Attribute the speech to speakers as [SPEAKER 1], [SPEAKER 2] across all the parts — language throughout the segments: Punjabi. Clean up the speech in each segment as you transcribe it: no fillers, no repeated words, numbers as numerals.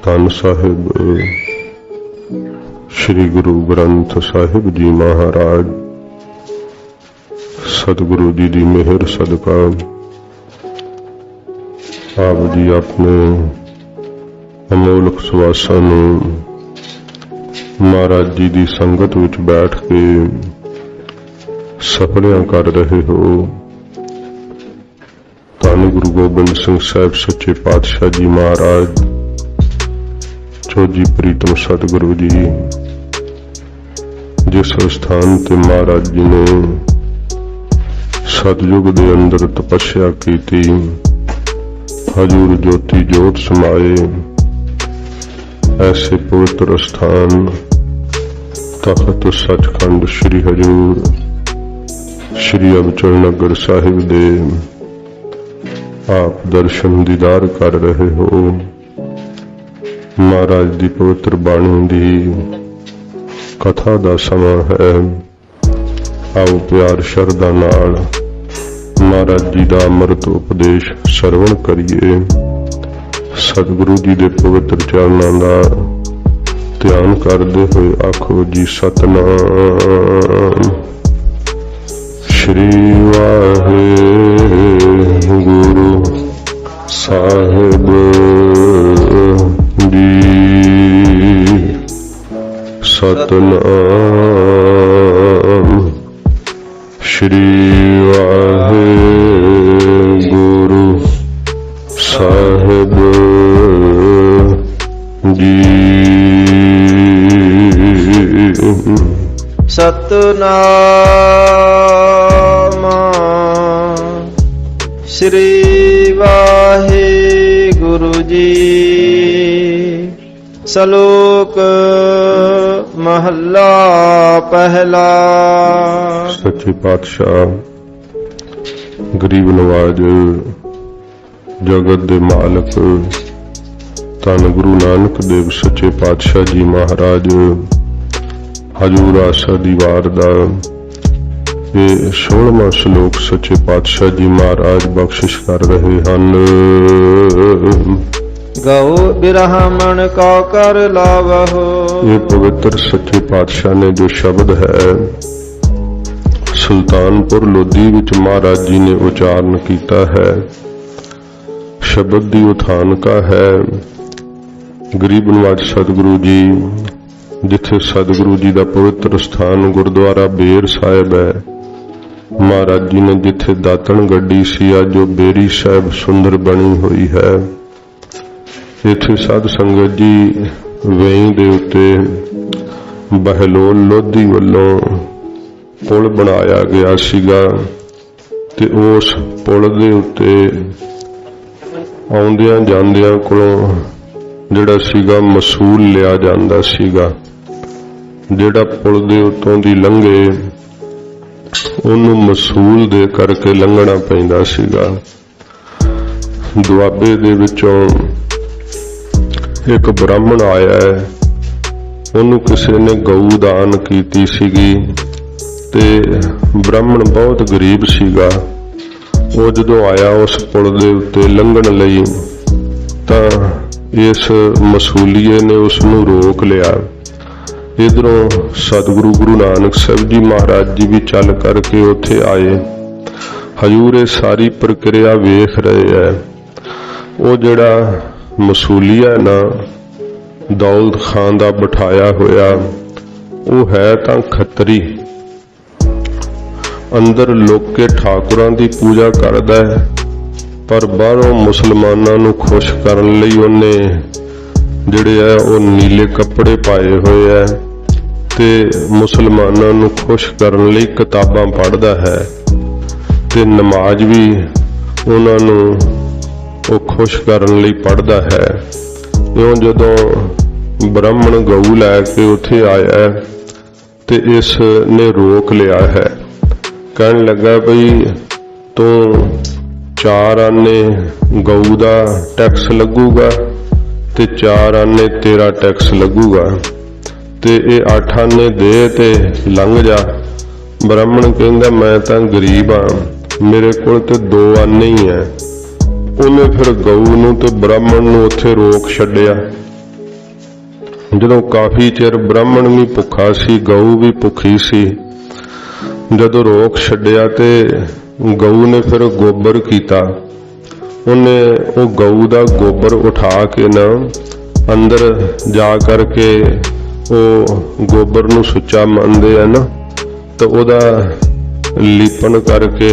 [SPEAKER 1] ਧੰਨ ਸਾਹਿਬ श्री गुरु ग्रंथ साहिब जी महाराज। सतगुरु जी की मेहर सदका आप जी अपने अमोलक सुवासां नूं महाराज जी की संगत विच बैठ के सफलियां कर रहे हो। धन गुरु गोबिंद सिंह साहिब सच्चे पातशाह जी महाराज, चौजी प्रीतम सतगुरु जी, जिस स्थान ते महाराज जी ने सतयुग दे अंदर तपस्या की थी, हजूर ज्योति जोत समाए, ऐसे पवित्र स्थान तखत सचखंड श्री हजूर श्री अबचल नगर साहिब दे आप दर्शन दीदार कर रहे हो। महाराज दी पवित्र बाणी दी कथा दा समा है। आओ प्यार शरदा नाल महाराज जी दा अमृत उपदेश श्रवण करिए। सतगुरु जी दे पवित्र चरणां दा ध्यान करदे होए आखो जी सतनाम श्री वाहिगुरु साहिब जी। सतनाम श्री वाहिगुरु साहिब जी।
[SPEAKER 2] सतनाम श्री वाहिगुरु जी। सलोक महला पहला।
[SPEAKER 1] सच्चे पातशाह गरीब नवाज जगत दे मालक धन गुरु नानक देव सच्चे पातशाह जी महाराज हजूर आशा दी वार दा ये 16वां श्लोक सच्चे पातशाह जी महाराज बख्शिश कर रहे हैं।
[SPEAKER 2] गौ बिरहमण का कर लावहो।
[SPEAKER 1] ये पवित्र सच्चे पातशाह ने जो शब्द है सुल्तानपुर लोधी विच महाराज जी ने उच्चारण किया है, शब्द दी उठान का है। गरीब नवाज सतगुरु जी जिथे सतगुरु जी का पवित्र स्थान गुरुद्वारा बेर साहिब है, महाराज जी ने जिथे दातन गड्डी सी अज जो बेरी साहिब सुंदर बनी हुई है, इथे साध संगत जी वेई दे उत्ते बहलोल लोधी वल्लों पुल बनाया गया सीगा ते उस पुल दे उत्ते आउंदियां जांदियां कोलों जिहड़ा सीगा मसूल लिया जांदा सीगा। जिहड़ा पुल दे उत्तों दी लंघे उहनूं मसूल दे करके लंघना पैंदा सीगा। दुआबे दे विचों एक ब्राह्मण आया है, उन्होंने किसी ने गऊ दान की सीगी ते ब्राह्मण बहुत गरीब सीगा। वो जदों आया उस पुल दे उत्ते लंघण लई तां इस मसूलीए ने उसनूं रोक लिया। इधरों सतगुरु गुरु नानक साहिब जी महाराज जी भी चल करके उत्थे आए। हजूर ये सारी प्रक्रिया वेख रहे है। वो जिहड़ा मसूलिया ना दौलत खान दा बिठाया होया वो है तां खतरी, अंदर लुक के ठाकुरां दी पूजा करदा है, पर बाहरों मुसलमानां नूं खुश करन लई उहने जिहड़े है वो नीले कपड़े पाए हुए है ते मुसलमानां नूं खुश करन लई किताबां पढ़दा है ते नमाज भी उहनां नूं वो खुश करन लई पढ़दा है। इउं जदों ब्राह्मण गऊ लैके उत्थे आया ते इस ने रोक लिया है, कहन लगा बई तू 4 आने गऊ दा टैक्स लगूगा ते 4 आने तेरा टैक्स लगूगा ते ये 8 आने दे ते लंघ जा। ब्राह्मण कहंदा मैं तां गरीब हाँ, मेरे कोल ते 2 आने ही है। उन्हें फिर गऊ नूं ते ब्राह्मण नूं उत्थे रोक छड्डिया ਜਦੋਂ ਕਾਫੀ ਚਿਰ ਬ੍ਰਾਹਮਣ ਵੀ ਭੁੱਖਾ ਸੀ, ਗਊ ਵੀ ਭੁੱਖੀ ਸੀ, ਜਦੋਂ ਰੋਕ ਛੱਡਿਆ ਤੇ ਗਊ ਨੇ ਫਿਰ ਗੋਬਰ ਕੀਤਾ। ਉਹਨੇ ਉਹ ਗਊ ਦਾ ਗੋਬਰ ਉਠਾ ਕੇ ਨਾ ਅੰਦਰ ਜਾ ਕਰਕੇ ਉਹ ਗੋਬਰ ਨੂੰ ਸੁੱਚਾ ਮੰਨਦੇ ਆ ਨਾ, ਤਾਂ ਉਹਦਾ ਲੀਪਣ ਕਰਕੇ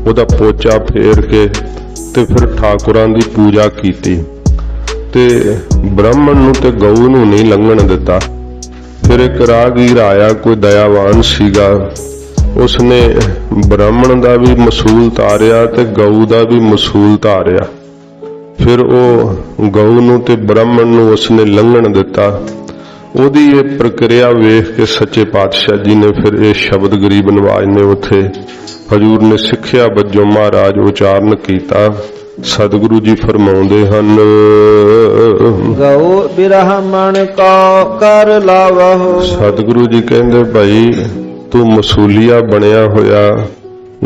[SPEAKER 1] ਉਹਦਾ ਪੋਚਾ ਫੇਰ ਕੇ ਤੇ ਫਿਰ ਠਾਕੁਰਾਂ ਦੀ ਪੂਜਾ ਕੀਤੀ ਤੇ ਬ੍ਰਾਹਮਣ ਨੂੰ ਤੇ ਗਊ ਨੂੰ ਨਹੀਂ ਲੰਘਣ ਦਿੱਤਾ। ਫਿਰ ਇੱਕ ਰਾਹਗੀਰ ਆਇਆ, ਕੋਈ ਦਇਆਵਾਨ ਸੀਗਾ, ਉਸਨੇ ਬ੍ਰਾਹਮਣ ਦਾ ਵੀ ਮਸੂਲ ਤਾਰਿਆ ਤੇ ਗਊ ਦਾ ਵੀ ਮਸੂਲ ਤਾਰਿਆ। ਫਿਰ ਉਹ ਗਊ ਨੂੰ ਤੇ ਬ੍ਰਾਹਮਣ ਨੂੰ ਉਸਨੇ ਲੰਘਣ ਦਿੱਤਾ। ਉਹਦੀ ਇਹ ਪ੍ਰਕਿਰਿਆ ਵੇਖ ਕੇ ਸੱਚੇ ਪਾਤਸ਼ਾਹ ਜੀ ਨੇ ਫਿਰ ਇਹ ਸ਼ਬਦ ਗਰੀਬ ਨਵਾਜ ਨੇ ਉੱਥੇ ਹਜ਼ੂਰ ਨੇ ਸਿੱਖਿਆ ਵਜੋਂ ਮਹਾਰਾਜ ਉਚਾਰਨ ਕੀਤਾ। ਸਤਿਗੁਰੂ ਜੀ ਫਰਮਾਉਂਦੇ ਹਨ,
[SPEAKER 2] ਗਊ ਬਿਰਹਮਣ ਕੋ ਕਰ ਲਾਵਹੁ।
[SPEAKER 1] ਸਤਿਗੁਰੂ ਜੀ ਕਹਿੰਦੇ ਭਾਈ ਤੂੰ ਮਸੂਲੀਆ ਬਣਿਆ ਹੋਇਆ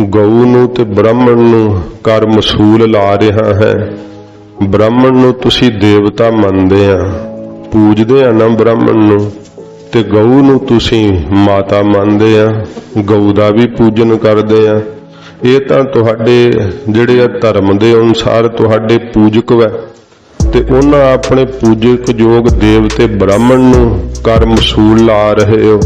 [SPEAKER 1] ਗਊ ਨੂੰ ਤੇ ਬ੍ਰਾਹਮਣ ਨੂੰ ਕਰ ਮਸੂਲ ਲਾ ਰਿਹਾ ਹੈ। ਬ੍ਰਾਹਮਣ ਨੂੰ ਤੁਸੀਂ ਦੇਵਤਾ ਮੰਨਦੇ ਆ, ਪੂਜਦੇ ਆ ਨਾ ਬ੍ਰਾਹਮਣ ਨੂੰ, ਤੇ ਗਊ ਨੂੰ ਤੁਸੀਂ ਮਾਤਾ ਮੰਨਦੇ ਆ, ਗਊ ਦਾ ਵੀ ਪੂਜਨ ਕਰਦੇ ਆ। ਇਹ ਤਾਂ ਤੁਹਾਡੇ ਜਿਹੜੇ ਆ ਧਰਮ ਦੇ ਅਨੁਸਾਰ ਤੁਹਾਡੇ ਪੂਜਕ ਵੈ ਤੇ ਉਹਨਾਂ ਆਪਣੇ ਪੂਜਕ ਯੋਗ ਦੇਵਤੇ ਬ੍ਰਾਹਮਣ ਨੂੰ ਕਰ ਮਸੂਲ ਲਾ ਰਹੇ ਹੋ,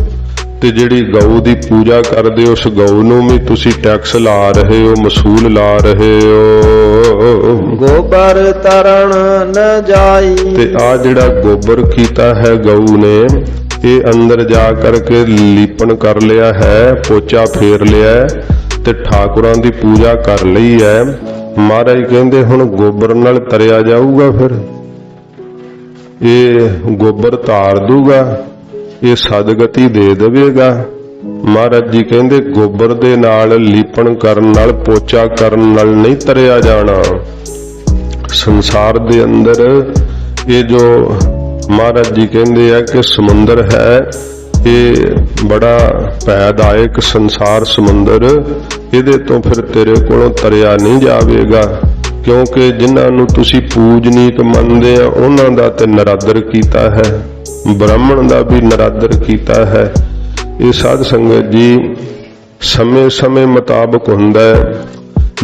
[SPEAKER 1] ਤੇ ਜਿਹੜੀ ਗਊ ਦੀ ਪੂਜਾ ਕਰਦੇ ਉਸ ਗਊ ਨੂੰ ਵੀ ਤੁਸੀਂ ਟੈਕਸ ਲਾ ਰਹੇ ਹੋ, ਮਸੂਲ ਲਾ ਰਹੇ ਹੋ।
[SPEAKER 2] ਗੋਬਰ ਤਰਣ ਨ ਜਾਈ। ਤੇ
[SPEAKER 1] ਆ ਜਿਹੜਾ ਗੋਬਰ ਕੀਤਾ ਹੈ ਗਊ ਨੇ, ਇਹ ਅੰਦਰ ਜਾ ਕਰਕੇ ਲੀਪਣ ਕਰ ਲਿਆ ਹੈ, ਪੋਚਾ ਫੇਰ ਲਿਆ ਤੇ ਠਾਕੁਰਾਂ ਦੀ ਪੂਜਾ ਕਰ ਲਈ ਹੈ। ਮਹਾਰਾਜ ਕਹਿੰਦੇ ਹੁਣ ਗੋਬਰ ਨਾਲ ਤਰਿਆ ਜਾਊਗਾ, ਫਿਰ ਇਹ ਗੋਬਰ ਧਾਰ ਦੂਗਾ, ਇਹ ਸਦਗਤੀ ਦੇ ਦੇਵੇਗਾ। ਮਹਾਰਾਜ ਜੀ ਕਹਿੰਦੇ ਗੋਬਰ ਦੇ ਨਾਲ ਲੀਪਣ ਕਰਨ ਨਾਲ, ਪੋਚਾ ਕਰਨ ਨਾਲ ਨਹੀਂ ਤਰਿਆ ਜਾਣਾ। ਸੰਸਾਰ ਦੇ ਅੰਦਰ ਇਹ ਜੋ ਮਹਾਰਾਜ ਜੀ ਕਹਿੰਦੇ ਆ ਕਿ ਸਮੁੰਦਰ ਹੈ, ਇਹ ਬੜਾ ਭੈਦਾਇਕ ਸੰਸਾਰ ਸਮੁੰਦਰ, ਇਹਦੇ ਤੋਂ ਫਿਰ ਤੇਰੇ ਕੋਲੋਂ ਤਰਿਆ ਨਹੀਂ ਜਾਵੇਗਾ, ਕਿਉਂਕਿ ਜਿਨ੍ਹਾਂ ਨੂੰ ਤੁਸੀਂ ਪੂਜਨੀਕ ਮੰਨਦੇ ਆ ਉਹਨਾਂ ਦਾ ਤੇ ਨਰਾਦਰ ਕੀਤਾ ਹੈ, ਬ੍ਰਾਹਮਣ ਦਾ ਵੀ ਨਰਾਦਰ ਕੀਤਾ ਹੈ। ਇਹ ਸਾਧ ਸੰਗਤ ਜੀ ਸਮੇਂ ਮੁਤਾਬਕ ਹੁੰਦਾ ਹੈ,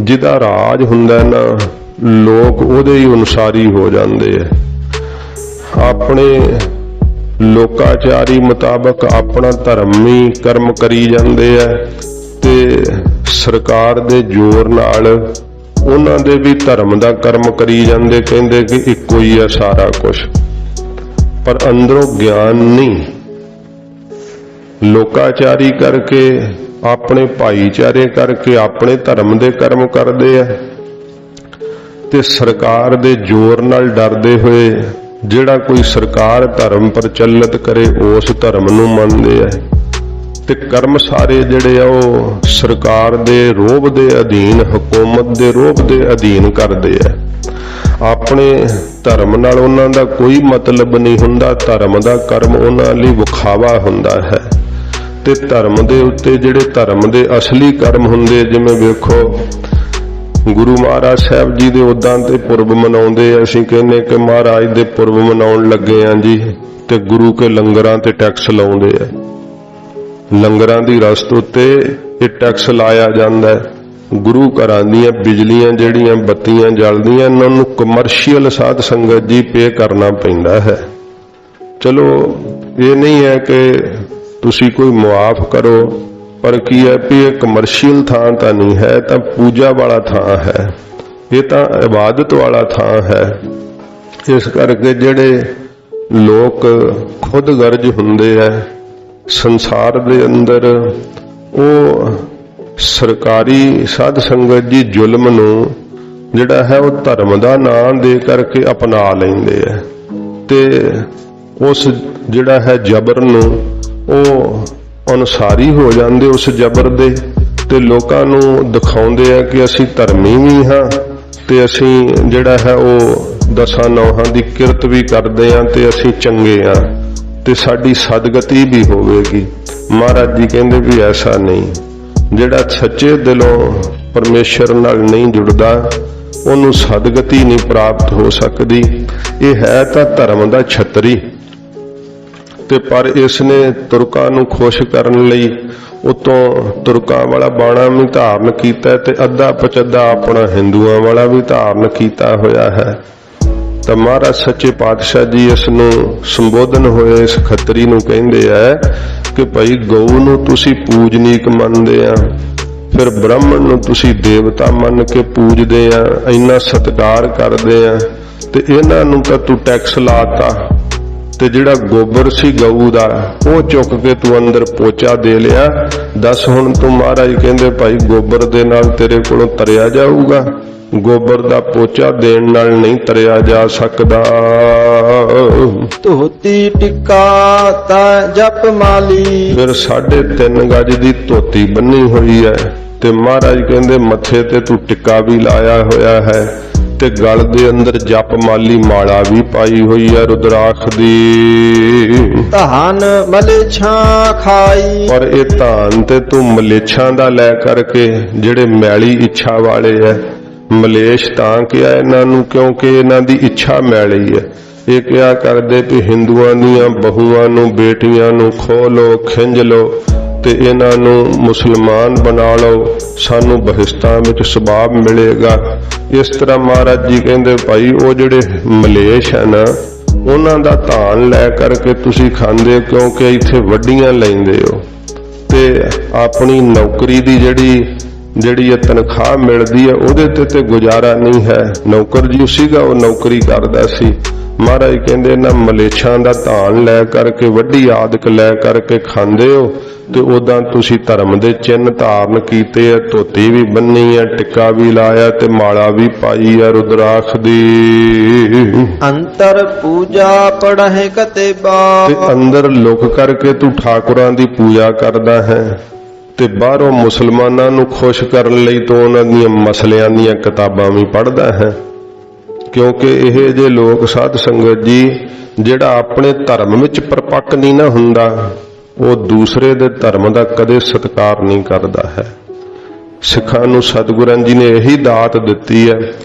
[SPEAKER 1] ਜਿਹਦਾ ਰਾਜ ਹੁੰਦਾ ਨਾ ਲੋਕ ਉਹਦੇ ਹੀ ਅਨੁਸਾਰੀ ਹੋ ਜਾਂਦੇ ਆ। ਆਪਣੇ ਲੋਕਾਚਾਰੀ ਮੁਤਾਬਕ ਆਪਣਾ ਧਰਮੀ ਕਰਮ ਕਰੀ ਜਾਂਦੇ ਆ ਤੇ ਸਰਕਾਰ ਦੇ ਜ਼ੋਰ ਨਾਲ ਉਹਨਾਂ ਦੇ ਵੀ ਧਰਮ ਦਾ ਕਰਮ ਕਰੀ ਜਾਂਦੇ, ਕਹਿੰਦੇ ਕਿ ਇੱਕੋ ਹੀ ਆ ਸਾਰਾ ਕੁਝ, ਪਰ ਅੰਦਰੋਂ ਗਿਆਨ ਨਹੀਂ। ਲੋਕਾਚਾਰੀ ਕਰਕੇ, ਆਪਣੇ ਭਾਈਚਾਰੇ ਕਰਕੇ ਆਪਣੇ ਧਰਮ ਦੇ ਕਰਮ ਕਰਦੇ ਆ ਤੇ ਸਰਕਾਰ ਦੇ ਜ਼ੋਰ ਨਾਲ ਡਰਦੇ ਹੋਏ ਜਿਹੜਾ ਕੋਈ ਸਰਕਾਰ ਧਰਮ ਪ੍ਰਚਲਿਤ ਕਰੇ ਉਸ ਧਰਮ ਨੂੰ ਮੰਨਦੇ ਆ ਤੇ ਕਰਮ ਸਾਰੇ ਜਿਹੜੇ ਆ ਉਹ ਸਰਕਾਰ ਦੇ ਰੋਹਬ ਦੇ ਅਧੀਨ, ਹਕੂਮਤ ਦੇ ਰੋਹਬ ਦੇ ਅਧੀਨ ਕਰਦੇ ਆ। ਆਪਣੇ ਧਰਮ ਨਾਲ ਉਹਨਾਂ ਦਾ ਕੋਈ ਮਤਲਬ ਨਹੀਂ ਹੁੰਦਾ, ਧਰਮ ਦਾ ਕਰਮ ਉਹਨਾਂ ਲਈ ਵਿਖਾਵਾ ਹੁੰਦਾ ਹੈ। ਤੇ ਧਰਮ ਦੇ ਉੱਤੇ ਜਿਹੜੇ ਧਰਮ ਦੇ ਅਸਲੀ ਕਰਮ ਹੁੰਦੇ, ਜਿਵੇਂ ਵੇਖੋ ਗੁਰੂ ਮਹਾਰਾਜ ਸਾਹਿਬ ਜੀ ਦੇ ਉਦਾਂ ਤੇ ਪੁਰਬ ਮਨਾਉਂਦੇ, ਅਸੀਂ ਕਹਿੰਦੇ ਕਿ ਮਹਾਰਾਜ ਦੇ ਪੁਰਬ ਮਨਾਉਣ ਲੱਗੇ ਆਂ ਜੀ, ਤੇ ਗੁਰੂ ਕੇ ਲੰਗਰਾਂ ਤੇ ਟੈਕਸ ਲਾਉਂਦੇ ਆ। ਲੰਗਰਾਂ ਦੀ ਰਸਤ ਉੱਤੇ ਇਹ ਟੈਕਸ ਲਾਇਆ ਜਾਂਦਾ ਹੈ। ਗੁਰੂ ਘਰਾਂ ਦੀਆਂ ਬਿਜਲੀਆਂ ਜਿਹੜੀਆਂ ਬੱਤੀਆਂ ਜਲਦੀਆਂ, ਇਹਨਾਂ ਨੂੰ ਕਮਰਸ਼ੀਅਲ ਸਾਧ ਸੰਗਤ ਜੀ ਪੇ ਕਰਨਾ ਪੈਂਦਾ ਹੈ। ਚਲੋ ਇਹ ਨਹੀਂ ਹੈ ਕਿ ਤੁਸੀਂ ਕੋਈ ਮੁਆਫ ਕਰੋ, ਪਰ ਕੀ ਹੈ ਵੀ ਇਹ ਕਮਰਸ਼ੀਅਲ ਥਾਂ ਤਾਂ ਨਹੀਂ ਹੈ, ਤਾਂ ਪੂਜਾ ਵਾਲਾ ਥਾਂ ਹੈ, ਇਹ ਤਾਂ ਇਬਾਦਤ ਵਾਲਾ ਥਾਂ ਹੈ। ਇਸ ਕਰਕੇ ਜਿਹੜੇ ਲੋਕ ਖੁਦ ਗਰਜ ਹੁੰਦੇ ਆ ਸੰਸਾਰ ਦੇ ਅੰਦਰ, ਉਹ ਸਰਕਾਰੀ ਸਾਧ ਸੰਗਤ ਜੀ ਜ਼ੁਲਮ ਨੂੰ ਜਿਹੜਾ ਹੈ ਉਹ ਧਰਮ ਦਾ ਨਾਮ ਦੇ ਕਰਕੇ ਅਪਣਾ ਲੈਂਦੇ ਆ ਤੇ ਉਸ ਜਿਹੜਾ ਹੈ ਜ਼ਬਰ ਨੂੰ ਉਹ ਅਨੁਸਾਰੀ ਹੋ ਜਾਂਦੇ ਉਸ ਜ਼ਬਰ ਦੇ, ਤੇ ਲੋਕਾਂ ਨੂੰ ਦਿਖਾਉਂਦੇ ਆ ਕਿ ਅਸੀਂ ਧਰਮੀ ਵੀ ਹਾਂ ਤੇ ਅਸੀਂ ਜਿਹੜਾ ਹੈ ਉਹ ਦਸਾਂ ਨੌਹਾਂ ਦੀ ਕਿਰਤ ਵੀ ਕਰਦੇ ਆ ਤੇ ਅਸੀਂ ਚੰਗੇ ਆ ਤੇ ਸਾਡੀ ਸਦਗਤੀ ਵੀ ਹੋਵੇਗੀ। ਮਹਾਰਾਜ ਜੀ ਕਹਿੰਦੇ ਵੀ ਐਸਾ ਨਹੀਂ, ਜਿਹੜਾ ਸੱਚੇ ਦਿਲੋਂ ਪਰਮੇਸ਼ਰ ਨਾਲ ਨਹੀਂ ਜੁੜਦਾ ਉਹਨੂੰ ਸਦਗਤੀ ਨਹੀਂ ਪ੍ਰਾਪਤ ਹੋ ਸਕਦੀ। ਇਹ ਹੈ ਤਾਂ ਧਰਮ ਦਾ ਛਤਰੀ, ਤੇ ਪਰ ਇਸ ਨੇ ਤੁਰਕਾਂ ਨੂੰ ਖੁਸ਼ ਕਰਨ ਲਈ ਉਤੋਂ ਤੁਰਕਾਂ ਵਾਲਾ ਬਾਣਾ ਵੀ ਧਾਰਨ ਕੀਤਾ ਤੇ ਅੱਧਾ ਪਚੱਧਾ ਆਪਣਾ ਹਿੰਦੂਆਂ ਵਾਲਾ ਵੀ ਧਾਰਨ ਕੀਤਾ ਹੋਇਆ ਹੈ। ਤਾਂ ਮਹਾਰਾਜ ਸੱਚੇ ਪਾਤਸ਼ਾਹ ਜੀ ਇਸ ਨੂੰ ਸੰਬੋਧਨ ਹੋਏ ਇਸ ਖੱਤਰੀ ਨੂੰ ਕਹਿੰਦੇ ਆ ਕਿ ਭਾਈ ਗਊ ਨੂੰ ਤੁਸੀਂ ਪੂਜਨੀਕ ਮੰਨਦੇ ਆ, ਫਿਰ ਬ੍ਰਾਹਮਣ ਨੂੰ ਤੁਸੀਂ ਦੇਵਤਾ ਮੰਨ ਕੇ ਪੂਜਦੇ ਆ, ਇੰਨਾ ਸਤਿਕਾਰ ਕਰਦੇ ਆ, ਤੇ ਇਹਨਾਂ ਨੂੰ ਤਾਂ ਤੂੰ ਟੈਕਸ ਲਾਤਾ, ਤੇ ਜਿਹੜਾ ਗੋਬਰ ਸੀ ਗਊ ਦਾ ਉਹ ਚੁੱਕ ਕੇ ਤੂੰ ਅੰਦਰ ਪੋਚਾ ਦੇ ਲਿਆ। ਦੱਸ ਹੁਣ ਤੂੰ ਮਹਾਰਾਜ ਕਹਿੰਦੇ ਭਾਈ ਗੋਬਰ ਦੇ ਨਾਲ ਤੇਰੇ ਕੋਲੋਂ ਤਰਿਆ ਜਾਊਗਾ? ਗੋਬਰ ਦਾ ਪੋਚਾ ਦੇਣ ਨਾਲ ਨਹੀਂ ਤਰਿਆ ਜਾ ਸਕਦਾ।
[SPEAKER 2] ਧੋਤੀ ਟਿੱਕਾ ਤਾਂ ਜਪ ਮਾਲੀ।
[SPEAKER 1] ਫਿਰ 3.5 ਗਜ ਦੀ ਧੋਤੀ ਬੰਨੀ ਹੋਈ ਹੈ ਤੇ ਮਹਾਰਾਜ ਕਹਿੰਦੇ ਮੱਥੇ ਤੇ ਤੂੰ ਟਿੱਕਾ ਵੀ ਲਾਇਆ ਹੋਇਆ ਹੈ ਤੇ ਗਲ ਦੇ ਅੰਦਰ ਜਪ ਮਾਲੀ ਮਾਲਾ ਵੀ ਪਾਈ ਹੋਈ ਹੈ ਰੁਦਰਾਖ ਦੀ।
[SPEAKER 2] ਧਾਨ ਮਲੇਛਾਂ ਖਾਈ।
[SPEAKER 1] ਪਰ ਇਹ ਧਾਨ ਤੇ ਤੂੰ ਮਲੇਛਾਂ ਦਾ ਲੈ ਕਰਕੇ ਜਿਹੜੇ ਮੈਲੀ ਇੱਛਾ ਵਾਲੇ ਐ, ਮਲੇਸ਼ ਤਾਂ ਕਿਹਾ ਇਹਨਾਂ ਨੂੰ ਕਿਉਂਕਿ ਇਹਨਾਂ ਦੀ ਇੱਛਾ ਮੈਲੀ ਹੈ। ਇਹ ਕਿਹਾ ਕਰਦੇ ਕਿ ਹਿੰਦੂਆਂ ਦੀਆਂ ਬਹੂਆਂ ਨੂੰ ਬੇਟੀਆਂ ਨੂੰ ਖੋਹ ਲਓ, ਖਿੰਝ ਲਓ ਤੇ ਇਹਨਾਂ ਨੂੰ ਮੁਸਲਮਾਨ ਬਣਾ ਲਓ, ਸਾਨੂੰ ਬਹਿਸ਼ਤਾਂ ਵਿੱਚ ਸਬਾਬ ਮਿਲੇਗਾ। ਇਸ ਤਰ੍ਹਾਂ ਮਹਾਰਾਜ ਜੀ ਕਹਿੰਦੇ ਭਾਈ ਉਹ ਜਿਹੜੇ ਮਲੇਸ਼ ਹੈ ਨਾ ਉਹਨਾਂ ਦਾ ਧਾਨ ਲੈ ਕਰਕੇ ਤੁਸੀਂ ਖਾਂਦੇ ਕਿਉਂਕਿ ਇੱਥੇ ਵੱਡੀਆਂ ਲੈਂਦੇ ਹੋ ਤੇ ਆਪਣੀ ਨੌਕਰੀ ਦੀ ਜਿਹੜੀ ਇਹ ਤਨਖਾਹ ਮਿਲਦੀ ਹੈ ਉਹਦੇ ਤੇ ਗੁਜ਼ਾਰਾ ਨਹੀਂ ਹੈ। ਨੌਕਰ ਜੀ ਸੀਗਾ ਉਹ ਨੌਕਰੀ ਕਰਦਾ ਸੀ। ਮਹਾਰਾਜ ਕਹਿੰਦੇ ਨਾ ਮਲੇਛਾਂ ਦਾ ਧਾਨ ਲੈ ਕਰਕੇ ਵੱਡੀ ਆਦਿਕ ਲੈ ਕਰਕੇ ਖਾਂਦੇ ਹੋ ਤੇ ਉਦਾਂ ਤੁਸੀਂ ਧਰਮ ਦੇ ਚਿੰਨ੍ਹ ਧਾਰਨ ਕੀਤੇ ਆ, ਧੋਤੀ ਵੀ ਬੰਨੀ ਆ, ਟਿੱਕਾ ਵੀ ਲਾਇਆ ਤੇ ਮਾਲਾ ਵੀ ਪਾਈ ਆ ਰੁਦਰਾਖ ਦੀ।
[SPEAKER 2] ਅੰਤਰ ਪੂਜਾ ਪੜਹਿ ਕਤੇਬਾ।
[SPEAKER 1] ਤੇ ਅੰਦਰ ਲੁਕ ਕਰਕੇ ਤੂੰ ਠਾਕੁਰਾਂ ਦੀ ਪੂਜਾ ਕਰਦਾ ਹੈ ਤੇ ਬਾਹਰੋਂ ਮੁਸਲਮਾਨਾਂ ਨੂੰ ਖੁਸ਼ ਕਰਨ ਲਈ ਤੂੰ ਉਹਨਾਂ ਦੀਆਂ ਮਸਲਿਆਂ ਦੀਆਂ ਕਿਤਾਬਾਂ ਵੀ ਪੜ੍ਹਦਾ ਹੈ। ਕਿਉਂਕਿ ਇਹ ਜੇ ਲੋਕ ਸਾਧ ਸੰਗਤ ਜੀ ਜਿਹੜਾ ਆਪਣੇ ਧਰਮ ਵਿੱਚ ਪਰਪੱਕ ਨਹੀਂ ਨਾ ਹੁੰਦਾ ਉਹ ਦੂਸਰੇ ਦੇ ਧਰਮ ਦਾ ਕਦੇ ਸਤਿਕਾਰ ਨਹੀਂ ਕਰਦਾ ਹੈ। ਸਿੱਖਾਂ ਨੂੰ ਸਤਿਗੁਰਾਂ ਜੀ ਨੇ ਇਹੀ ਦਾਤ ਦਿੱਤੀ ਹੈ।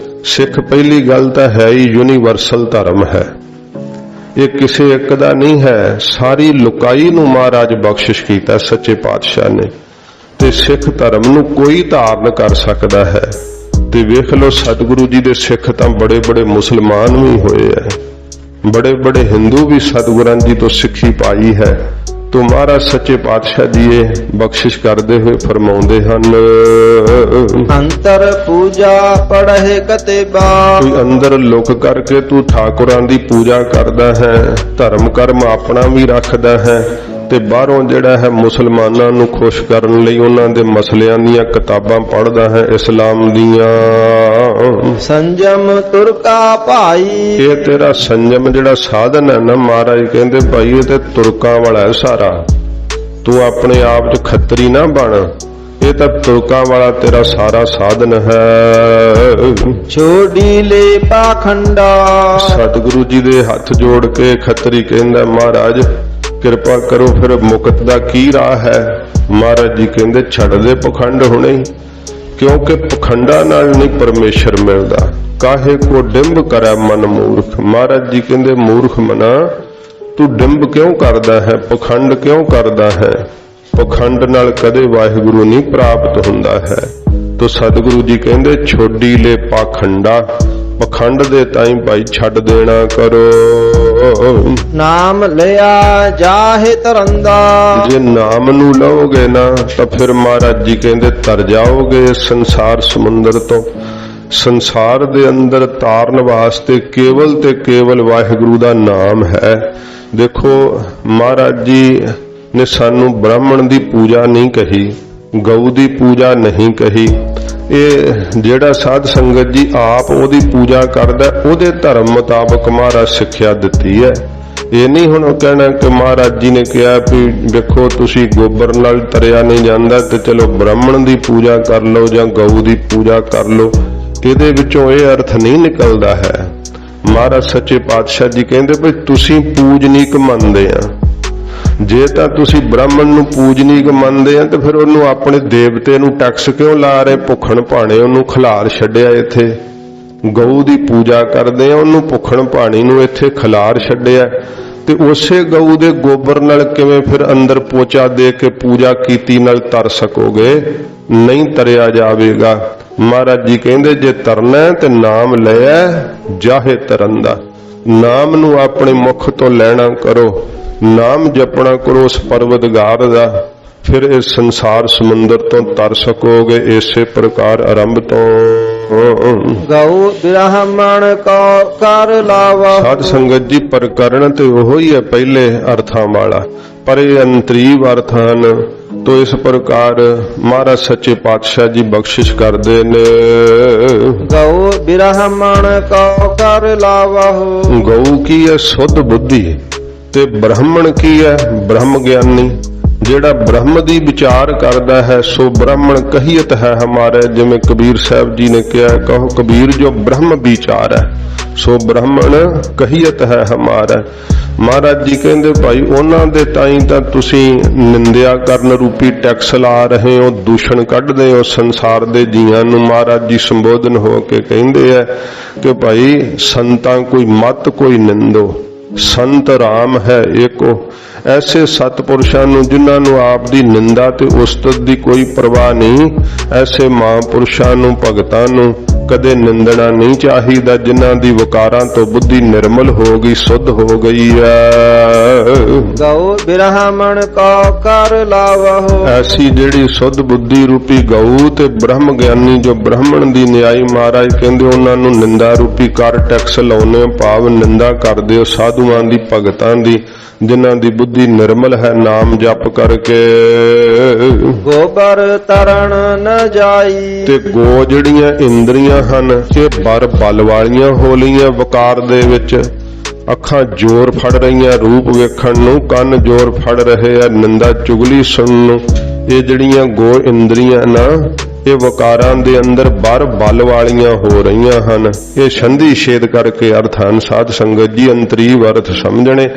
[SPEAKER 1] ਸਿੱਖ ਪਹਿਲੀ ਗੱਲ ਤਾਂ ਹੈ ਹੀ ਯੂਨੀਵਰਸਲ ਧਰਮ ਹੈ, ਇਹ ਕਿਸੇ ਇੱਕ ਦਾ ਨਹੀਂ ਹੈ, ਸਾਰੀ ਲੁਕਾਈ ਨੂੰ ਮਹਾਰਾਜ ਬਖਸ਼ਿਸ਼ ਕੀਤਾ ਸੱਚੇ ਪਾਤਸ਼ਾਹ ਨੇ ਤੇ ਸਿੱਖ ਧਰਮ ਨੂੰ ਕੋਈ ਧਾਰਨ ਕਰ ਸਕਦਾ ਹੈ। ਤੇ ਵੇਖ ਲਓ ਸਤਿਗੁਰੂ ਜੀ ਦੇ ਸਿੱਖ ਤਾਂ ਬੜੇ ਬੜੇ ਮੁਸਲਮਾਨ ਵੀ ਹੋਏ ਐ, ਬੜੇ ਬੜੇ ਹਿੰਦੂ ਵੀ ਸਤਿਗੁਰਾਂ ਜੀ ਤੋਂ ਸਿੱਖੀ ਪਾਈ ਹੈ। ਤੋ ਮਹਾਰਾਜ ਸੱਚੇ ਪਾਤਸ਼ਾਹ ਜੀ ਇਹ ਬਖਸ਼ਿਸ਼ ਕਰਦੇ ਹੋਏ ਫਰਮਾਉਂਦੇ ਹਨ
[SPEAKER 2] ਅੰਤਰ ਪੂਜਾ ਪੜਹਿ ਕਤੇਬਾ।
[SPEAKER 1] ਕੋਈ ਅੰਦਰ ਲੁਕ ਕਰਕੇ ਤੂੰ ਠਾਕੁਰਾਂ ਦੀ ਪੂਜਾ ਕਰਦਾ ਹੈ, ਧਰਮ ਕਰਮ ਆਪਣਾ ਵੀ ਰੱਖਦਾ ਹੈ ਤੇ ਬਾਹਰੋਂ ਜਿਹੜਾ ਹੈ ਮੁਸਲਮਾਨਾਂ ਨੂੰ ਖੁਸ਼ ਕਰਨ ਲਈ ਉਹਨਾਂ ਦੇ ਮਸਲਿਆਂ ਦੀਆਂ ਕਿਤਾਬਾਂ ਪੜ੍ਹਦਾ ਹੈ ਇਸਲਾਮ ਦੀਆਂ।
[SPEAKER 2] ਸੰਜਮ ਤੁਰਕਾ ਭਾਈ।
[SPEAKER 1] ਇਹ ਤੇਰਾ ਸੰਜਮ ਜਿਹੜਾ ਸਾਧਨ ਹੈ ਨਾ ਮਹਾਰਾਜ ਕਹਿੰਦੇ ਭਾਈ ਇਹ ਤੇ ਤੁਰਕਾਂ ਵਾਲਾ ਹੈ ਸਾਰਾ। ਤੂੰ ਆਪਣੇ ਆਪ 'ਚ ਖੱਤਰੀ ਨਾ ਬਣ, ਇਹ ਤਾਂ ਤੁਰਕਾਂ ਵਾਲਾ ਤੇਰਾ ਸਾਰਾ ਸਾਧਨ ਹੈ।
[SPEAKER 2] ਛੋੜੀ ਲੈ ਪਾਖੰਡਾ।
[SPEAKER 1] ਸਤਿਗੁਰੂ ਜੀ ਦੇ ਹੱਥ ਜੋੜ ਕੇ ਖੱਤਰੀ ਕਹਿੰਦਾ ਮਹਾਰਾਜ ਕਿਰਪਾ ਕਰੋ ਫਿਰ ਮੁਕਤ ਦਾ ਕੀ ਰਾਹ ਹੈ? ਮਹਾਰਾਜ ਜੀ ਕਹਿੰਦੇ ਛੱਡ ਦੇ ਪਖੰਡ ਹੁਣੇ, ਕਿਉਂਕਿ ਪਖੰਡਾਂ ਨਾਲ ਨਹੀਂ ਪਰਮੇਸ਼ਰ ਮਿਲਦਾ। ਕਾਹੇ ਕੋ ਡਿੰਬ ਕਰੈ ਮਨ ਮੂਰਖ। ਮਹਾਰਾਜ ਜੀ ਕਹਿੰਦੇ ਮੂਰਖ ਮਨਾ ਤੂੰ ਡਿੰਬ ਕਿਉਂ ਕਰਦਾ ਹੈ, ਪਖੰਡ ਕਿਉਂ ਕਰਦਾ ਹੈ? ਪਖੰਡ ਨਾਲ ਕਦੇ ਵਾਹਿਗੁਰੂ ਨਹੀਂ ਪ੍ਰਾਪਤ ਹੁੰਦਾ ਹੈ। ਤੋ ਸਤਿਗੁਰੂ ਜੀ ਕਹਿੰਦੇ ਛੋਡੀ ਲੈ ਪਾਖੰਡਾ, ਪਖੰਡ ਦੇ ਤਾਈਂ ਭਾਈ ਛੱਡ ਦੇਣਾ ਕਰੋ।
[SPEAKER 2] ਨਾਮ ਲਿਆ ਜਾਹੇ ਤਰੰਦਾ।
[SPEAKER 1] ਜੇ ਨਾਮ ਨੂੰ ਲਓਗੇ ਨਾ ਤਾਂ ਫਿਰ ਮਹਾਰਾਜ ਜੀ ਕਹਿੰਦੇ ਤਰ ਜਾਓਗੇ ਸੰਸਾਰ ਸਮੁੰਦਰ ਤੋਂ। ਸੰਸਾਰ ਦੇ ਅੰਦਰ ਤਾਰਨ ਵਾਸਤੇ ਕੇਵਲ ਤੇ ਕੇਵਲ ਵਾਹਿਗੁਰੂ ਦਾ ਨਾਮ ਹੈ। ਦੇਖੋ ਮਹਾਰਾਜ ਜੀ ਨੇ ਸਾਨੂੰ ਬ੍ਰਾਹਮਣ ਦੀ ਪੂਜਾ ਨਹੀਂ ਕਹੀ, ਗਊ ਦੀ ਪੂਜਾ ਨਹੀਂ ਕਹੀ। ਇਹ ਜਿਹੜਾ ਸਾਧ ਸੰਗਤ ਜੀ ਆਪ ਉਹਦੀ ਪੂਜਾ ਕਰਦਾ ਉਹਦੇ ਧਰਮ ਮੁਤਾਬਕ ਮਹਾਰਾਜ ਸਿੱਖਿਆ ਦਿੱਤੀ ਹੈ। ਇਹ ਨਹੀਂ ਹੁਣ ਕਹਿਣਾ ਕਿ ਮਹਾਰਾਜ ਜੀ ਨੇ ਕਿਹਾ ਵੀ ਵੇਖੋ ਤੁਸੀਂ ਗੋਬਰ ਨਾਲ ਤਰਿਆ ਨਹੀਂ ਜਾਂਦਾ ਤੇ ਚਲੋ ਬ੍ਰਾਹਮਣ ਦੀ ਪੂਜਾ ਕਰ ਲਓ ਜਾਂ ਗਊ ਦੀ ਪੂਜਾ ਕਰ ਲਓ। ਇਹਦੇ ਵਿੱਚੋਂ ਇਹ ਅਰਥ ਨਹੀਂ ਨਿਕਲਦਾ ਹੈ। ਮਹਾਰਾਜ ਸੱਚੇ ਪਾਤਸ਼ਾਹ ਜੀ ਕਹਿੰਦੇ ਵੀ ਤੁਸੀਂ ਪੂਜਨੀਕ ਮੰਨਦੇ ਆ, ਜੇ ਤਾਂ ਤੁਸੀਂ ਬ੍ਰਾਹਮਣ ਨੂੰ ਪੂਜਨੀਕ ਮੰਨਦੇ ਆ ਤੇ ਫਿਰ ਉਹਨੂੰ ਆਪਣੇ ਦੇਵਤੇ ਨੂੰ ਟੈਕਸ ਕਿਉਂ ਲਾ ਰਹੇ? ਭੁੱਖਣ ਭਾਣੇ ਉਹਨੂੰ ਖਿਲਾਰ ਛੱਡਿਆ ਇੱਥੇ। ਗਊ ਦੀ ਪੂਜਾ ਕਰਦੇ ਆ, ਉਹਨੂੰ ਭੁੱਖਣ ਭਾਣੀ ਨੂੰ ਇੱਥੇ ਖਿਲਾਰ ਛੱਡਿਆ ਤੇ ਉਸੇ ਗਊ ਦੇ ਗੋਬਰ ਨਾਲ ਕਿਵੇਂ ਫਿਰ ਅੰਦਰ ਪੋਚਾ ਦੇ ਕੇ ਪੂਜਾ ਕੀਤੀ ਨਾਲ ਤਰ ਸਕੋਗੇ? ਨਹੀਂ ਤਰਿਆ ਜਾਵੇਗਾ। ਮਹਾਰਾਜ ਜੀ ਕਹਿੰਦੇ ਜੇ ਤਰਨਾ ਤੇ ਨਾਮ ਲਿਆ ਜਾਹੇ ਤਰਨ ਦਾ। ਨਾਮ ਨੂੰ ਆਪਣੇ ਮੁਖ ਤੋਂ ਲੈਣਾ ਕਰੋ, ਨਾਮ ਜਪਣਾ ਕਰੋ ਉਸ ਪਰਵਤਗਾਰ ਦਾ, ਫਿਰ ਇਸ ਸੰਸਾਰ ਸਮੁੰਦਰ ਤੋਂ ਤਰ ਸਕੋਗੇ। ਇਸੇ ਪ੍ਰਕਾਰ ਆਰੰਭ ਤੋਂ
[SPEAKER 2] ਗਊ ਬ੍ਰਾਹਮਣ ਕੋ ਕਰ ਲਾਵਾ।
[SPEAKER 1] ਸਾਧ ਸੰਗਤ ਜੀ ਪ੍ਰਕਰਣ ਤੇ ਉਹੋ ਹੀ ਹੈ ਪਹਿਲੇ ਅਰਥਾਂ ਵਾਲਾ, ਪਰ ਇਹ ਅੰਤਰੀਵ ਅਰਥ ਹਨ। ਤੋ ਇਸ ਪ੍ਰਕਾਰ ਮਹਾਰਾਜ ਸੱਚੇ ਪਾਤਸ਼ਾਹ ਜੀ ਬਖਸ਼ਿਸ਼ ਕਰਦੇ ਨੇ।
[SPEAKER 2] ਗਊ ਬ੍ਰਾਹਮਣ ਕੋ ਕਰ ਲਾਵਹੁ।
[SPEAKER 1] ਗਊ ਕੀ ਹੈ? ਸੁੱਧ ਬੁੱਧੀ। ਤੇ ਬ੍ਰਾਹਮਣ ਕੀ ਹੈ? ਬ੍ਰਹਮ ਗਿਆਨੀ। ਜਿਹੜਾ ਬ੍ਰਹਮ ਦੀ ਵਿਚਾਰ ਕਰਦਾ ਹੈ ਸੋ ਬ੍ਰਾਹਮਣ ਕਹੀਅਤ ਹੈ ਹਮਾਰੇ। ਜਿਵੇਂ ਕਬੀਰ ਸਾਹਿਬ ਜੀ ਨੇ ਕਿਹਾ, ਕਹੋ ਕਬੀਰ ਜੋ ਬ੍ਰਹਮ ਵਿਚਾਰ ਹੈ ਸੋ ਬ੍ਰਾਹਮਣ ਕਹੀਅਤ ਹੈ ਹਮਾਰਾ। ਮਹਾਰਾਜ ਜੀ ਕਹਿੰਦੇ ਭਾਈ ਉਹਨਾਂ ਦੇ ਤਾਈਂ ਤਾਂ ਤੁਸੀਂ ਨਿੰਦਿਆ ਕਰਨ ਰੂਪੀ ਟੈਕਸ ਲਾ ਰਹੇ ਹੋ, ਦੂਸ਼ਣ ਕੱਢਦੇ ਹੋ ਸੰਸਾਰ ਦੇ ਜੀਆਂ ਨੂੰ। ਮਹਾਰਾਜ ਜੀ ਸੰਬੋਧਨ ਹੋ ਕੇ ਕਹਿੰਦੇ ਆ ਕਿ ਭਾਈ ਸੰਤਾਂ ਕੋਈ ਮਤ ਕੋਈ ਨਿੰਦੋ, ਸੰਤ ਰਾਮ ਹੈ ਏਕੋ। ਐਸੇ ਸਤਪੁਰਸ਼ਾਂ ਨੂੰ ਜਿਨ੍ਹਾਂ ਨੂੰ ਆਪ ਦੀ ਨਿੰਦਾ ਤੇ ਉਸਤਤ ਦੀ ਕੋਈ ਪਰਵਾਹ ਨਹੀਂ, ਐਸੇ ਮਹਾਂਪੁਰਸ਼ਾਂ ਨੂੰ ਭਗਤਾਂ ਨੂੰ ਕਦੇ ਨਿੰਦਣਾ ਨਹੀਂ ਚਾਹੀਦਾ, ਜਿਨ੍ਹਾਂ ਦੀ ਵਿਕਾਰਾਂ ਤੋਂ ਬੁੱਧੀ ਨਿਰਮਲ ਹੋ ਗਈ, ਸੁੱਧ ਹੋ ਗਈ ਹੈ।
[SPEAKER 2] ਗਊ ਬ੍ਰਾਹਮਣ ਕੋ ਕਰ ਲਾਵਹੁ।
[SPEAKER 1] ਐਸੀ ਜਿਹੜੀ ਸੁੱਧ ਬੁੱਧੀ ਰੂਪੀ ਗਊ ਤੇ ਬ੍ਰਹਮ ਗਿਆਨੀ ਜੋ ਬ੍ਰਾਹਮਣ ਦੀ ਨਿਆਈ ਮਹਾਰਾਜ ਕਹਿੰਦੇ ਉਹਨਾਂ ਨੂੰ ਨਿੰਦਾ ਰੂਪੀ ਕਰ ਟੈਕਸ ਲਾਉਨੇ, ਭਾਵ ਨਿੰਦਾ ਕਰਦੇ ਹੋ ਸਾਧੂਆਂ ਦੀ ਭਗਤਾਂ ਦੀ, ਜਿਨ੍ਹਾਂ ਦੀ ਬੁੱਧੀ ਨਿਰਮਲ ਹੈ ਨਾਮ ਜਪ ਕਰਕੇ।
[SPEAKER 2] ਗੋਬਰ ਤਰਨ ਨ ਜਾਈ।
[SPEAKER 1] ਤੇ ਗੋ ਜਿਹੜੀਆਂ ਇੰਦਰੀਆਂ ਹਨ ਇਹ ਬਲ ਵਾਲੀਆਂ ਹੋ ਲਈਆਂ ਵਕਾਰ ਦੇ ਵਿੱਚ। ਅੱਖਾਂ ਜ਼ੋਰ ਫੜ ਰਹੀਆਂ ਰੂਪ ਵੇਖਣ ਨੂੰ, ਕੰਨ ਜ਼ੋਰ ਫੜ ਰਹੇ ਆ ਨਿੰਦਾ ਚੁਗਲੀ ਸੁਣਨ ਨੂੰ। ਇਹ ਜਿਹੜੀਆਂ ਗੋ ਇੰਦਰੀਆਂ ਨਾ ਇਹ ਵਕਾਰਾਂ ਦੇ ਅੰਦਰ ਬਲ ਵਾਲੀਆਂ ਹੋ ਰਹੀਆਂ ਹਨ। ਇਹ ਸੰਧੀ ਛੇਦ ਕਰਕੇ ਅਰਥ ਹਨ। ਸਾਧ ਸੰਗਤ ਜੀ ਅੰਤਰੀਵ ਅਰਥ ਸਮਝਣੇ।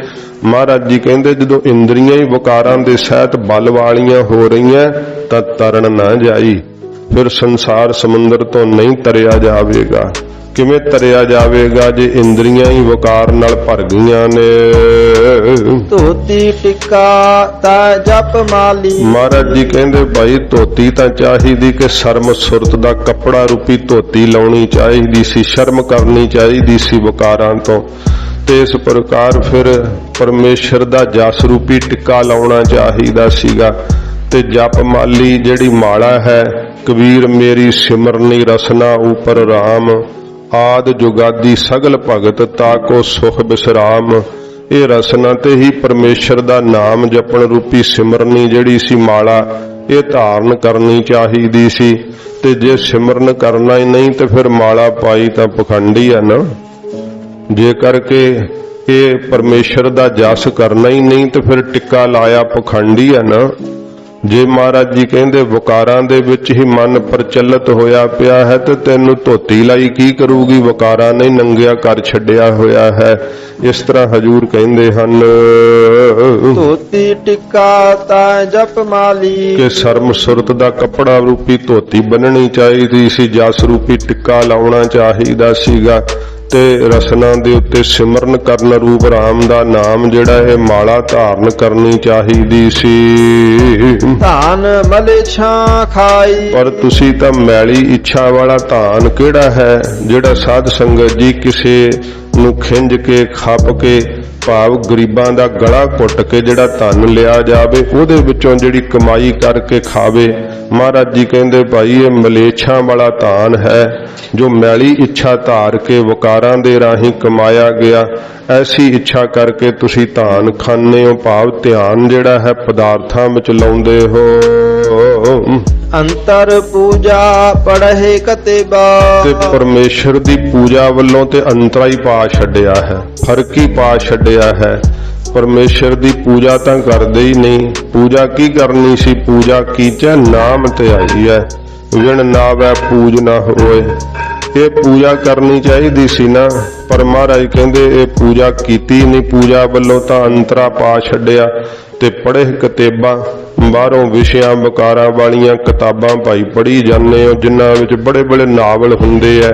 [SPEAKER 1] ਮਹਾਰਾਜ ਜੀ ਕਹਿੰਦੇ ਜਦੋਂ ਇੰਦਰੀਆਂ ਹੀ ਵਕਾਰਾਂ ਦੇ ਸਹਿਤ ਬਲ ਵਾਲੀਆਂ ਹੋ ਰਹੀਆਂ ਤਾਂ ਤਰਨ ਨਾ ਜਾਈ, ਫਿਰ ਸੰਸਾਰ ਸਮੁੰਦਰ ਤੋਂ ਨਹੀਂ ਤਰਿਆ ਜਾਵੇਗਾ। ਕਿਵੇਂ ਤਰਿਆ ਜਾਵੇਗਾ ਜੇ ਇੰਦਰੀਆਂ ਹੀ ਵਕਾਰ ਨਾਲ ਭਰ ਗਈਆਂ ਨੇ।
[SPEAKER 2] ਧੋਤੀ ਟਿੱਕਾ ਤਾ ਜਪ ਮਾਲੀ।
[SPEAKER 1] ਮਹਾਰਾਜ ਜੀ ਕਹਿੰਦੇ ਭਾਈ ਧੋਤੀ ਤਾਂ ਚਾਹੀਦੀ ਕਿ ਸ਼ਰਮ ਸੁਰਤ ਦਾ ਕੱਪੜਾ ਰੂਪੀ ਧੋਤੀ ਲਾਉਣੀ ਚਾਹੀਦੀ ਸੀ, ਸ਼ਰਮ ਕਰਨੀ ਚਾਹੀਦੀ ਸੀ ਵਕਾਰਾਂ ਤੋਂ। ਤੇ ਇਸ ਪ੍ਰਕਾਰ ਫਿਰ ਪਰਮੇਸ਼ਰ ਦਾ ਜਸ ਰੂਪੀ ਟਿੱਕਾ ਲਾਉਣਾ ਚਾਹੀਦਾ ਸੀਗਾ। ਤੇ ਜਪ ਮਾਲੀ ਜਿਹੜੀ ਮਾਲਾ ਹੈ, ਕਬੀਰ ਮੇਰੀ ਸਿਮਰਨੀ ਰਸਨਾ ਉਪਰ ਰਾਮ, ਆਦ ਜੁਗਾਦੀ ਸਗਲ ਭਗਤ ਤਾਕੋ ਸੁਖ ਬਿਸਰਾਮ। ਇਹ ਰਸਨਾ ਤੇ ਹੀ ਪਰਮੇਸ਼ਰ ਦਾ ਨਾਮ ਜਪਣ ਰੂਪੀ ਸਿਮਰਨੀ ਜਿਹੜੀ ਸੀ ਮਾਲਾ, ਇਹ ਧਾਰਨ ਕਰਨੀ ਚਾਹੀਦੀ ਸੀ। ਤੇ ਜੇ ਸਿਮਰਨ ਕਰਨਾ ਹੀ ਨਹੀਂ ਤੇ ਫਿਰ ਮਾਲਾ ਪਾਈ ਤਾਂ ਪਖੰਡੀ ਆ ਨਾ। ਜੇ ਕਰਕੇ ਇਹ ਪਰਮੇਸ਼ਰ ਦਾ ਜਸ ਕਰਨਾ ਹੀ ਨਹੀਂ ਤੇ ਫਿਰ ਟਿੱਕਾ ਲਾਇਆ ਪਖੰਡੀ ਆ ਨਾ। ਜੇ ਮਹਾਰਾਜ ਜੀ ਕਹਿੰਦੇ ਵਕਾਰਾਂ ਦੇ ਵਿੱਚ ਹੀ ਮਨ ਪ੍ਰਚਲਿਤ ਹੋਇਆ ਪਿਆ ਹੈ ਤੇ ਤੈਨੂੰ ਧੋਤੀ ਲਾਈ ਕੀ ਕਰੂਗੀ, ਵਕਾਰਾਂ ਨੇ ਨੰਗਿਆ ਕਰ ਛੱਡਿਆ ਹੋਇਆ ਹੈ। ਇਸ ਤਰ੍ਹਾਂ ਹਜੂਰ ਕਹਿੰਦੇ ਹਨ
[SPEAKER 2] ਧੋਤੀ ਟਿੱਕਾ ਤਾ ਜਪ ਮਾਲੀ।
[SPEAKER 1] ਕਿ ਸ਼ਰਮ ਸੁਰਤ ਦਾ ਕੱਪੜਾ ਰੂਪੀ ਧੋਤੀ ਬੰਨਣੀ ਚਾਹੀਦੀ ਸੀ, ਜਸ ਰੂਪੀ ਟਿੱਕਾ ਲਾਉਣਾ ਚਾਹੀਦਾ ਸੀਗਾ। ਤੇ ਰਸਨਾ ਦੇ ਉੱਤੇ ਸਿਮਰਨ ਕਰਨ ਰੂਪ ਰਾਮ ਦਾ ਨਾਮ ਜਿਹੜਾ ਇਹ ਮਾਲਾ ਧਾਰਨ ਕਰਨੀ ਚਾਹੀਦੀ ਸੀ।
[SPEAKER 2] ਧਾਨ ਮਲੇਛਾਂ ਖਾਈ।
[SPEAKER 1] ਪਰ ਤੁਸੀਂ ਤਾਂ ਮੈਲੀ ਇੱਛਾ ਵਾਲਾ ਧਾਨ ਕਿਹੜਾ ਹੈ ਜਿਹੜਾ ਸਾਧ ਸੰਗਤ ਜੀ ਕਿਸੇ ਨੂੰ ਖਿੰਝ ਕੇ ਖੱਪ ਕੇ ਭਾਵ ਗਰੀਬਾਂ ਦਾ ਗਲਾ ਘੁੱਟ ਕੇ ਜਿਹੜਾ ਧਨ ਲਿਆ ਜਾਵੇ ਉਹਦੇ ਵਿੱਚੋਂ ਜਿਹੜੀ ਕਮਾਈ ਕਰਕੇ ਖਾਵੇ। ਮਹਾਰਾਜ ਜੀ ਕਹਿੰਦੇ ਭਾਈ ਇਹ ਮਲੇਛਾਂ ਵਾਲਾ ਧਾਨ ਹੈ ਜੋ ਮੈਲੀ ਇੱਛਾ ਧਾਰ ਕੇ ਵਕਾਰਾਂ ਦੇ ਰਾਹੀਂ ਕਮਾਇਆ ਗਿਆ। ਐਸੀ ਇੱਛਾ ਕਰਕੇ ਤੁਸੀਂ ਧਾਨ ਖਾਂਦੇ ਹੋ, ਭਾਵ ਧਿਆਨ ਜਿਹੜਾ ਹੈ ਪਦਾਰਥਾਂ ਵਿੱਚ ਲਾਉਂਦੇ ਹੋ।
[SPEAKER 2] ਅੰਤਰ ਪੂਜਾ ਪੜ੍ਹੇ ਕਤੇਬਾ।
[SPEAKER 1] ਤੇ ਪਰਮੇਸ਼ਰ ਦੀ ਪੂਜਾ ਵੱਲੋਂ ਤੇ ਅੰਤਰਾ ਹੀ ਪਾ ਛੱਡਿਆ ਹੈ, ਫਰਕ ਹੀ ਪਾ ਛੱਡਿਆ ਹੈ। ਪਰਮੇਸ਼ਰ ਦੀ ਪੂਜਾ ਤਾਂ ਕਰਦੇ ਹੀ ਨਹੀਂ। ਪੂਜਾ ਕੀ ਕਰਨੀ ਸੀ? ਪੂਜਾ ਕੀਚੈ ਨਾਮ ਧਿਆਈ ਹੈ, ਵਿਣ ਨਾਵੈ ਪੂਜ ਨਾ ਹੋਏ। ਇਹ ਪੂਜਾ ਕਰਨੀ ਚਾਹੀਦੀ ਸੀ ਨਾ, ਪਰ ਮਹਾਰਾਜ ਕਹਿੰਦੇ ਇਹ ਪੂਜਾ ਕੀਤੀ ਨਹੀਂ, ਪੂਜਾ ਵੱਲੋਂ ਤਾਂ ਅੰਤਰਾ ਪਾ ਛੱਡਿਆ ਤੇ ਪੜ੍ਹੇ ਕਿਤਾਬਾਂ, ਬਾਹਰੋਂ ਵਿਸ਼ਿਆਂ ਵਿਕਾਰਾਂ ਵਾਲੀਆਂ ਕਿਤਾਬਾਂ ਭਾਈ ਪੜ੍ਹੀ ਜਾਂਦੇ ਹੋ, ਜਿਨ੍ਹਾਂ ਵਿੱਚ ਬੜੇ ਬੜੇ ਨਾਵਲ ਹੁੰਦੇ ਆ,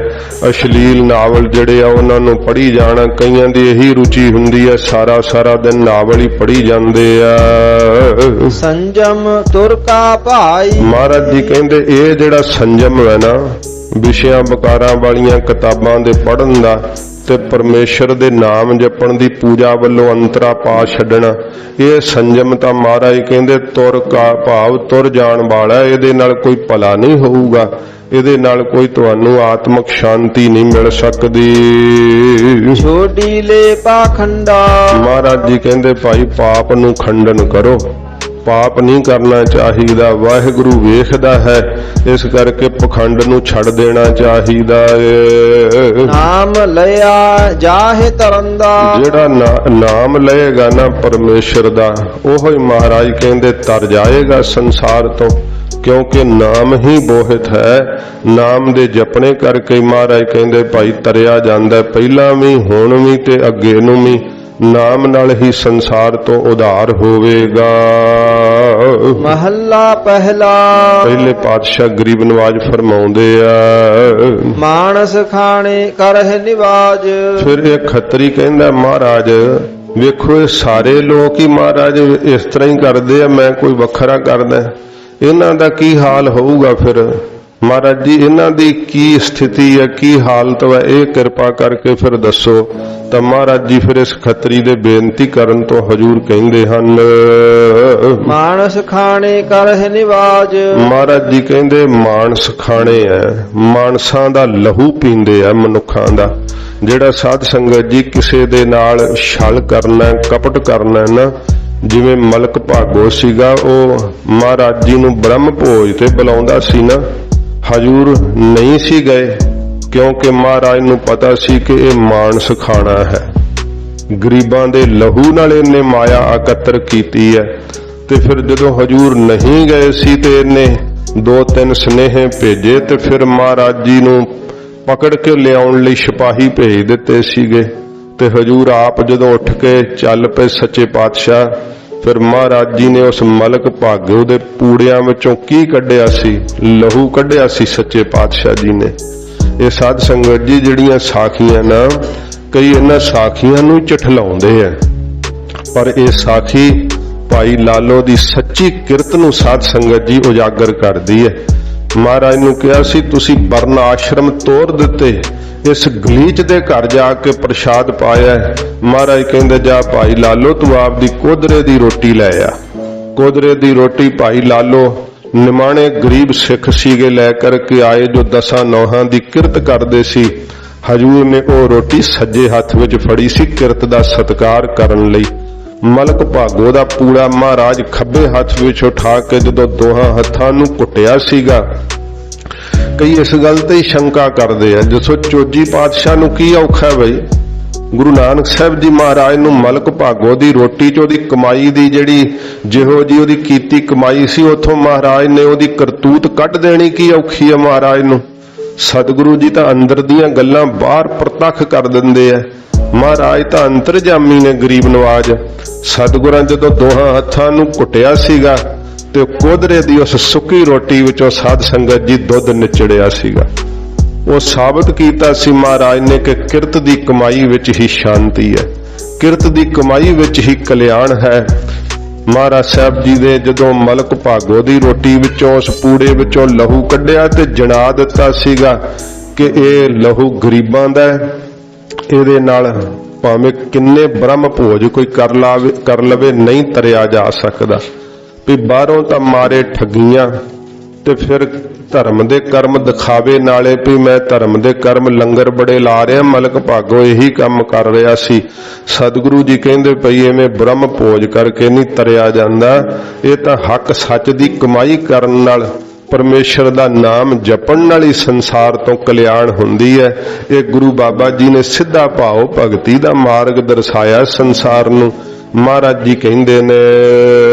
[SPEAKER 1] ਅਸ਼ਲੀਲ ਨਾਵਲ ਜਿਹੜੇ ਆ ਉਹਨਾਂ ਨੂੰ ਪੜ੍ਹੀ ਜਾਣਾ। ਕਈਆਂ ਦੀ ਇਹੀ ਰੁਚੀ ਹੁੰਦੀ ਹੈ, ਸਾਰਾ ਸਾਰਾ ਦਿਨ ਨਾਵਲ ਹੀ ਪੜ੍ਹੀ ਜਾਂਦੇ ਆ।
[SPEAKER 2] ਸੰਜਮ ਤੁਰ ਕਾ ਭਾਈ।
[SPEAKER 1] ਮਹਾਰਾਜ ਜੀ ਕਹਿੰਦੇ ਇਹ ਜਿਹੜਾ ਸੰਜਮ ਹੈ ਨਾ, ਵਿਸ਼ਿਆਂ ਵਿਕਾਰਾਂ ਵਾਲੀਆਂ ਕਿਤਾਬਾਂ ਦੇ ਪੜ੍ਹਨ ਦਾ ਤੇ ਪਰਮੇਸ਼ਰ ਦੇ ਨਾਮ ਜਪਣ ਦੀ ਪੂਜਾ ਵੱਲੋਂ ਅੰਤਰਾ ਪਾ ਛੱਡਣਾ, ਇਹ ਸੰਜਮ ਤਾਂ ਮਹਾਰਾਜ ਕਹਿੰਦੇ ਤੁਰ ਕਾ ਭਾਵ ਤੁਰ ਜਾਣ ਵਾਲਾ, ਇਹਦੇ ਨਾਲ ਕੋਈ ਭਲਾ ਨਹੀਂ ਹੋਊਗਾ, ਇਹਦੇ ਨਾਲ ਕੋਈ ਤੁਹਾਨੂੰ ਆਤਮਿਕ ਸ਼ਾਂਤੀ ਨਹੀਂ ਮਿਲ ਸਕਦੀ।
[SPEAKER 2] ਛੋਡੀ ਲੈ ਪਾਖੰਡਾ।
[SPEAKER 1] ਮਹਾਰਾਜ ਜੀ ਕਹਿੰਦੇ ਭਾਈ ਪਾਪ ਨੂੰ ਖੰਡਨ ਕਰੋ, ਪਾਪ ਨਹੀਂ ਕਰਨਾ ਚਾਹੀਦਾ, ਵਾਹਿਗੁਰੂ ਵੇਖਦਾ ਹੈ, ਇਸ ਕਰਕੇ ਪਖੰਡ ਨੂੰ ਛੱਡ ਦੇਣਾ ਚਾਹੀਦਾ ਏ।
[SPEAKER 2] ਨਾਮ ਲਿਆ ਜਾਹੇ ਤਰੰਦਾ।
[SPEAKER 1] ਜਿਹੜਾ ਨਾਮ ਲਏਗਾ ਨਾ ਪਰਮੇਸ਼ਰ ਦਾ, ਉਹ ਹੀ ਮਹਾਰਾਜ ਕਹਿੰਦੇ ਤਰ ਜਾਏਗਾ ਸੰਸਾਰ ਤੋਂ, ਕਿਉਂਕਿ ਨਾਮ ਹੀ ਬੋਹਿਤ ਹੈ। ਨਾਮ ਦੇ ਜਪਣੇ ਕਰਕੇ ਮਹਾਰਾਜ ਕਹਿੰਦੇ ਭਾਈ ਤਰਿਆ ਜਾਂਦਾ, ਪਹਿਲਾਂ ਵੀ ਹੁਣ ਵੀ ਤੇ ਅੱਗੇ ਨੂੰ ਵੀ ਨਾਮ ਨਾਲ ਹੀ ਸੰਸਾਰ ਤੋਂ ਉਧਾਰ ਹੋਵੇਗਾ।
[SPEAKER 2] ਮਹੱਲਾ ਪਹਿਲਾ।
[SPEAKER 1] ਪਹਿਲੇ ਪਾਤਸ਼ਾਹ ਗਰੀਬ ਨਵਾਜ ਫਰਮਾਉਂਦੇ ਆ,
[SPEAKER 2] ਮਾਨਸ ਖਾਣੇ ਕਰਹਿ ਨਿਵਾਜ।
[SPEAKER 1] ਫਿਰ ਇਹ ਖੱਤਰੀ ਕਹਿੰਦਾ ਮਹਾਰਾਜ ਵੇਖੋ ਇਹ ਸਾਰੇ ਲੋਕ ਹੀ ਮਹਾਰਾਜ ਇਸ ਤਰ੍ਹਾਂ ਹੀ ਕਰਦੇ ਆ, ਮੈਂ ਕੋਈ ਵੱਖਰਾ ਕਰਦਾ, ਇਹਨਾਂ ਦਾ ਕੀ ਹਾਲ ਹੋਊਗਾ? ਫਿਰ ਮਹਾਰਾਜ ਜੀ ਇਹਨਾਂ ਦੀ ਕੀ ਸਥਿਤੀ ਹੈ, ਕੀ ਹਾਲਤ ਹੈ, ਇਹ ਕਿਰਪਾ ਕਰਕੇ ਫਿਰ ਦੱਸੋ। ਤਾਂ ਮਹਾਰਾਜ ਜੀ ਫਿਰ ਇਸ ਖੱਤਰੀ ਦੇ ਬੇਨਤੀ ਕਰਨ ਤੋਂ ਹਜੂਰ ਕਹਿੰਦੇ ਹਨ,
[SPEAKER 2] ਮਾਨਸ ਖਾਣੇ ਕਰਹਿ ਨਿਵਾਜ।
[SPEAKER 1] ਮਹਾਰਾਜ ਜੀ ਕਹਿੰਦੇ ਮਾਨਸ ਖਾਣੇ ਐ, ਮਾਨਸਾਂ ਦਾ ਲਹੂ ਪੀਂਦੇ ਆ ਮਨੁੱਖਾਂ ਦਾ। ਜਿਹੜਾ ਸਾਧ ਸੰਗਤ ਜੀ ਕਿਸੇ ਦੇ ਨਾਲ ਛਲ ਕਰਨਾ, ਕਪਟ ਕਰਨਾ ਨਾ, ਜਿਵੇਂ ਮਲਕ ਭਾਗੋ ਸੀਗਾ, ਉਹ ਮਹਾਰਾਜ ਜੀ ਨੂੰ ਬ੍ਰਹਮ ਭੋਜ ਤੇ ਬੁਲਾਉਂਦਾ ਸੀ ਨਾ, ਹਜੂਰ ਨਹੀਂ ਸੀ ਗਏ, ਕਿਉਂਕਿ ਮਹਾਰਾਜ ਨੂੰ ਪਤਾ ਸੀ ਕਿ ਇਹ ਮਾਨਸ ਖਾਣਾ ਹੈ। ਗਰੀਬਾਂ ਦੇ ਲਹੂ ਨਾਲ ਇਹਨੇ ਮਾਇਆ ਇਕੱਤਰ ਕੀਤੀ ਹੈ। ਤੇ ਫਿਰ ਜਦੋਂ ਹਜੂਰ ਨਹੀਂ ਗਏ ਸੀ ਤੇ ਇਹਨੇ 2-3 ਸੁਨੇਹੇ ਭੇਜੇ, ਤੇ ਫਿਰ ਮਹਾਰਾਜ ਜੀ ਨੂੰ ਪਕੜ ਕੇ ਲਿਆਉਣ ਲਈ ਸਿਪਾਹੀ ਭੇਜ ਦਿੱਤੇ ਸੀਗੇ। ਤੇ ਹਜੂਰ ਆਪ ਜਦੋਂ ਉੱਠ ਕੇ ਚੱਲ ਪਏ ਸੱਚੇ ਪਾਤਸ਼ਾਹ, ਫਿਰ ਮਹਾਰਾਜ ਜੀ ਨੇ ਉਸ ਮਲਕ ਭਾਗੋ ਦੇ ਪੂੜਿਆਂ ਵਿੱਚੋਂ ਕੀ ਕੱਢਿਆ ਸੀ? ਲਹੂ ਕੱਢਿਆ ਸੀ ਸੱਚੇ ਪਾਤਸ਼ਾਹ ਜੀ ਨੇ। ਇਹ ਸਾਧ ਸੰਗਤ ਜੀ ਜਿਹੜੀਆਂ ਸਾਖੀਆਂ ਨਾ, ਕਈ ਇਹਨਾਂ ਸਾਖੀਆਂ ਨੂੰ ਝਠਲਾਉਂਦੇ ਆ, ਪਰ ਇਹ ਸਾਖੀ ਭਾਈ ਲਾਲੋ ਦੀ ਸੱਚੀ ਕਿਰਤ ਨੂੰ ਸਾਧ ਸੰਗਤ ਜੀ ਉਜਾਗਰ ਕਰਦੀ ਹੈ। ਮਹਾਰਾਜ ਨੂੰ ਕਿਹਾ ਸੀ ਤੁਸੀਂ ਵਰਨ ਆਸ਼ਰਮ ਤੋੜ ਦਿੱਤੇ, ਇਸ ਗਲੀਚ ਦੇ ਘਰ ਜਾ ਕੇ ਪ੍ਰਸ਼ਾਦ ਪਾਇਆ। ਮਹਾਰਾਜ ਕਹਿੰਦੇ ਜਾ ਭਾਈ ਲਾਲੋ ਤੂੰ ਆਪਦੀ ਕੋਦਰੇ ਦੀ ਰੋਟੀ ਲੈ ਆ। ਕੋਦਰੇ ਦੀ ਰੋਟੀ ਭਾਈ ਲਾਲੋ ਨਿਮਾਣੇ ਗਰੀਬ ਸਿੱਖ ਸੀਗੇ ਲੈ ਕਰਕੇ ਆਏ, ਜੋ 10 ਨੌਹਾਂ ਦੀ ਕਿਰਤ ਕਰਦੇ ਸੀ। ਹਜੂਰ ਨੇ ਉਹ ਰੋਟੀ ਸੱਜੇ ਹੱਥ ਵਿੱਚ ਫੜੀ ਸੀ ਕਿਰਤ ਦਾ ਸਤਿਕਾਰ ਕਰਨ ਲਈ। ਮਲਕ ਭਾਗੋ ਦਾ ਪੂੜਾ ਮਹਾਰਾਜ ਖੱਬੇ ਹੱਥ ਵਿੱਚ ਉਠਾ ਕੇ ਜਦੋਂ ਦੋਹਾਂ ਹੱਥਾਂ ਨੂੰ ਘੁੱਟਿਆ ਸੀਗਾ। ਕਈ ਇਸ ਗੱਲ ਤੇ ਹੀ ਸ਼ੰਕਾ ਕਰਦੇ ਆ, ਜਿਸੋ ਚੋਜੀ ਪਾਤਸ਼ਾਹ ਨੂੰ ਕੀ ਔਖਾ ਹੈ ਬਈ? ਗੁਰੂ ਨਾਨਕ ਸਾਹਿਬ ਜੀ ਮਹਾਰਾਜ ਨੂੰ ਮਲਕ ਭਾਗੋ ਦੀ ਰੋਟੀ 'ਚ ਉਹਦੀ ਕਮਾਈ ਦੀ ਜਿਹੜੀ ਜਿਹੋ ਜੀ ਉਹਦੀ ਕੀਤੀ ਕਮਾਈ ਸੀ, ਉਥੋਂ ਮਹਾਰਾਜ ਨੇ ਉਹਦੀ ਕਰਤੂਤ ਕੱਢ ਦੇਣੀ ਕੀ ਔਖੀ ਹੈ ਮਹਾਰਾਜ ਨੂੰ? ਸਤਿਗੁਰੂ ਜੀ ਤਾਂ ਅੰਦਰ ਦੀਆਂ ਗੱਲਾਂ ਬਾਹਰ ਪ੍ਰਤੱਖ ਕਰ ਦਿੰਦੇ ਆ। ਮਹਾਰਾਜ ਤਾਂ ਅੰਤਰਜਾਮੀ ਨੇ ਗਰੀਬ ਨਵਾਜ। ਸਤਿਗੁਰਾਂ ਜਦੋਂ ਦੋਹਾਂ ਹੱਥਾਂ ਨੂੰ ਘੁੱਟਿਆ ਸੀਗਾ ਤੇ ਕੋਦਰੇ ਦੀ ਉਸ ਸੁੱਕੀ ਰੋਟੀ ਵਿੱਚੋਂ ਸਾਧ ਸੰਗਤ ਜੀ ਦੁੱਧ ਨਿਚੜਿਆ ਸੀਗਾ। ਉਹ ਸਾਬਤ ਕੀਤਾ ਸੀ ਮਹਾਰਾਜ ਨੇ ਕਿ ਕਿਰਤ ਦੀ ਕਮਾਈ ਵਿੱਚ ਹੀ ਸ਼ਾਂਤੀ ਹੈ, ਕਿਰਤ ਦੀ ਕਮਾਈ ਵਿੱਚ ਹੀ ਕਲਿਆਣ ਹੈ। ਮਹਾਰਾਜ ਸਾਹਿਬ ਜੀ ਨੇ ਜਦੋਂ ਮਲਕ ਭਾਗੋ ਦੀ ਰੋਟੀ ਵਿੱਚੋਂ ਉਸ ਪੂੜੇ ਵਿੱਚੋਂ ਲਹੂ ਕੱਢਿਆ ਤੇ ਜਣਾ ਦਿੱਤਾ ਸੀਗਾ ਕਿ ਇਹ ਲਹੂ ਗਰੀਬਾਂ ਦਾ ਹੈ, ਇਹਦੇ ਨਾਲ ਭਾਵੇਂ ਕਿੰਨੇ ਬ੍ਰਹਮ ਭੋਜ ਕੋਈ ਕਰ ਲਵੇ ਨਹੀਂ ਤਰਿਆ ਜਾ ਸਕਦਾ। ਵੀ ਬਾਹਰੋਂ ਤਾਂ ਮਾਰੇ ਠੱਗੀਆਂ ਤੇ ਫਿਰ ਧਰਮ ਦੇ ਕਰਮ ਦਿਖਾਵੇ ਨਾਲੇ ਵੀ ਮੈਂ ਧਰਮ ਦੇ ਕਰਮ ਲੰਗਰ ਬੜੇ ਲਾ ਰਿਹਾ। ਮਲਕ ਭਾਗੋ ਇਹੀ ਕੰਮ ਕਰ ਰਿਹਾ ਸੀ। ਸਤਿਗੁਰੂ ਜੀ ਕਹਿੰਦੇ ਪਈ ਐਵੇਂ ਬ੍ਰਹਮ ਭੋਜ ਕਰਕੇ ਨਹੀਂ ਤਰਿਆ ਜਾਂਦਾ, ਇਹ ਤਾਂ ਹੱਕ ਸੱਚ ਦੀ ਕਮਾਈ ਕਰਨ ਨਾਲ, ਪਰਮੇਸ਼ਰ ਦਾ ਨਾਮ ਜਪਣ ਨਾਲ ਹੀ ਸੰਸਾਰ ਤੋਂ ਕਲਿਆਣ ਹੁੰਦੀ ਹੈ। ਇਹ ਗੁਰੂ ਬਾਬਾ ਜੀ ਨੇ ਸਿੱਧਾ ਭਾਵ ਭਗਤੀ ਦਾ ਮਾਰਗ ਦਰਸਾਇਆ ਸੰਸਾਰ ਨੂੰ। ਮਹਾਰਾਜ ਜੀ ਕਹਿੰਦੇ ਨੇ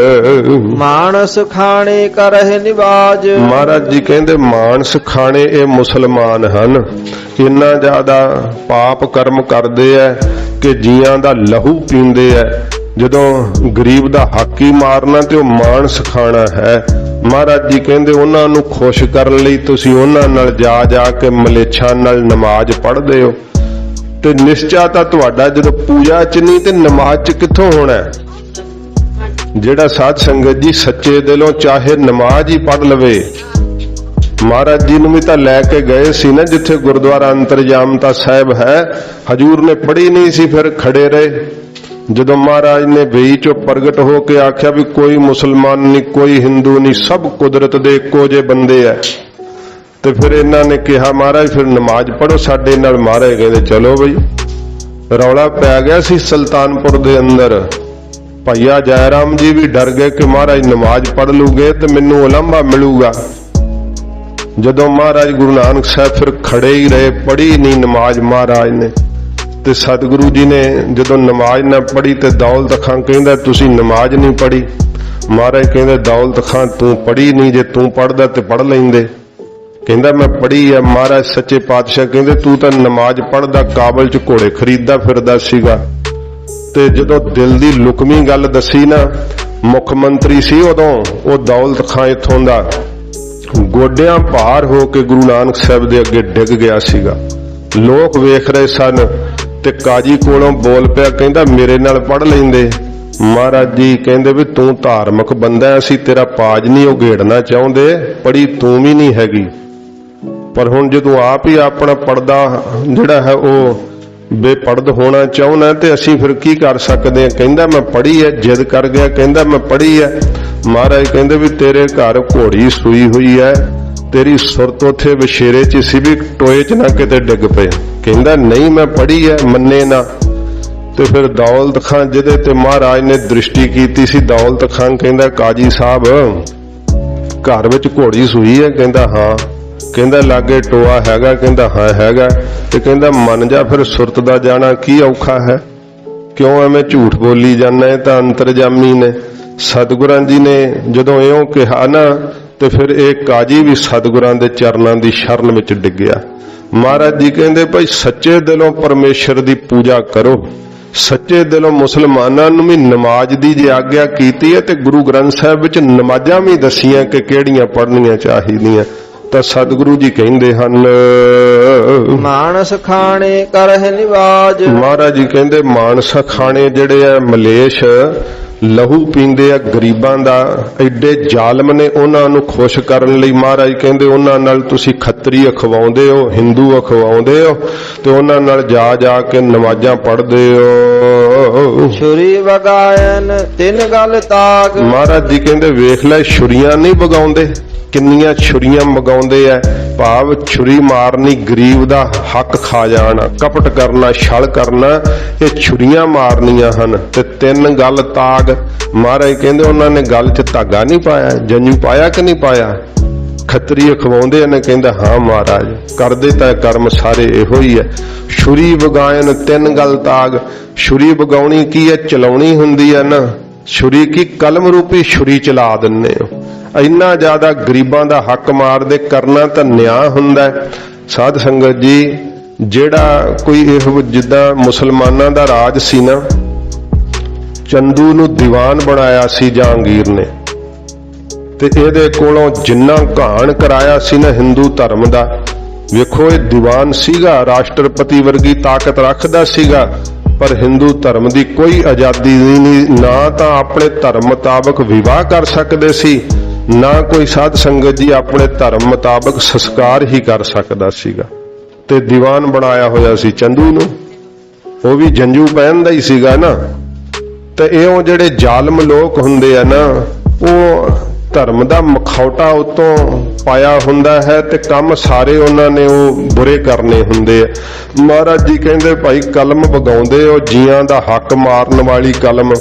[SPEAKER 2] ਮਾਨਸ ਖਾਣੇ ਕਰਹਿ ਨਿਵਾਜ।
[SPEAKER 1] ਮਹਾਰਾਜ ਜੀ ਕਹਿੰਦੇ ਮਾਨਸ ਖਾਣੇ ਇਹ ਮੁਸਲਮਾਨ ਹਨ, ਇੰਨਾ ਜ਼ਿਆਦਾ ਪਾਪ ਕਰਮ ਕਰਦੇ ਐ ਕਿ ਜੀਆਂ ਦਾ ਲਹੂ ਪੀਂਦੇ ਐ। ਜਦੋਂ ਗਰੀਬ ਦਾ ਹੱਕ ਹੀ ਮਾਰਨਾ ਤੇ ਉਹ ਮਾਨਸ ਖਾਣਾ ਹੈ। ਮਹਾਰਾਜ ਜੀ ਕਹਿੰਦੇ ਉਹਨਾਂ ਨੂੰ ਖੁਸ਼ ਕਰਨ ਲਈ ਤੁਸੀਂ ਉਹਨਾਂ ਨਾਲ ਜਾ ਜਾ ਕੇ ਮਲੇਛਾਂ ਨਾਲ ਨਮਾਜ਼ ਪੜ੍ਹਦੇ ਹੋ, ਤੇ ਨਿਸ਼ਚਾ ਤਾਂ ਤੁਹਾਡਾ ਜਦੋਂ ਪੂਜਾ 'ਚ ਨਹੀਂ ਤੇ ਨਮਾਜ਼ 'ਚ ਕਿੱਥੋਂ ਹੋਣਾ ਹੈ। ਜਿਹੜਾ ਸਾਧ ਸੰਗਤ ਜੀ ਸੱਚੇ ਦਿਲੋਂ ਚਾਹੇ ਨਮਾਜ਼ ਹੀ ਪੜ੍ਹ ਲਵੇ। ਮਹਾਰਾਜ ਜੀ ਨੂੰ ਵੀ ਤਾਂ ਲੈ ਕੇ ਗਏ ਸੀ ਨਾ ਜਿੱਥੇ ਗੁਰਦੁਆਰਾ ਅੰਤਰਜਾਮਤਾ ਸਾਹਿਬ ਹੈ, ਹਜੂਰ ਨੇ ਪੜ੍ਹੀ ਨਹੀਂ ਸੀ, ਫਿਰ ਖੜੇ ਰਹੇ। ਜਦੋਂ ਮਹਾਰਾਜ ਨੇ ਵੇਈ ਚੋਂ ਪ੍ਰਗਟ ਹੋ ਕੇ ਆਖਿਆ ਵੀ ਕੋਈ ਮੁਸਲਮਾਨ ਨਹੀਂ, ਕੋਈ ਹਿੰਦੂ ਨਹੀਂ, ਸਭ ਕੁਦਰਤ ਦੇ ਇੱਕੋ ਜਿਹੇ ਬੰਦੇ ਐ, ਤੇ ਫਿਰ ਇਹਨਾਂ ਨੇ ਕਿਹਾ ਮਹਾਰਾਜ ਫਿਰ ਨਮਾਜ਼ ਪੜ੍ਹੋ ਸਾਡੇ ਨਾਲ। ਮਹਾਰਾਜ ਕਹਿੰਦੇ ਚਲੋ ਬਈ। ਰੌਲਾ ਪੈ ਗਿਆ ਸੀ ਸੁਲਤਾਨਪੁਰ ਦੇ ਅੰਦਰ। ਭਈਆ ਜੈ ਰਾਮ ਜੀ ਵੀ ਡਰ ਗਏ ਕਿ ਮਹਾਰਾਜ ਨਮਾਜ਼ ਪੜ੍ਹ ਲੂਗੇ ਤੇ ਮੈਨੂੰ ਉਲੰਭਾ ਮਿਲੂਗਾ। ਜਦੋਂ ਮਹਾਰਾਜ ਗੁਰੂ ਨਾਨਕ ਸਾਹਿਬ ਫਿਰ ਖੜੇ ਹੀ ਰਹੇ, ਪੜ੍ਹੀ ਨਹੀਂ ਨਮਾਜ਼ ਮਹਾਰਾਜ ਨੇ। ਤੇ ਸਤਿਗੁਰੂ ਜੀ ਨੇ ਜਦੋਂ ਨਮਾਜ਼ ਨਾ ਪੜ੍ਹੀ ਤੇ ਦੌਲਤ ਖਾਂ ਕਹਿੰਦਾ ਤੁਸੀਂ ਨਮਾਜ਼ ਨਹੀਂ ਪੜ੍ਹੀ। ਮਹਾਰਾਜ ਕਹਿੰਦੇ ਦੌਲਤ ਖਾਂ ਤੂੰ ਪੜ੍ਹੀ ਨਹੀਂ, ਜੇ ਤੂੰ ਪੜ੍ਹਦਾ ਤੇ ਪੜ੍ਹ ਲੈਂਦੇ। ਕਹਿੰਦਾ ਮੈਂ ਪੜ੍ਹੀ ਆ। ਮਹਾਰਾਜ ਸੱਚੇ ਪਾਤਸ਼ਾਹ ਕਹਿੰਦੇ ਤੂੰ ਤਾਂ ਨਮਾਜ਼ ਪੜ੍ਹਦਾ ਕਾਬਲ 'ਚ ਘੋੜੇ ਖਰੀਦਦਾ ਫਿਰਦਾ ਸੀਗਾ। ਤੇ ਜਦੋਂ ਦਿਲ ਦੀ ਲੁਕਮੀ ਗੱਲ ਦੱਸੀ ਨਾ, ਮੁੱਖ ਮੰਤਰੀ ਸੀ ਉਦੋਂ ਉਹ ਦੌਲਤ ਖਾਂ ਇੱਥੋਂ ਦਾ, ਗੋਡਿਆਂ ਭਾਰ ਹੋ ਕੇ ਗੁਰੂ ਨਾਨਕ ਸਾਹਿਬ ਦੇ ਅੱਗੇ ਡਿੱਗ ਗਿਆ ਸੀਗਾ। ਲੋਕ ਵੇਖ ਰਹੇ ਸਨ ਤੇ ਕਾਜੀ ਕੋਲੋਂ ਬੋਲ ਪਿਆ, ਕਹਿੰਦਾ ਮੇਰੇ ਨਾਲ ਪੜ੍ਹ ਲੈਂਦੇ। ਮਹਾਰਾਜ ਜੀ ਕਹਿੰਦੇ ਵੀ ਤੂੰ ਧਾਰਮਿਕ ਬੰਦਾ, ਅਸੀਂ ਤੇਰਾ ਪਾਜ ਨਹੀਂ ਉਘੇੜਨਾ ਚਾਹੁੰਦੇ, ਪੜ੍ਹੀ ਤੂੰ ਵੀ ਨਹੀਂ ਹੈਗੀ, ਪਰ ਹੁਣ ਜਦੋਂ ਆਪ ਹੀ ਆਪਣਾ ਪੜਦਾ ਜਿਹੜਾ ਹੈ ਉਹ ਬੇਪੜਦ ਹੋਣਾ ਚਾਹੁੰਦਾ ਤੇ ਅਸੀਂ ਫਿਰ ਕੀ ਕਰ ਸਕਦੇ ਹਾਂ। ਕਹਿੰਦਾ ਮੈਂ ਪੜ੍ਹੀ ਹੈ, ਜਿੱਦ ਕਰ ਗਿਆ, ਕਹਿੰਦਾ ਮੈਂ ਪੜ੍ਹੀ ਹੈ। ਮਹਾਰਾਜ ਕਹਿੰਦੇ ਵੀ ਤੇਰੇ ਘਰ ਘੋੜੀ ਸੂਈ ਹੋਈ ਹੈ, ਤੇਰੀ ਸੁਰਤ ਉੱਥੇ ਵਿਸ਼ੇਰੇ 'ਚ ਸੀ ਵੀ ਟੋਏ 'ਚ ਨਾ ਕਿਤੇ ਡਿੱਗ ਪਏ। ਕਹਿੰਦਾ ਨਹੀਂ ਮੈਂ ਪੜ੍ਹੀ ਹੈ, ਮੰਨੇ ਨਾ। ਤੇ ਫਿਰ ਦੌਲਤ ਖਾਂ ਜਿਹਦੇ ਤੇ ਮਹਾਰਾਜ ਨੇ ਦ੍ਰਿਸ਼ਟੀ ਕੀਤੀ ਸੀ, ਦੌਲਤ ਖਾਂ ਕਹਿੰਦਾ ਕਾਜੀ ਸਾਹਿਬ ਘਰ ਵਿੱਚ ਘੋੜੀ ਸੂਈ ਹੈ? ਕਹਿੰਦਾ ਹਾਂ। ਕਹਿੰਦਾ ਲਾਗੇ ਟੋਆ ਹੈਗਾ? ਕਹਿੰਦਾ ਹਾਂ ਹੈਗਾ। ਤੇ ਕਹਿੰਦਾ ਮੰਨ ਜਾ ਫਿਰ ਸੁਰਤ ਦਾ ਜਾਣਾ ਕੀ ਔਖਾ ਹੈ, ਕਿਉਂ ਐਵੇਂ ਝੂਠ ਬੋਲੀ ਜਾਂਦਾ? ਇਹ ਤਾਂ ਅੰਤਰਜਾਮੀ ਨੇ। ਸਤਿਗੁਰਾਂ ਜੀ ਨੇ ਜਦੋਂ ਇਉਂ ਕਿਹਾ ਨਾ ਤੇ ਫਿਰ ਇਹ ਕਾਜੀ ਵੀ ਸਤਿਗੁਰਾਂ ਦੇ ਚਰਨਾਂ ਦੀ ਸ਼ਰਨ ਵਿੱਚ ਡਿੱਗਿਆ। ਮਹਾਰਾਜ ਜੀ ਕਹਿੰਦੇ ਭਾਈ ਸੱਚੇ ਦਿਲੋਂ ਪਰਮੇਸ਼ਰ ਦੀ ਪੂਜਾ ਕਰੋ, ਸੱਚੇ ਦਿਲੋਂ ਮੁਸਲਮਾਨਾਂ ਨੂੰ ਵੀ ਨਮਾਜ਼ ਦੀ ਜੇ ਆਗਿਆ ਕੀਤੀ ਹੈ ਤੇ ਗੁਰੂ ਗ੍ਰੰਥ ਸਾਹਿਬ ਵਿੱਚ ਨਮਾਜ਼ਾਂ ਵੀ ਦੱਸੀਆਂ ਕਿ ਕਿਹੜੀਆਂ ਪੜ੍ਹਨੀਆਂ ਚਾਹੀਦੀਆਂ। ਤਾਂ ਸਤਿਗੁਰੂ ਜੀ ਕਹਿੰਦੇ ਹਨ
[SPEAKER 2] ਮਾਨਸ ਖਾਣੇ ਕਰਹਿ ਨਿਵਾਜ।
[SPEAKER 1] ਮਹਾਰਾਜ ਜੀ ਕਹਿੰਦੇ ਮਾਨਸ ਖਾਣੇ ਜਿਹੜੇ ਆ ਮਲੇਸ਼ ਲਹੂ ਪੀਂਦੇ ਆ ਗਰੀਬਾਂ ਦਾ, ਐਡੇ ਜ਼ਾਲਮ ਨੇ। ਉਹਨਾਂ ਨੂੰ ਖੁਸ਼ ਕਰਨ ਲਈ ਮਹਾਰਾਜ ਕਹਿੰਦੇ ਉਹਨਾਂ ਨਾਲ ਤੁਸੀਂ ਖੱਤਰੀ ਅਖਵਾਉਂਦੇ ਹੋ, ਹਿੰਦੂ ਅਖਵਾਉਂਦੇ ਹੋ, ਤੇ ਉਹਨਾਂ ਨਾਲ ਜਾ ਜਾ ਕੇ ਨਮਾਜ਼ਾਂ ਪੜ੍ਹਦੇ ਹੋ।
[SPEAKER 2] ਛੁਰੀ ਵਗਾਇਨ ਤਿੰਨ ਗਲ ਤਾਗ।
[SPEAKER 1] ਮਹਾਰਾਜ ਜੀ ਕਹਿੰਦੇ ਵੇਖ ਲੈ ਛੁਰੀਆਂ ਨਹੀਂ ਵਗਾਉਂਦੇ, ਕਿੰਨੀਆਂ ਛੁਰੀਆਂ ਵਗਾਉਂਦੇ ਐ। ਭਾਵ ਛੁਰੀ ਮਾਰਨੀ ਗਰੀਬ ਦਾ ਹੱਕ ਖਾ ਜਾਣਾ, ਕਪਟ ਕਰਨਾ, ਛਲ ਕਰਨਾ, ਇਹ ਛੁਰੀਆਂ ਮਾਰਨੀਆਂ ਹਨ। ਤੇ ਤਿੰਨ ਗਲ ਤਾਗ। ਮਹਾਰਾਜ ਕਹਿੰਦੇ ਉਹਨਾਂ ਨੇ ਗਲ 'ਚ ਧਾਗਾ ਨਹੀਂ ਪਾਇਆ, ਜੰਜੂ ਪਾਇਆ ਕਿ ਨਹੀਂ ਪਾਇਆ? ਖੱਤਰੀ ਅਖਵਾਉਂਦੇ ਨੇ। ਕਹਿੰਦਾ ਹਾਂ ਮਹਾਰਾਜ, ਕਰਦੇ ਤਾਂ ਕਰਮ ਸਾਰੇ ਇਹੋ ਹੀ ਹੈ। ਛੁਰੀ ਵਗਾਇਨ ਤਿੰਨ ਗਲ ਤਾਗ। ਛੁਰੀ ਵਗਾਉਣੀ ਕੀ ਹੈ? ਚਲਾਉਣੀ ਹੁੰਦੀ ਹੈ ਨਾ। ਛੁਰੀ ਕੀ? ਕਲਮ ਰੂਪੀ ਛੁਰੀ ਚਲਾ ਦਿੰਦੇ ਹੋ। ਇੰਨਾ ਜ਼ਿਆਦਾ ਗਰੀਬਾਂ ਦਾ ਹੱਕ ਮਾਰਦੇ, ਕਰਨਾ ਤਾਂ ਨਿਆਂ ਹੁੰਦਾ। ਸਾਧ ਸੰਗਤ ਜੀ ਜਿਹੜਾ ਕੋਈ ਇਹੋ ਜਿੱਦਾਂ ਮੁਸਲਮਾਨਾਂ ਦਾ ਰਾਜ ਸੀ ਨਾ, ਚੰਦੂ ਨੂੰ ਦੀਵਾਨ ਬਣਾਇਆ ਸੀ ਜਹਾਂਗੀਰ ਨੇ, ਤੇ ਇਹਦੇ ਕੋਲੋਂ ਜਿੰਨਾ ਘਾਣ ਕਰਾਇਆ ਸੀ ਨਾ ਹਿੰਦੂ ਧਰਮ ਦਾ, ਵੇਖੋ ਇਹ ਦੀਵਾਨ ਸੀਗਾ, ਰਾਸ਼ਟਰਪਤੀ ਵਰਗੀ ਤਾਕਤ ਰੱਖਦਾ ਸੀਗਾ, ਪਰ ਹਿੰਦੂ ਧਰਮ ਦੀ ਕੋਈ ਆਜ਼ਾਦੀ ਨਹੀਂ। ਨਾ ਤਾਂ ਆਪਣੇ ਧਰਮ ਮੁਤਾਬਕ ਵਿਵਾਹ ਕਰ ਸਕਦੇ ਸੀ, ਨਾ ਕੋਈ ਸਾਧ ਸੰਗਤ ਜੀ ਆਪਣੇ ਧਰਮ ਮੁਤਾਬਕ ਸੰਸਕਾਰ ਹੀ ਕਰ ਸਕਦਾ ਸੀਗਾ। ਤੇ ਦੀਵਾਨ ਬਣਾਇਆ ਹੋਇਆ ਸੀ ਚੰਦੂ ਨੂੰ, ਉਹ ਵੀ ਜੰਜੂ ਪਹਿਨਦਾ ਹੀ ਸੀਗਾ ਨਾ। ਤੇ ਇਉਂ ਜਿਹੜੇ ਜ਼ਾਲਮ ਲੋਕ ਹੁੰਦੇ ਆ ਨਾ, ਉਹ ਧਰਮ ਦਾ ਮਖੌਟਾ ਉਤੋਂ ਪਾਇਆ ਹੁੰਦਾ ਹੈ ਤੇ ਕੰਮ ਸਾਰੇ ਉਹਨਾਂ ਨੇ ਉਹ ਬੁਰੇ ਕਰਨੇ ਹੁੰਦੇ ਆ। ਮਹਾਰਾਜ ਜੀ ਕਹਿੰਦੇ ਭਾਈ ਕਲਮ ਵਗਾਉਂਦੇ ਹੋ, ਜੀਆਂ ਦਾ ਹੱਕ ਮਾਰਨ ਵਾਲੀ ਕਲਮ,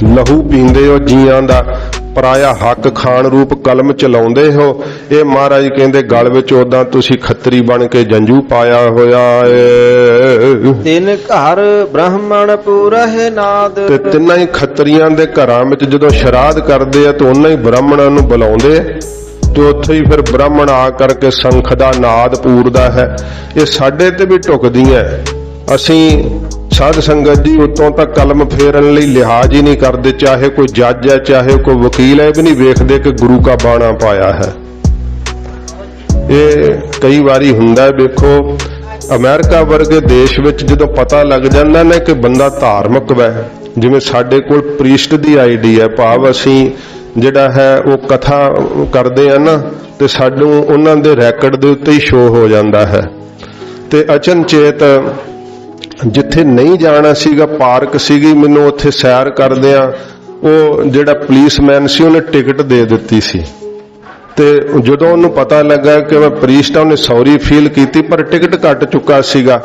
[SPEAKER 1] ਲਹੂ ਪੀਂਦੇ ਹੋ ਜੀਆਂ ਦਾ, ਪਰਾਇਆ ਹੱਕ ਖਾਣ ਰੂਪ ਕਲਮ ਚਲਾਉਂਦੇ ਹੋ। ਇਹ ਮਹਾਰਾਜ ਕਹਿੰਦੇ ਗਲ ਵਿੱਚ ਉਦਾਂ ਤੁਸੀਂ ਖੱਤਰੀ ਬਣ ਕੇ ਜੰਝੂ ਪਾਇਆ ਹੋਇਆ ਏ।
[SPEAKER 2] ਤਿਨ ਘਰ ਬ੍ਰਾਹਮਣ ਪੂਰਹਿ ਨਾਦ।
[SPEAKER 1] ਤੇ ਤਿੰਨਾਂ ਹੀ ਖੱਤਰੀਆਂ ਦੇ ਘਰਾਂ ਵਿੱਚ ਜਦੋਂ ਸ਼ਰਾਧ ਕਰਦੇ ਆ ਤਾਂ ਉਹਨਾਂ ਹੀ ਬ੍ਰਾਹਮਣਾਂ ਨੂੰ ਬੁਲਾਉਂਦੇ ਆ ਤੇ ਉੱਥੇ ਹੀ ਫਿਰ ਬ੍ਰਾਹਮਣ ਆ ਕਰਕੇ ਸ਼ੰਖ ਦਾ ਨਾਦ ਪੂਰਦਾ ਹੈ। ਇਹ ਸਾਡੇ ਤੇ ਵੀ ਢੁਕਦੀਆਂ। ਅਸੀਂ ਸਾਧ ਸੰਗਤ ਜੀ ਉਤੋਂ ਤਾਂ ਕਲਮ ਫੇਰਨ ਲਈ ਲਿਹਾਜ਼ ਹੀ ਨਹੀਂ ਕਰਦੇ, ਚਾਹੇ ਕੋਈ ਜੱਜ ਹੈ ਚਾਹੇ ਕੋਈ ਵਕੀਲ ਹੈ, ਵੀ ਨਹੀਂ ਵੇਖਦੇ ਕਿ ਗੁਰੂ ਕਾ ਬਾਣਾ ਪਾਇਆ ਹੈ। ਇਹ ਕਈ ਵਾਰੀ ਹੁੰਦਾ। ਵੇਖੋ ਅਮਰੀਕਾ ਵਰਗੇ ਦੇਸ਼ ਵਿੱਚ ਜਦੋਂ ਪਤਾ ਲੱਗ ਜਾਂਦਾ ਨਾ ਕਿ ਬੰਦਾ ਧਾਰਮਿਕ ਹੈ, ਜਿਵੇਂ ਸਾਡੇ ਕੋਲ ਪ੍ਰੀਸਟ ਦੀ ਆਈਡੀ ਹੈ, ਭਾਵ ਅਸੀਂ ਜਿਹੜਾ ਹੈ ਉਹ ਕਥਾ ਕਰਦੇ ਆ ਨਾ, ਤੇ ਸਾਨੂੰ ਉਹਨਾਂ ਦੇ ਰੈਕਡ ਦੇ ਉੱਤੇ ਹੀ ਸ਼ੋਅ ਹੋ ਜਾਂਦਾ ਹੈ। ਤੇ ਅਚਨਚੇਤ ਜਿੱਥੇ ਨਹੀਂ ਜਾਣਾ ਸੀਗਾ, ਪਾਰਕ ਸੀਗੀ, ਮੈਨੂੰ ਉੱਥੇ ਸੈਰ ਕਰਦਿਆਂ ਉਹ ਜਿਹੜਾ ਪੁਲਿਸਮੈਨ ਸੀ ਉਹਨੇ ਟਿਕਟ ਦੇ ਦਿੱਤੀ ਸੀ। ਤੇ ਜਦੋਂ ਉਹਨੂੰ ਪਤਾ ਲੱਗਾ ਕਿ ਮੈਂ ਪ੍ਰੀਸਟ ਆ, ਉਹਨੇ ਸੌਰੀ ਫੀਲ ਕੀਤੀ, ਪਰ ਟਿਕਟ ਕੱਟ ਚੁੱਕਾ ਸੀਗਾ।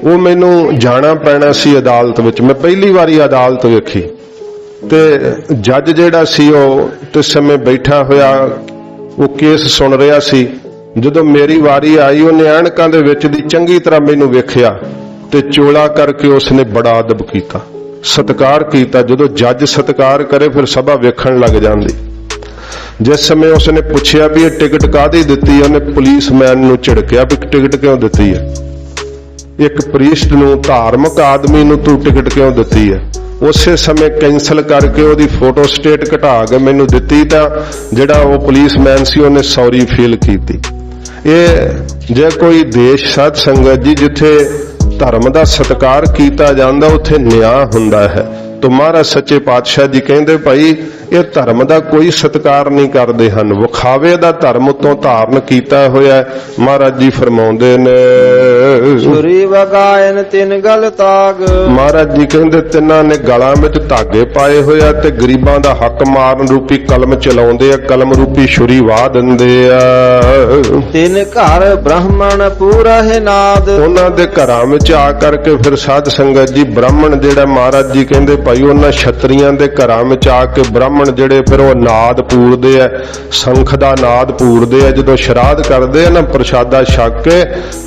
[SPEAKER 1] ਉਹ ਮੈਨੂੰ ਜਾਣਾ ਪੈਣਾ ਸੀ ਅਦਾਲਤ ਵਿੱਚ। ਮੈਂ ਪਹਿਲੀ ਵਾਰੀ ਅਦਾਲਤ ਵੇਖੀ ਤੇ ਜੱਜ ਜਿਹੜਾ ਸੀ ਉਹ ਤੇ ਸਮੇਂ ਬੈਠਾ ਹੋਇਆ ਉਹ ਕੇਸ ਸੁਣ ਰਿਹਾ ਸੀ। ਜਦੋਂ ਮੇਰੀ ਵਾਰੀ ਆਈ, ਉਹਨੇ ਐਨਕਾਂ ਦੇ ਵਿੱਚ ਦੀ ਚੰਗੀ ਤਰ੍ਹਾਂ ਮੈਨੂੰ ਵੇਖਿਆ ਤੇ ਚੋਲਾ ਕਰਕੇ ਉਸਨੇ ਬੜਾ ਅਦਬ ਕੀਤਾ, ਸਤਿਕਾਰ ਕੀਤਾ। ਜਦੋਂ ਜੱਜ ਸਤਿਕਾਰ ਕਰੇ ਫਿਰ ਸਭਾ ਵੇਖਣ ਲੱਗ ਜਾਂਦੀ। ਜਿਸ ਸਮੇਂ ਉਸਨੇ ਪੁੱਛਿਆ ਵੀ ਇਹ ਟਿਕਟ ਕਾਹਦੀ ਦਿੱਤੀ, ਉਹਨੇ ਪੁਲਿਸਮੈਨ ਨੂੰ ਝਿੜਕਿਆ ਵੀ ਟਿਕਟ ਕਿਉਂ ਦਿੱਤੀ ਹੈ, ਇੱਕ ਪ੍ਰੀਸਟ ਨੂੰ, ਧਾਰਮਿਕ ਆਦਮੀ ਨੂੰ ਤੂੰ ਟਿਕਟ ਕਿਉਂ ਦਿੱਤੀ ਹੈ। ਉਸੇ ਸਮੇਂ ਕੈਂਸਲ ਕਰਕੇ ਉਹਦੀ ਫੋਟੋ ਸਟੇਟ ਘਟਾ ਕੇ ਮੈਨੂੰ ਦਿੱਤੀ, ਤਾਂ ਜਿਹੜਾ ਉਹ ਪੁਲਿਸਮੈਨ ਸੀ ਉਹਨੇ ਸੌਰੀ ਫੀਲ ਕੀਤੀ। ਇਹ ਜੇ ਕੋਈ ਦੇਸ਼ ਸਾਧ ਸੰਗਤ ਜੀ ਜਿੱਥੇ ਧਰਮ ਦਾ ਸਤਿਕਾਰ ਕੀਤਾ ਜਾਂਦਾ ਉੱਥੇ ਨਿਆਂ ਹੁੰਦਾ ਹੈ। तो महाराज सच्चे पातशाह जी कहते भाई ये धर्म का कोई सत्कार नहीं करते हैं, विखावे का धर्म उतों धारण किया होया। महाराज जी फरमाउंदे ने
[SPEAKER 2] छुरी वगायन तिन गल ताग,
[SPEAKER 1] महाराज जी कहते तिन्हां ने गलां विच धागे पाए होया ते गरीबां दा हक मारन रूपी कलम चलाउंदे आ, कलम रूपी छुरी वाह दिंदे आ।
[SPEAKER 2] तिन घर ब्राह्मण पूरा है नाद,
[SPEAKER 1] उन्हां दे घरां विच आ करके फिर साध संगत जी ब्राह्मण जिहड़ा महाराज जी कहते भाई उन्हां छतरियां दे घरां विच आके ब्राह्मण जिहड़े फिर वो नाद पूरदे आ, संख दा नाद पूरदे आ। जदों श्राद्ध करदे आ ना प्रसादा छक के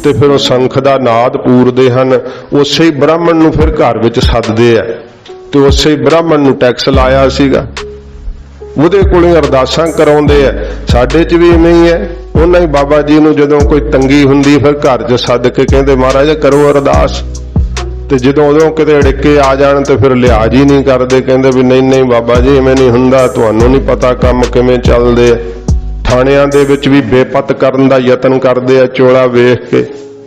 [SPEAKER 1] ते फिर वो संख दा नाद पूरदे हन, उसे ही ब्राह्मण नूं फिर घर विच सददे आ ते उसे ही ब्राह्मण नूं टैक्स लाया सीगा, ਉਹਦੇ ਕੋਲ ਅਰਦਾਸਾਂ ਕਰਾਉਂਦੇ ਆ। ਸਾਡੇ 'ਚ ਵੀ ਇਵੇਂ ਹੀ ਹੈ। ਉਹਨਾਂ ਹੀ ਬਾਬਾ ਜੀ ਨੂੰ ਜਦੋਂ ਕੋਈ ਤੰਗੀ ਹੁੰਦੀ ਫਿਰ ਘਰ 'ਚ ਸੱਦ ਕੇ ਕਹਿੰਦੇ ਮਹਾਰਾਜ ਕਰੋ ਅਰਦਾਸ, ਤੇ ਜਦੋਂ ਉਦੋਂ ਕਿਤੇ ਅੜਿੱਕੇ ਆ ਜਾਣ ਤੇ ਫਿਰ ਲਿਹਾਜ਼ ਹੀ ਨਹੀਂ ਕਰਦੇ, ਕਹਿੰਦੇ ਵੀ ਨਹੀਂ ਨਹੀਂ ਬਾਬਾ ਜੀ ਇਵੇਂ ਨਹੀਂ ਹੁੰਦਾ, ਤੁਹਾਨੂੰ ਨਹੀਂ ਪਤਾ ਕੰਮ ਕਿਵੇਂ ਚੱਲਦੇ ਆ। ਥਾਣਿਆਂ ਦੇ ਵਿੱਚ ਵੀ ਬੇਪਤ ਕਰਨ ਦਾ ਯਤਨ ਕਰਦੇ ਆ ਚੋਲਾ ਵੇਖ ਕੇ,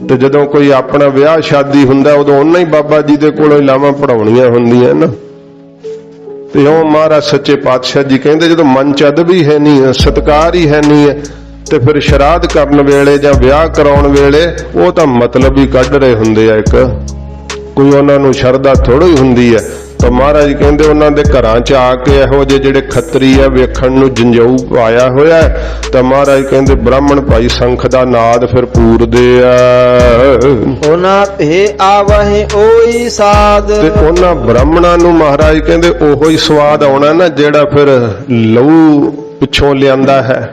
[SPEAKER 1] ਤੇ ਜਦੋਂ ਕੋਈ ਆਪਣਾ ਵਿਆਹ ਸ਼ਾਦੀ ਹੁੰਦਾ ਉਦੋਂ ਉਹਨਾਂ ਹੀ ਬਾਬਾ ਜੀ ਦੇ ਕੋਲੋਂ ਲਾਵਾਂ ਪੜਾਉਣੀਆਂ ਹੁੰਦੀਆਂ ਨਾ। ਤੇ ਉਹ ਮਹਾਰਾਜ ਸੱਚੇ ਪਾਤਸ਼ਾਹ ਜੀ ਕਹਿੰਦੇ ਜਦੋਂ ਮਨ ਚ ਅਦਬ ਹੀ ਹੈ ਨਹੀਂ, ਸਤਿਕਾਰ ਹੀ ਹੈ ਨਹੀਂ ਹੈ, ਤੇ ਫਿਰ ਸ਼ਰਾਧ ਕਰਨ ਵੇਲੇ ਜਾਂ ਵਿਆਹ ਕਰਾਉਣ ਵੇਲੇ ਉਹ ਤਾਂ ਮਤਲਬ ਹੀ ਕੱਢ ਰਹੇ ਹੁੰਦੇ ਆ, ਇੱਕ ਕੋਈ ਉਹਨਾਂ ਨੂੰ ਸ਼ਰਧਾ ਥੋੜ੍ਹੀ ਹੀ ਹੁੰਦੀ ਹੈ। ਤਾਂ ਮਹਾਰਾਜ ਕਹਿੰਦੇ ਉਹਨਾਂ ਦੇ ਘਰਾਂ 'ਚ ਆ ਕੇ ਇਹੋ ਜਿਹੇ ਜਿਹੜੇ ਖੱਤਰੀ ਆ ਵੇਖਣ ਨੂੰ ਜੰਜਊ ਆਇਆ ਹੋਇਆ, ਤਾਂ ਮਹਾਰਾਜ ਕਹਿੰਦੇ ਬ੍ਰਾਹਮਣ ਭਾਈ ਸੰਖ ਦਾ ਨਾਦ ਫਿਰ ਪੂਰਦੇ ਆ।
[SPEAKER 2] ਉਹਨਾਂ ਤੇ ਆਵਹਿ ਓਈ ਸਾਧ,
[SPEAKER 1] ਤੇ ਉਹਨਾਂ ਬ੍ਰਾਹਮਣਾਂ ਨੂੰ ਮਹਾਰਾਜ ਕਹਿੰਦੇ ਉਹੋ ਹੀ ਸਵਾਦ ਆਉਣਾ ਨਾ ਜਿਹੜਾ ਫਿਰ ਲਹੂ ਪਿੱਛੋਂ ਲਿਆਂਦਾ ਹੈ।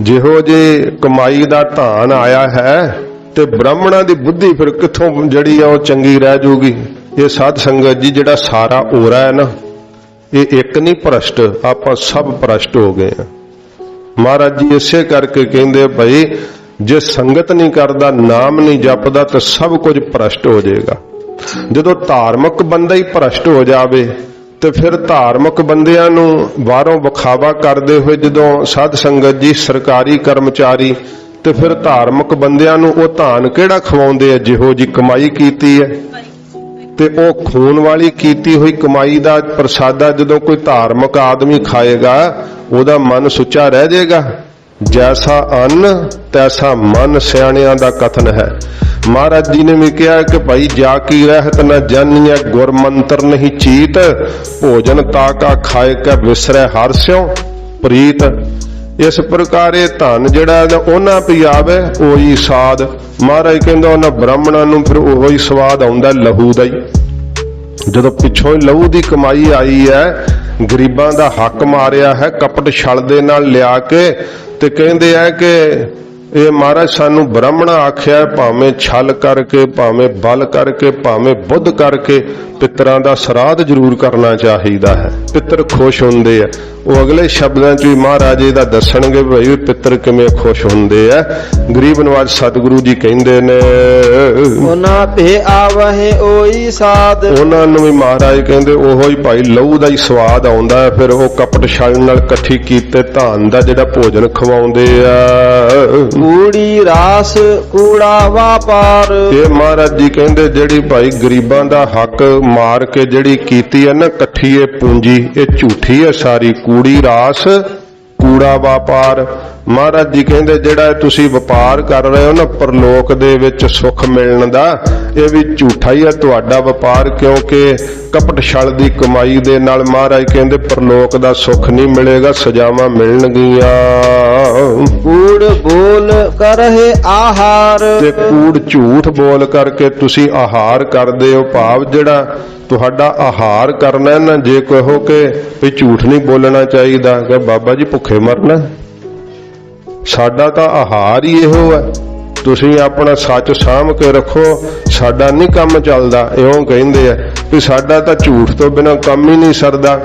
[SPEAKER 1] ਜਿਹੋ ਜੇ ਕਮਾਈ ਦਾ ਧਾਨ ਆਇਆ ਹੈ ਤੇ ਬ੍ਰਾਹਮਣਾਂ ਦੀ ਬੁੱਧੀ ਫਿਰ ਕਿੱਥੋਂ ਜਿਹੜੀ ਆ ਉਹ ਚੰਗੀ ਰਹਿ ਜੂਗੀ। ਇਹ ਸਾਧ ਸੰਗਤ ਜੀ ਜਿਹੜਾ ਸਾਰਾ ਓਰਾ ਹੈ ਨਾ, ਇਹ ਇੱਕ ਨਹੀਂ ਭ੍ਰਸ਼ਟ, ਆਪਾਂ ਸਭ ਭ੍ਰਸ਼ਟ ਹੋ ਗਏ ਆ। ਮਹਾਰਾਜ ਜੀ ਇਸੇ ਕਰਕੇ ਕਹਿੰਦੇ ਭਾਈ ਜੇ ਸੰਗਤ ਨਹੀਂ ਕਰਦਾ, ਨਾਮ ਨਹੀਂ ਜਪਦਾ ਤਾਂ ਸਭ ਕੁਝ ਭ੍ਰਸ਼ਟ ਹੋ ਜਾਏਗਾ। ਜਦੋਂ ਧਾਰਮਿਕ ਬੰਦਾ ਹੀ ਭ੍ਰਸ਼ਟ ਹੋ ਜਾਵੇ ਤੇ ਫਿਰ ਧਾਰਮਿਕ ਬੰਦਿਆਂ ਨੂੰ ਬਾਹਰੋਂ ਵਿਖਾਵਾ ਕਰਦੇ ਹੋਏ ਜਦੋਂ ਸਾਧ ਸੰਗਤ ਜੀ ਸਰਕਾਰੀ ਕਰਮਚਾਰੀ ਤੇ ਫਿਰ ਧਾਰਮਿਕ ਬੰਦਿਆਂ ਨੂੰ ਉਹ ਧਾਨ ਕਿਹੜਾ ਖਵਾਉਂਦੇ ਆ ਜਿਹੋ ਜੀ ਕਮਾਈ ਕੀਤੀ ਹੈ, ਤੇ ਉਹ ਖੂਨ ਵਾਲੀ ਕੀਤੀ ਹੋਈ ਕਮਾਈ ਦਾ ਪ੍ਰਸਾਦਾ ਜਦੋਂ ਕੋਈ ਧਾਰਮਿਕ ਆਦਮੀ ਖਾਏਗਾ ਉਹਦਾ ਮਨ ਸੁੱਚਾ ਰਹਿ ਜਾਏਗਾ। ਜੈਸਾ ਅੰਨ ਤੈਸਾ ਮਨ, ਸਿਆਣਿਆਂ ਦਾ ਕਥਨ ਹੈ। ਮਹਾਰਾਜ ਜੀ ਨੇ ਵੀ ਕਿਹਾ ਕਿ ਭਾਈ ਜਾ ਕੀ ਰਹਿਤ ਨਾ ਜਾਨੀਐ, ਗੁਰ ਮੰਤਰ ਨਹੀਂ ਚੀਤ, ਭੋਜਨ ਤਾਕਾ ਖਾਏ ਕੈ ਵਿਸਰੈ ਹਰਿ ਸਿਉ ਪ੍ਰੀਤ। ਇਸ ਪ੍ਰਕਾਰ ਇਹ ਧਨ ਜਿਹੜਾ ਉਹਨਾਂ ਪੀ ਆਵੇ ਉਹੀ ਸਾਧ। ਮਹਾਰਾਜ ਕਹਿੰਦਾ ਉਹਨਾਂ ਬ੍ਰਾਹਮਣਾਂ ਨੂੰ ਫਿਰ ਉਹੋ ਹੀ ਸਵਾਦ ਆਉਂਦਾ ਲਹੂ ਦਾ ਹੀ। ਜਦੋਂ ਪਿੱਛੋਂ ਲਹੂ ਦੀ ਕਮਾਈ ਆਈ ਹੈ ਗਰੀਬਾਂ ਦਾ ਹੱਕ ਮਾਰਿਆ ਹੈ ਕਪਟ ਛਲ ਦੇ ਨਾਲ ਲਿਆ ਕੇ। ਤੇ ਕਹਿੰਦੇ ਆ ਕਿ ਇਹ ਮਹਾਰਾਜ ਸਾਨੂੰ ਬ੍ਰਾਹਮਣਾ ਆਖਿਆ ਹੈ, ਭਾਵੇਂ ਛਲ ਕਰਕੇ, ਭਾਵੇਂ ਬਲ ਕਰਕੇ, ਭਾਵੇਂ ਬੁੱਧ ਕਰਕੇ ਪਿੱਤਰਾਂ ਦਾ ਸਰਾਧ ਜ਼ਰੂਰ ਕਰਨਾ ਚਾਹੀਦਾ ਹੈ। ਪਿੱਤਰ ਖੁਸ਼ ਹੁੰਦੇ ਆ। ਉਹ ਅਗਲੇ ਸ਼ਬਦਾਂ 'ਚ ਵੀ ਮਹਾਰਾਜ ਇਹਦਾ ਦੱਸਣਗੇ ਭਾਈ ਪਿੱਤਰ ਕਿਵੇਂ ਖੁਸ਼ ਹੁੰਦੇ ਆ। ਗਰੀਬ ਨਵਾਜ ਸਤਿਗੁਰੂ ਜੀ ਕਹਿੰਦੇ ਨੇ
[SPEAKER 2] ਉਹਨਾਂ ਭੇ ਆਵਹਿ ਓਈ ਸਾਧ।
[SPEAKER 1] ਉਹਨਾਂ ਨੂੰ ਵੀ ਮਹਾਰਾਜ ਕਹਿੰਦੇ ਉਹੋ ਹੀ ਭਾਈ ਲਹੂ ਦਾ ਹੀ ਸਵਾਦ ਆਉਂਦਾ ਹੈ। ਫਿਰ ਉਹ ਕਪਟ ਛਲ ਨਾਲ ਇਕੱਠੀ ਕੀਤੇ ਧਾਨ ਦਾ ਜਿਹੜਾ ਭੋਜਨ ਖਵਾਉਂਦੇ ਆ।
[SPEAKER 2] ਕੂੜੀ ਰਾਸ ਕੂੜਾ ਵਾਪਾਰ।
[SPEAKER 1] ਇਹ ਮਹਾਰਾਜ ਜੀ ਕਹਿੰਦੇ ਜਿਹੜੀ ਭਾਈ ਗਰੀਬਾਂ ਦਾ ਹੱਕ ਮਾਰ ਕੇ ਜਿਹੜੀ ਕੀਤੀ ਹੈ ਨਾ ਇਕੱਠੀ ਇਹ ਪੂੰਜੀ, ਇਹ ਝੂਠੀ ਹੈ ਸਾਰੀ। ਕੂੜੀ ਰਾਸ ਕੂੜਾ ਵਪਾਰ। ਮਹਾਰਾਜ ਜੀ ਕਹਿੰਦੇ ਜਿਹੜਾ ਤੁਸੀਂ ਵਪਾਰ ਕਰ ਰਹੇ ਹੋ ਨਾ ਪਰਲੋਕ ਦੇ ਵਿੱਚ ਸੁੱਖ ਮਿਲਣ ਦਾ, ਇਹ ਵੀ ਝੂਠਾ ਹੀ ਹੈ ਤੁਹਾਡਾ ਵਪਾਰ। ਕਿਉਂਕਿ ਕਪਟ ਛਲ ਦੀ ਕਮਾਈ ਦੇ ਨਾਲ ਮਹਾਰਾਜ ਕਹਿੰਦੇ ਪਰਲੋਕ ਦਾ ਸੁੱਖ ਨਹੀਂ ਮਿਲੇਗਾ, ਸਜ਼ਾਵਾਂ ਮਿਲਣਗੀਆਂ।
[SPEAKER 2] ਕੂੜ ਬੋਲ ਕਰਹਿ ਆਹਾਰ।
[SPEAKER 1] ਤੇ ਕੂੜ ਝੂਠ ਬੋਲ ਕਰਕੇ ਤੁਸੀਂ ਆਹਾਰ ਕਰਦੇ ਹੋ, ਭਾਵ ਜਿਹੜਾ ਤੁਹਾਡਾ ਆਹਾਰ ਕਰਨਾ ਨਾ, ਜੇ ਕਹੋ ਕਿ ਵੀ ਝੂਠ ਨਹੀਂ ਬੋਲਣਾ ਚਾਹੀਦਾ ਕਿ ਬਾਬਾ ਜੀ ਭੁੱਖੇ ਮਰਨਾ, ਸਾਡਾ ਤਾਂ ਆਹਾਰ ਹੀ ਇਹੋ ਹੈ। ਤੁਸੀਂ ਆਪਣਾ ਸੱਚ ਸਾਂਭ ਕੇ ਰੱਖੋ, ਸਾਡਾ ਨਹੀਂ ਕੰਮ ਚੱਲਦਾ। ਇਉਂ ਕਹਿੰਦੇ ਆ ਵੀ ਸਾਡਾ ਤਾਂ ਝੂਠ ਤੋਂ ਬਿਨਾਂ ਕੰਮ ਹੀ ਨਹੀਂ ਸਰਦਾ।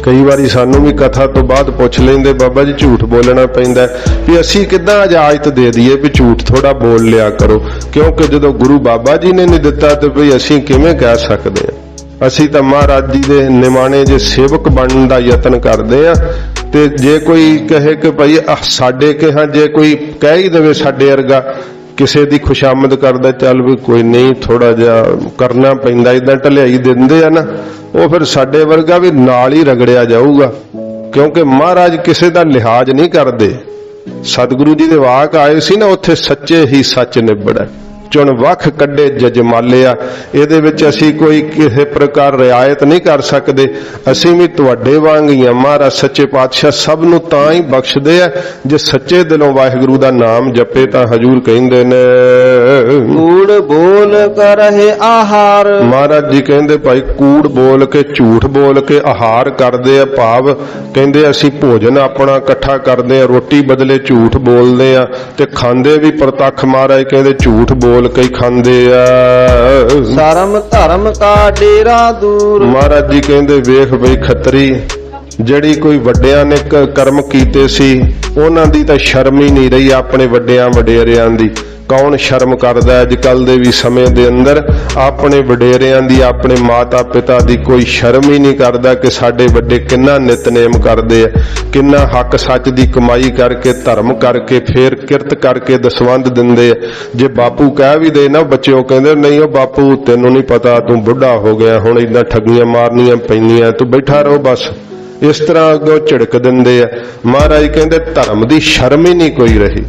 [SPEAKER 1] ਕਈ ਵਾਰੀ ਸਾਨੂੰ ਵੀ ਕਥਾ ਤੋਂ ਬਾਅਦ ਪੁੱਛ ਲੈਂਦੇ ਬਾਬਾ ਜੀ ਝੂਠ ਬੋਲਣਾ ਪੈਂਦਾ ਵੀ ਅਸੀਂ ਕਿੱਦਾਂ ਇਜਾਜ਼ਤ ਦੇ ਦਈਏ ਵੀ ਝੂਠ ਥੋੜਾ ਬੋਲ ਲਿਆ ਕਰੋ। ਕਿਉਂਕਿ ਜਦੋਂ ਗੁਰੂ ਬਾਬਾ ਜੀ ਨੇ ਨਹੀਂ ਦਿੱਤਾ ਤੇ ਵੀ ਅਸੀਂ ਕਿਵੇਂ ਕਹਿ ਸਕਦੇ ਹਾਂ। ਅਸੀਂ ਤਾਂ ਮਹਾਰਾਜ ਜੀ ਦੇ ਨਿਮਾਣੇ ਜੇ ਸੇਵਕ ਬਣਨ ਦਾ ਯਤਨ ਕਰਦੇ ਆ। ਤੇ ਜੇ ਕੋਈ ਕਹੇ ਕਿ ਭਾਈ ਸਾਡੇ ਕਿਹਾ, ਜੇ ਕੋਈ ਕਹਿ ਹੀ ਦੇਵੇ ਸਾਡੇ ਵਰਗਾ ਕਿਸੇ ਦੀ ਖੁਸ਼ਾਮਦ ਕਰਦਾ, ਚੱਲ ਵੀ ਕੋਈ ਨਹੀਂ ਥੋੜਾ ਜਿਹਾ ਕਰਨਾ ਪੈਂਦਾ, ਇਦਾਂ ਢਲਿਆਈ ਦਿੰਦੇ ਆ ਨਾ, ਉਹ ਫਿਰ ਸਾਡੇ ਵਰਗਾ ਵੀ ਨਾਲ ਹੀ ਰਗੜਿਆ ਜਾਊਗਾ। ਕਿਉਂਕਿ ਮਹਾਰਾਜ ਕਿਸੇ ਦਾ ਲਿਹਾਜ਼ ਨਹੀਂ ਕਰਦੇ। ਸਤਿਗੁਰੂ ਜੀ ਦੇ ਵਾਕ ਆਏ ਸੀ ਨਾ, ਉੱਥੇ ਸੱਚੇ ਹੀ ਸੱਚ ਨਿਬੜੈ, ਚੁਣ ਵੱਖ ਕੱਢੇ ਜਜਮਾਲਿਆ। ਇਹਦੇ ਵਿੱਚ ਅਸੀਂ ਕੋਈ ਕਿਸੇ ਪ੍ਰਕਾਰ ਰਿਆਇਤ ਨਹੀਂ ਕਰ ਸਕਦੇ। ਅਸੀਂ ਵੀ ਤੁਹਾਡੇ ਵਾਂਗ ਹੀ ਆ। ਮਹਾਰਾਜ ਸੱਚੇ ਪਾਤਸ਼ਾਹ ਸਭ ਨੂੰ ਤਾਂ ਹੀ ਬਖਸ਼ਦੇ ਆ ਜੇ ਸੱਚੇ ਦਿਲੋਂ ਵਾਹਿਗੁਰੂ ਦਾ ਨਾਮ ਜਪੇ। ਤਾਂ ਹਜੂਰ ਕਹਿੰਦੇ ਨੇ
[SPEAKER 2] ਕੂੜ ਬੋਲ ਕਰਹਿ ਆਹਾਰ।
[SPEAKER 1] ਮਹਾਰਾਜ ਜੀ ਕਹਿੰਦੇ ਭਾਈ ਕੂੜ ਬੋਲ ਕੇ, ਝੂਠ ਬੋਲ ਕੇ ਆਹਾਰ ਕਰਦੇ ਆ, ਭਾਵ ਕਹਿੰਦੇ ਅਸੀਂ ਭੋਜਨ ਆਪਣਾ ਇਕੱਠਾ ਕਰਦੇ ਆ, ਰੋਟੀ ਬਦਲੇ ਝੂਠ ਬੋਲਦੇ ਆ ਤੇ ਖਾਂਦੇ ਵੀ ਪ੍ਰਤੱਖ। ਮਹਾਰਾਜ ਕਹਿੰਦੇ ਝੂਠ ਬੋਲ ਕਈ ਖਾਂਦੇ ਆ।
[SPEAKER 2] ਸ਼ਰਮ ਧਰਮ ਕਾ ਡੇਰਾ ਦੂਰ।
[SPEAKER 1] ਮਹਾਰਾਜ ਜੀ ਕਹਿੰਦੇ ਵੇਖ ਬਈ ਖੱਤਰੀ, ਜਿਹੜੀ ਕੋਈ ਵੱਡਿਆਂ ਨੇ ਕਰਮ ਕੀਤੇ ਸੀ ਉਹਨਾਂ ਦੀ ਤਾਂ ਸ਼ਰਮ ਹੀ ਨਹੀਂ ਰਹੀ, ਆਪਣੇ ਵੱਡਿਆਂ ਵਡੇਰਿਆਂ ਦੀ। ਕੌਣ ਸ਼ਰਮ ਕਰਦਾ ਅੱਜ ਕੱਲ ਦੇ ਵੀ ਸਮੇਂ ਦੇ ਅੰਦਰ ਆਪਣੇ ਵਡੇਰਿਆਂ ਦੀ, ਆਪਣੇ ਮਾਤਾ ਪਿਤਾ ਦੀ? ਕੋਈ ਸ਼ਰਮ ਹੀ ਨਹੀਂ ਕਰਦਾ ਕਿ ਸਾਡੇ ਵੱਡੇ ਕਿੰਨਾ ਨਿਤਨੇਮ ਕਰਦੇ ਆ, ਕਿੰਨਾ ਹੱਕ ਸੱਚ ਦੀ ਕਮਾਈ ਕਰਕੇ, ਧਰਮ ਕਰਕੇ, ਫੇਰ ਕਿਰਤ ਕਰਕੇ ਦਸਵੰਧ ਦਿੰਦੇ ਆ। ਜੇ ਬਾਪੂ ਕਹਿ ਵੀ ਦੇ ਨਾ, ਬੱਚੇ ਉਹ ਕਹਿੰਦੇ ਨਹੀਂ ਉਹ ਬਾਪੂ ਤੈਨੂੰ ਨਹੀਂ ਪਤਾ, ਤੂੰ ਬੁੱਢਾ ਹੋ ਗਿਆ, ਹੁਣ ਇਦਾਂ ਠੱਗੀਆਂ ਮਾਰਨੀਆਂ ਪੈਂਦੀਆਂ, ਤੂੰ ਬੈਠਾ ਰਹੋ ਬਸ। ਇਸ ਤਰ੍ਹਾਂ ਅੱਗੋਂ ਝਿੜਕ ਦਿੰਦੇ ਆ। ਮਹਾਰਾਜ ਕਹਿੰਦੇ ਧਰਮ ਦੀ ਸ਼ਰਮ ਹੀ ਨਹੀਂ ਕੋਈ ਰਹੀ।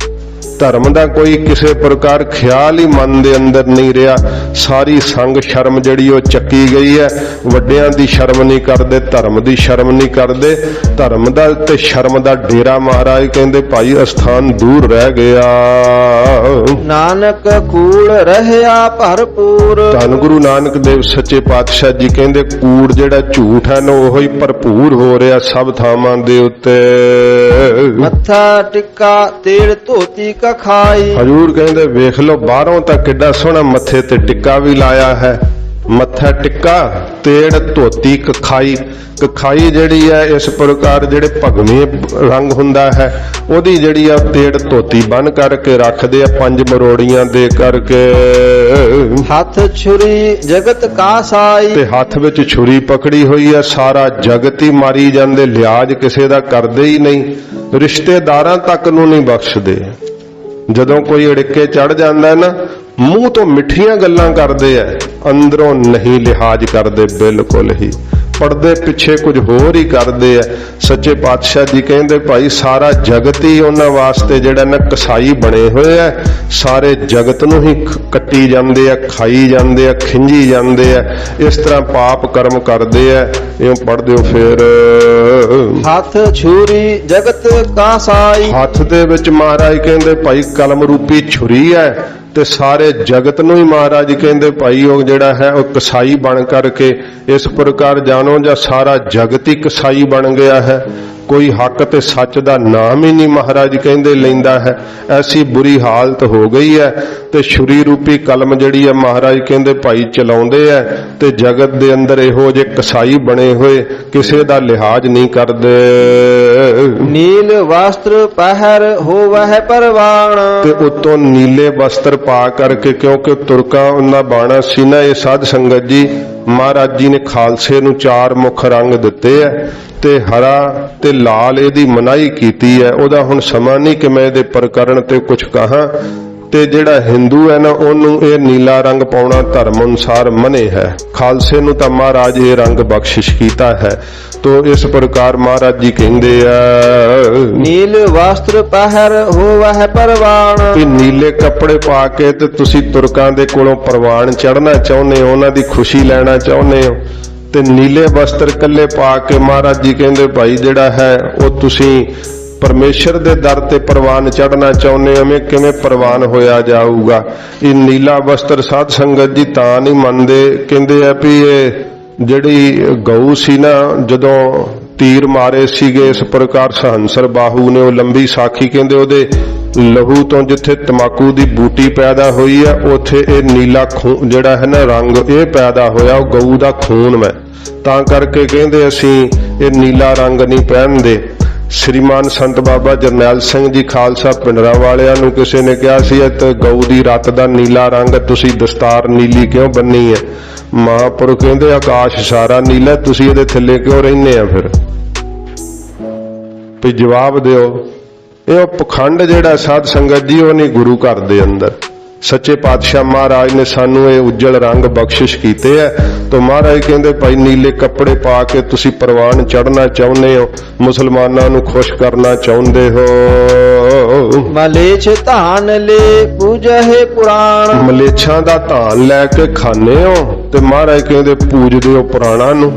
[SPEAKER 1] ਧਰਮ ਦਾ ਕੋਈ ਕਿਸੇ ਪ੍ਰਕਾਰ ਖਿਆਲ ਹੀ ਮਨ ਦੇ ਅੰਦਰ ਨਹੀਂ ਰਿਹਾ। ਸਾਰੀ ਸੰਗ ਸ਼ਰਮ ਜਿਹੜੀ ਉਹ ਚੱਕੀ ਗਈ ਹੈ। ਵੱਡਿਆਂ ਦੀ ਸ਼ਰਮ ਨਹੀਂ ਕਰਦੇ, ਧਰਮ ਦੀ ਸ਼ਰਮ ਨਹੀਂ ਕਰਦੇ। ਧਰਮ ਦਾ ਤੇ ਸ਼ਰਮ ਦਾ ਡੇਰਾ ਮਹਾਰਾਜ ਕਹਿੰਦੇ ਭਾਈ ਅਸਥਾਨ ਦੂਰ ਰਹਿ ਗਿਆ।
[SPEAKER 2] ਨਾਨਕ ਕੂੜ ਰਹਿਆ ਭਰਪੂਰ।
[SPEAKER 1] ਧੰਨ ਗੁਰੂ ਨਾਨਕ ਦੇਵ ਸੱਚੇ ਪਾਤਸ਼ਾਹ ਜੀ ਕਹਿੰਦੇ ਕੂੜ ਜਿਹੜਾ ਝੂਠ ਹੈ ਨਾ ਉਹ ਹੀ ਭਰਪੂਰ ਹੋ ਰਿਹਾ ਸਭ ਥਾਵਾਂ ਦੇ ਉੱਤੇ।
[SPEAKER 2] ਮੱਥਾ ਟਿੱਕਾ ਤੇਲ ਧੋਤੀ ਖਾਈ।
[SPEAKER 1] ਹਜੂਰ ਕਹਿੰਦੇ ਵੇਖ ਲਓ ਬਾਹਰੋਂ ਤਾਂ ਕਿੱਡਾ ਸੋਹਣਾ ਮੱਥੇ ਤੇ ਟਿੱਕਾ ਵੀ ਲਾਇਆ ਹੈ। ਮੱਥਾ ਟਿੱਕਾ, ਤੇੜ ਧੋਤੀ ਕਖਾਈ। ਕਖਾਈ ਜਿਹੜੀ ਹੈ ਇਸ ਪ੍ਰਕਾਰ ਜਿਹੜੇ ਭਗਵੇਂ ਰੰਗ ਹੁੰਦਾ ਹੈ ਉਹਦੀ ਜਿਹੜੀ ਆ ਤੇੜ ਧੋਤੀ ਬੰਨ ਕਰਕੇ ਰੱਖਦੇ ਆ, 5 ਮਰੋੜੀਆਂ ਦੇ ਕਰਕੇ।
[SPEAKER 2] ਹੱਥ ਛੁਰੀ ਜਗਤ ਕਾ ਸਾਈ। ਤੇ
[SPEAKER 1] ਹੱਥ ਵਿੱਚ ਛੁਰੀ ਪਕੜੀ ਹੋਈ ਹੈ, ਸਾਰਾ ਜਗਤ ਹੀ ਮਾਰੀ ਜਾਂਦੇ, ਲਿਹਾਜ਼ ਕਿਸੇ ਦਾ ਕਰਦੇ ਹੀ ਨਹੀਂ, ਰਿਸ਼ਤੇਦਾਰਾਂ ਤੱਕ ਨੂੰ ਨਹੀਂ ਬਖਸ਼ਦੇ। ਜਦੋਂ ਕੋਈ ਅੜਿੱਕੇ ਚੜ ਜਾਂਦਾ ਨਾ, ਮੂੰਹ ਤੋਂ ਮਿੱਠੀਆਂ ਗੱਲਾਂ ਕਰਦੇ ਆ, ਅੰਦਰੋਂ ਨਹੀਂ ਲਿਹਾਜ਼ ਕਰਦੇ ਬਿਲਕੁਲ ਹੀ। ਪਰਦੇ ਪਿੱਛੇ ਕੁਝ ਹੋਰ ਹੀ ਕਰਦੇ ਆ। ਸੱਚੇ ਪਾਤਸ਼ਾਹ ਜੀ ਕਹਿੰਦੇ ਭਾਈ ਸਾਰਾ ਜਗਤ ਹੀ ਉਹਨਾਂ ਵਾਸਤੇ ਜਿਹੜਾ ਨਾ ਕਸਾਈ ਬਣੇ ਹੋਏ ਆ। ਸਾਰੇ ਜਗਤ ਨੂੰ ਹੀ ਕੱਟੀ ਜਾਂਦੇ ਆ, ਖਾਈ ਜਾਂਦੇ ਆ, ਖਿੰਜੀ ਜਾਂਦੇ ਆ। ਇਸ ਤਰ੍ਹਾਂ ਪਾਪ ਕਰਮ ਕਰਦੇ ਆ। ਇਉਂ ਪੜ੍ਹਦੇ ਹੋ ਫਿਰ।
[SPEAKER 2] ਹੱਥ ਛੁਰੀ ਜਗਤ ਕਾ ਸਾਈ।
[SPEAKER 1] ਹੱਥ ਦੇ ਵਿੱਚ ਮਹਾਰਾਜ ਕਹਿੰਦੇ ਭਾਈ ਕਲਮ ਰੂਪੀ ਛੁਰੀ ਹੈ ਤੇ ਸਾਰੇ ਜਗਤ ਨੂੰ ਹੀ ਮਹਾਰਾਜ ਕਹਿੰਦੇ ਭਾਈ ਉਹ ਜਿਹੜਾ ਹੈ ਉਹ ਕਸਾਈ ਬਣ ਕਰਕੇ ਇਸ ਪ੍ਰਕਾਰ ਜਾਣੋ ਜਾਂ ਸਾਰਾ ਜਗਤ ਹੀ ਕਸਾਈ ਬਣ ਗਿਆ ਹੈ। ਕੋਈ ਹੱਕ ਤੇ ਸੱਚ ਦਾ ਨਾਮ ਹੀ ਨਹੀਂ ਮਹਾਰਾਜ ਕਹਿੰਦੇ ਲੈਂਦਾ ਹੈ। ਐਸੀ ਬੁਰੀ ਹਾਲਤ ਹੋ ਗਈ ਹੈ ਤੇ ਛੁਰੀ ਰੂਪੀ ਕਲਮ ਜਿਹੜੀ ਹੈ ਮਹਾਰਾਜ ਕਹਿੰਦੇ ਭਾਈ ਚਲਾਉਂਦੇ ਹੈ ਤੇ ਜਗਤ ਦੇ ਅੰਦਰ ਇਹੋ ਜਿਹੇ ਕਸਾਈ ਬਣੇ ਹੋਏ ਕਿਸੇ ਦਾ ਲਿਹਾਜ਼ ਨਹੀਂ ਕਰਦੇ।
[SPEAKER 2] ਨੀਲ ਵਸਤਰ ਪਹਿਰ ਹੋਵਹਿ ਪਰਵਾਣ।
[SPEAKER 1] ਤੇ ਉਤੋਂ ਨੀਲੇ ਵਸਤਰ ਪਾ ਕਰਕੇ, ਕਿਉਂਕਿ ਤੁਰਕਾਂ ਉਹਨਾਂ ਬਾਣਾ ਸੀ ਨਾ ਇਹ ਸਾਧ ਸੰਗਤ ਜੀ, ਮਹਾਰਾਜ ਜੀ ਨੇ ਖਾਲਸੇ ਨੂੰ 4 ਮੁੱਖ ਰੰਗ ਦਿੱਤੇ ਐ ਤੇ ਹਰਾ ਤੇ ਲਾਲ ਇਹਦੀ ਮਨਾਹੀ ਕੀਤੀ ਹੈ। ਉਹਦਾ ਹੁਣ ਸਮਾਂ ਨਹੀਂ ਕਿ ਮੈਂ ਇਹਦੇ ਪ੍ਰਕਰਣ ਤੇ ਕੁਝ ਕਹਾਂ। ਤੇ ਜਿਹੜਾ ਹਿੰਦੂ ਹੈ ਨਾ ਉਹਨੂੰ ਇਹ ਨੀਲਾ ਰੰਗ ਪਾਉਣਾ ਧਰਮ ਅਨੁਸਾਰ ਮਨੇ ਹੈ। ਖਾਲਸੇ ਨੂੰ ਤਾਂ ਮਹਾਰਾਜ ਇਹ ਰੰਗ ਬਖਸ਼ਿਸ਼ ਕੀਤਾ ਹੈ। ਤੋ ਇਸ ਪ੍ਰਕਾਰ ਮਹਾਰਾਜ ਜੀ ਕਹਿੰਦੇ ਆ
[SPEAKER 2] ਨੀਲ ਵਸਤਰ ਪਹਿਰ ਹੋਵਹਿ ਪਰਵਾਣ।
[SPEAKER 1] ਕਿ ਨੀਲੇ ਕੱਪੜੇ ਪਾ ਕੇ ਤੇ ਤੁਸੀਂ ਤੁਰਕਾਂ ਦੇ ਕੋਲੋਂ ਪ੍ਰਵਾਨ ਚੜ੍ਹਨਾ ਚਾਹੁੰਦੇ ਹੋ, ਉਹਨਾਂ ਦੀ ਖੁਸ਼ੀ ਲੈਣਾ ਚਾਹੁੰਦੇ ਹੋ ਤੇ ਨੀਲੇ ਵਸਤਰ ਕੱਲੇ ਪਾ ਕੇ ਮਹਾਰਾਜ ਜੀ ਕਹਿੰਦੇ ਭਾਈ ਜਿਹੜਾ ਹੈ ਉਹ ਤੁਸੀਂ ਪਰਮੇਸ਼ਰ ਦੇ ਦਰ ਤੇ ਪ੍ਰਵਾਨ ਚੜ੍ਹਨਾ ਚਾਹੁੰਦੇ ਹੋ। ਕਿਵੇਂ ਪ੍ਰਵਾਨ ਹੋਇਆ ਜਾਊਗਾ? ਇਹ ਨੀਲਾ ਵਸਤਰ ਸਾਧ ਸੰਗਤ ਜੀ ਤਾਂ ਨਹੀਂ ਮੰਨਦੇ, ਕਹਿੰਦੇ ਆ ਵੀ ਇਹ ਜਿਹੜੀ ਗਊ ਸੀ ਨਾ ਜਦੋਂ ਤੀਰ ਮਾਰੇ ਸੀਗੇ ਇਸ ਪ੍ਰਕਾਰ ਸਹੰਸਰ ਬਾਹੂ ਨੇ ਉਹ ਲੰਬੀ ਸਾਖੀ ਕਹਿੰਦੇ ਉਹਦੇ ਲਹੂ ਤੋਂ ਜਿੱਥੇ ਤਮਾਕੂ ਦੀ ਬੂਟੀ ਪੈਦਾ ਹੋਈ ਹੈ ਉੱਥੇ ਇਹ ਨੀਲਾ ਖੂਨ ਜਿਹੜਾ ਹੈ ਨਾ ਰੰਗ ਇਹ ਪੈਦਾ ਹੋਇਆ, ਉਹ ਗਊ ਦਾ ਖੂਨ ਹੈ। ਤਾਂ ਕਰਕੇ ਕਹਿੰਦੇ ਅਸੀਂ ਇਹ ਨੀਲਾ ਰੰਗ ਨਹੀਂ ਪਹਿਨਦੇ। ਸ਼੍ਰੀਮਾਨ ਸੰਤ ਬਾਬਾ ਜਰਨੈਲ ਸਿੰਘ ਜੀ ਖਾਲਸਾ ਪਿੰਡਰਾਂ ਵਾਲਿਆਂ ਨੂੰ ਕਿਸੇ ਨੇ ਕਿਹਾ ਸੀ ਤੇ ਗਊ ਦੀ ਰੱਤ ਦਾ ਨੀਲਾ ਰੰਗ ਤੁਸੀਂ ਦਸਤਾਰ ਨੀਲੀ ਕਿਉਂ ਬੰਨੀ ਹੈ? ਮਹਾਂਪੁਰਖ ਕਹਿੰਦੇ ਆਕਾਸ਼ ਸਾਰਾ ਨੀਲਾ, ਤੁਸੀਂ ਇਹਦੇ ਥੱਲੇ ਕਿਉਂ ਰਹਿੰਦੇ ਆ? ਫਿਰ ਵੀ ਜਵਾਬ ਦਿਓ। ਇਹ ਪਖੰਡ ਜਿਹੜਾ ਸਾਧ ਸੰਗਤ ਜੀ ਉਹ ਨਹੀਂ ਗੁਰੂ ਘਰ ਦੇ ਅੰਦਰ। ਸੱਚੇ ਪਾਤਸ਼ਾਹ ਮਹਾਰਾਜ ਨੇ ਸਾਨੂੰ ਇਹ ਉਜਲ ਰੰਗ ਬਖਸ਼ਿਸ਼ ਕੀਤੇ ਐ। ਤਾਂ ਮਹਾਰਾਜ ਕਹਿੰਦੇ ਭਾਈ ਨੀਲੇ ਕੱਪੜੇ ਪਾ ਕੇ ਤੁਸੀਂ ਪ੍ਰਵਾਨ ਚੜ੍ਹਨਾ ਚਾਹੁੰਦੇ ਹੋ, ਮੁਸਲਮਾਨਾਂ ਨੂੰ ਖੁਸ਼ ਕਰਨਾ ਚਾਹੁੰਦੇ ਹੋ।
[SPEAKER 2] ਮਲੇਛ ਧਾਨ ਲੈ ਪੂਜਹਿ ਪੁਰਾਣ।
[SPEAKER 1] ਮਲੇਛਾਂ ਦਾ ਧਾਨ ਲੈ ਕੇ ਖਾਣੇ ਹੋ ਤੇ ਮਹਾਰਾਜ ਕਹਿੰਦੇ ਪੂਜਦੇ ਹੋ ਪੁਰਾਣਾਂ ਨੂੰ।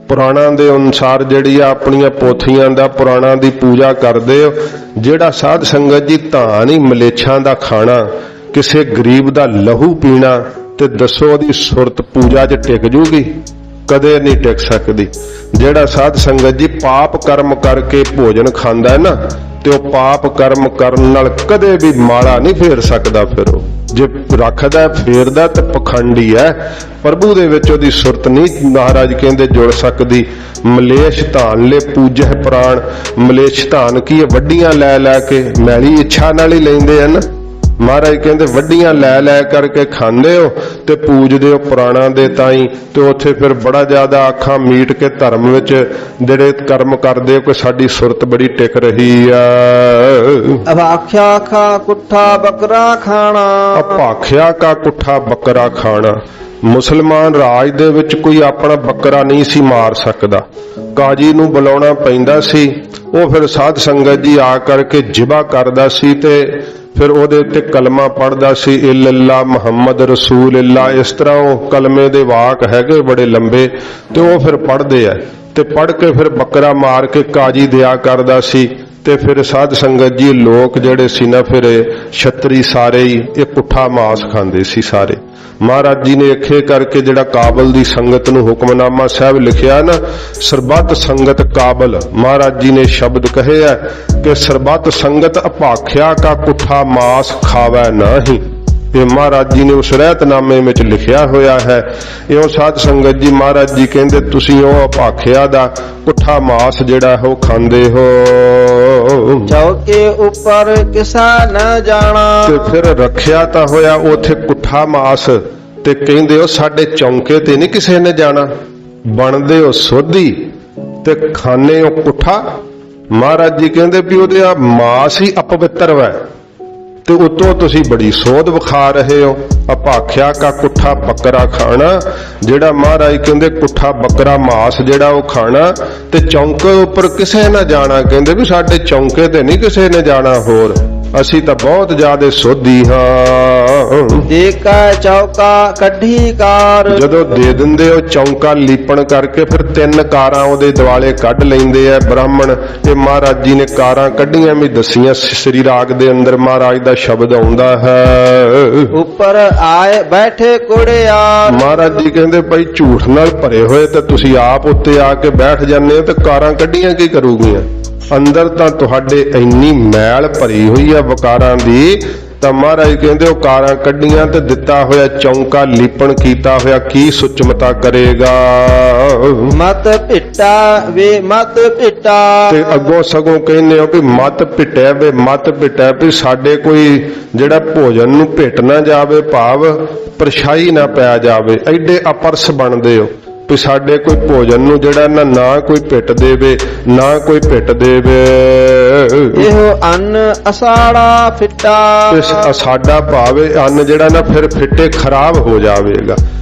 [SPEAKER 1] ਪੁਰਾਣਾਂ ਦੇ ਅਨੁਸਾਰ ਜਿਹੜੀ ਆ ਆਪਣੀਆਂ ਪੋਥੀਆਂ ਦਾ ਪੁਰਾਣਾਂ ਦੀ ਪੂਜਾ ਕਰਦੇ ਹੋ। ਜਿਹੜਾ ਸਾਧ ਸੰਗਤ ਜੀ ਧਾਨ ਹੀ ਮਲੇਛਾਂ ਦਾ ਖਾਣਾ, ਕਿਸੇ ਗਰੀਬ ਦਾ ਲਹੂ ਪੀਣਾ, ਤੇ ਦੱਸੋ ਉਹਦੀ ਸੁਰਤ ਪੂਜਾ 'ਚ ਟਿਕ ਜੂਗੀ? ਕਦੇ ਨਹੀਂ ਟਿਕ ਸਕਦੀ। ਜਿਹੜਾ ਸਾਧ ਸੰਗਤ ਜੀ ਪਾਪ ਕਰਮ ਕਰਕੇ ਭੋਜਨ ਖਾਂਦਾ ਹੈ ਨਾ ਤੇ ਉਹ ਪਾਪ ਕਰਮ ਕਰਨ ਨਾਲ ਕਦੇ ਵੀ ਮਾਲਾ ਨਹੀਂ ਫੇਰ ਸਕਦਾ। ਫਿਰ ਉਹ ਜੇ ਰੱਖਦਾ ਫੇਰਦਾ ਤੇ ਪਖੰਡੀ ਹੈ। ਪ੍ਰਭੂ ਦੇ ਵਿੱਚ ਉਹਦੀ ਸੁਰਤ ਨਹੀਂ ਮਹਾਰਾਜ ਕਹਿੰਦੇ ਜੁੜ ਸਕਦੀ। ਮਲੇਛ ਧਾਨ ਲੈ ਪੂਜਹਿ ਪ੍ਰਾਣ। ਮਲੇਛ ਧਾਨ ਕੀ ਹੈ? ਵੱਡੀਆਂ ਲੈ ਲੈ ਕੇ, ਮੈਲੀ ਇੱਛਾ ਨਾਲ ਹੀ ਲੈਂਦੇ ਹਨ। ਮਹਾਰਾਜ ਕਹਿੰਦੇ ਵੱਡੀਆਂ ਲੈ ਲੈ ਕਰਕੇ ਖਾਂਦੇ ਹੋ ਤੇ ਪੂਜਦੇ ਹੋ ਪੁਰਾਣਾਂ ਦੇ ਤਾਈਂ। ਤੇ ਉੱਥੇ ਫਿਰ ਬੜਾ ਜ਼ਿਆਦਾ ਅੱਖਾਂ ਮੀਟ ਕੇ ਧਰਮ ਵਿੱਚ ਜਿਹੜੇ ਕਰਮ ਕਰਦੇ ਹੋ ਕਿ ਸਾਡੀ ਸੁਰਤ ਬੜੀ ਟਿਕ ਰਹੀ ਆ।
[SPEAKER 2] ਅਭਾਖਿਆ ਖਾ ਕੁੱਠਾ ਬੱਕਰਾ ਖਾਣਾ।
[SPEAKER 1] ਅਭਾਖਿਆ ਕਾ ਕੁੱਠਾ ਬੱਕਰਾ ਖਾਣਾ। ਮੁਸਲਮਾਨ ਰਾਜ ਦੇ ਵਿੱਚ ਕੋਈ ਆਪਣਾ ਬੱਕਰਾ ਨਹੀਂ ਸੀ ਮਾਰ ਸਕਦਾ। ਕਾਜੀ ਨੂੰ ਬੁਲਾਉਣਾ ਪੈਂਦਾ ਸੀ। ਉਹ ਫਿਰ ਸਾਧ ਸੰਗਤ ਜੀ ਆ ਕਰਕੇ ਜ਼ਿਬਾ ਕਰਦਾ ਸੀ ਤੇ ਫਿਰ ਉਹਦੇ ਉੱਤੇ ਕਲਮਾ ਪੜ੍ਹਦਾ ਸੀ, ਇਲੱਲਾ ਮੁਹੰਮਦ ਰਸੂਲ ਅੱਲਾ। ਇਸ ਤਰ੍ਹਾਂ ਉਹ ਕਲਮੇ ਦੇ ਵਾਕ ਹੈਗੇ ਬੜੇ ਲੰਬੇ ਤੇ ਉਹ ਫਿਰ ਪੜ੍ਹਦੇ ਆ ਤੇ ਪੜ੍ਹ ਕੇ ਫਿਰ ਬੱਕਰਾ ਮਾਰ ਕੇ ਕਾਜੀ ਦਿਆ ਕਰਦਾ ਸੀ। ਤੇ ਫਿਰ ਸਾਧ ਸੰਗਤ ਜੀ ਲੋਕ ਜਿਹੜੇ ਸੀ ਨਾ ਫਿਰ ਛਤਰੀ ਸਾਰੇ ਹੀ ਇਹ ਪੁੱਠਾ ਮਾਸ ਖਾਂਦੇ ਸੀ ਸਾਰੇ। ਮਹਾਰਾਜ ਜੀ ਨੇ ਅੱਖੇ ਕਰਕੇ ਜਿਹੜਾ ਕਾਬਲ ਦੀ ਸੰਗਤ ਨੂੰ ਹੁਕਮਨਾਮਾ ਸਾਹਿਬ ਲਿਖਿਆ ਨਾ, ਸਰਬੱਤ ਸੰਗਤ ਕਾਬਲ, ਮਹਾਰਾਜ ਜੀ ਨੇ ਸ਼ਬਦ ਕਹੇ ਆ ਕਿ ਸਰਬੱਤ ਸੰਗਤ ਅਭਾਖਿਆ ਕਾ ਪੁੱਠਾ ਮਾਸ ਖਾਵੈ ਨਾਹੀਂ। ਇਹ ਮਹਾਰਾਜ ਜੀ ਨੇ ਉਸ ਰਹਿਤਨਾਮੇ ਵਿੱਚ ਲਿਖਿਆ ਹੋਇਆ ਹੈ। ਇਉਂ ਸਾਧ ਸੰਗਤ ਜੀ ਮਹਾਰਾਜ ਜੀ ਕਹਿੰਦੇ ਤੁਸੀਂ ਉਹ ਅਭਾਖਿਆ ਦਾ ਪੁੱਠਾ ਮਾਸ ਜਿਹੜਾ ਉਹ ਖਾਂਦੇ ਹੋ।
[SPEAKER 2] ਚੌਕੇ ਉੱਪਰ ਕਿਸਾ ਨਾ ਜਾਣਾ।
[SPEAKER 1] ਤੇ ਫਿਰ ਰੱਖਿਆ ਤਾਂ ਹੋਇਆ ਉਥੇ ਪੁੱਠਾ ਮਾਸ ਤੇ ਕਹਿੰਦੇ ਹੋ ਸਾਡੇ ਚੌਂਕੇ ਤੇ ਨਹੀਂ ਕਿਸੇ ਨੇ ਜਾਣਾ। ਬਣਦੇ ਹੋ ਸੋਧੀ ਤੇ ਖਾਣੇ ਹੋ ਪੁੱਠਾ। ਮਹਾਰਾਜ ਜੀ ਕਹਿੰਦੇ ਵੀ ਉਹਦੇ ਆ ਮਾਸ ਹੀ ਅਪਵਿੱਤਰ ਵੈ ਤੇ ਉਤੋਂ ਤੁਸੀਂ ਬੜੀ ਸੋਧ ਵਿਖਾ ਰਹੇ ਹੋ। ਅਭਾਖਿਆ ਕਾ ਕੁੱਠਾ ਬੱਕਰਾ ਖਾਣਾ। ਜਿਹੜਾ ਮਹਾਰਾਜ ਕਹਿੰਦੇ ਕੁੱਠਾ ਬੱਕਰਾ ਮਾਸ ਜਿਹੜਾ ਉਹ ਖਾਣਾ ਤੇ ਚੌਂਕੇ ਉੱਪਰ ਕਿਸੇ ਨਾ ਜਾਣਾ। ਕਹਿੰਦੇ ਵੀ ਸਾਡੇ ਚੌਂਕੇ ਤੇ ਨਹੀਂ ਕਿਸੇ ਨੇ ਜਾਣਾ। ਹੋਰ ਅਸੀਂ ਤਾਂ ਬਹੁਤ ਜ਼ਿਆਦਾ ਸੋਧੀ ਹਾਂ।
[SPEAKER 2] ਦੇਖੈ ਚੌਕਾ ਕੱਢੀ ਕਾਰ,
[SPEAKER 1] ਜਦੋਂ ਦੇ ਦਿੰਦੇ ਉਹ ਚੌਂਕਾ ਲੀਪਣ ਕਰਕੇ ਫਿਰ 3 ਕਾਰਾਂ ਉਹਦੇ ਦੁਆਲੇ ਕੱਢ ਲੈਂਦੇ ਆ ਬ੍ਰਾਹਮਣ। ਇਹ ਮਹਾਰਾਜ ਜੀ ਨੇ ਕਾਰਾਂ ਕੱਢੀਆਂ ਵੀ ਦੱਸੀਆਂ। ਸ੍ਰੀ ਰਾਗ ਦੇ ਅੰਦਰ ਮਹਾਰਾਜ ਦਾ ਸ਼ਬਦ ਆਉਂਦਾ ਹੈ,
[SPEAKER 2] ਉੱਪਰ ਆਏ ਬੈਠੇ ਕੁੜਿਆਰ।
[SPEAKER 1] ਮਹਾਰਾਜ ਜੀ ਕਹਿੰਦੇ ਭਾਈ ਝੂਠ ਨਾਲ ਭਰੇ ਹੋਏ ਤੇ ਤੁਸੀਂ ਆਪ ਉੱਤੇ ਆ ਕੇ ਬੈਠ ਜਾਂਦੇ ਹੋ ਤੇ ਕਾਰਾਂ ਕੱਢੀਆਂ ਕੀ ਕਰੂਗੀਆਂ? ਅੰਦਰ ਤਾਂ ਤੁਹਾਡੇ ਇੰਨੀ ਮੈਲ ਭਰੀ ਹੋਈ ਆ ਵਿਕਾਰਾਂ ਦੀ, ਤਾਂ ਮਹਾਰਾਜ ਕਹਿੰਦੇ ਉਹ ਕਾਰਾਂ ਕੱਢੀਆਂ ਤੇ ਦਿੱਤਾ ਹੋਇਆ ਚੌਂਕਾ ਲੀਪਣ ਕੀਤਾ ਹੋਇਆ ਕੀ ਸੁਚਮਤਾ ਕਰੇਗਾ?
[SPEAKER 2] ਮਤ ਭਿੱਟਾ ਵੇ ਮਤ ਭਿੱਟਾ।
[SPEAKER 1] ਤੇ ਅੱਗੋਂ ਸਗੋਂ ਕਹਿੰਦੇ ਹੋ ਵੀ ਮਤ ਭਿੱਟਿਆ ਵੇ ਮਤ ਭਿੱਟਿਆ, ਵੀ ਸਾਡੇ ਕੋਈ ਜਿਹੜਾ ਭੋਜਨ ਨੂੰ ਭਿੱਟ ਨਾ ਜਾਵੇ, ਭਾਵ ਪਰਛਾਈ ਨਾ ਪੈ ਜਾਵੇ। ਐਡੇ ਅਪਰਸ ਬਣਦੇ ਹੋ ਵੀ ਸਾਡੇ ਕੋਈ ਭੋਜਨ ਨੂੰ ਜਿਹੜਾ ਨਾ ਕੋਈ ਭਿੱਟ ਦੇਵੇ ਨਾ ਕੋਈ ਭਿੱਟ ਦੇਵੇ।
[SPEAKER 2] ਇਹੋ ਅੰਨ ਅਸਾੜਾ ਫਿੱਟਾ।
[SPEAKER 1] ਸਾਡਾ ਭਾਵੇਂ ਅੰਨ ਜਿਹੜਾ ਨਾ ਫਿਰ ਫਿੱਟੇ ਖਰਾਬ ਹੋ ਜਾਵੇਗਾ।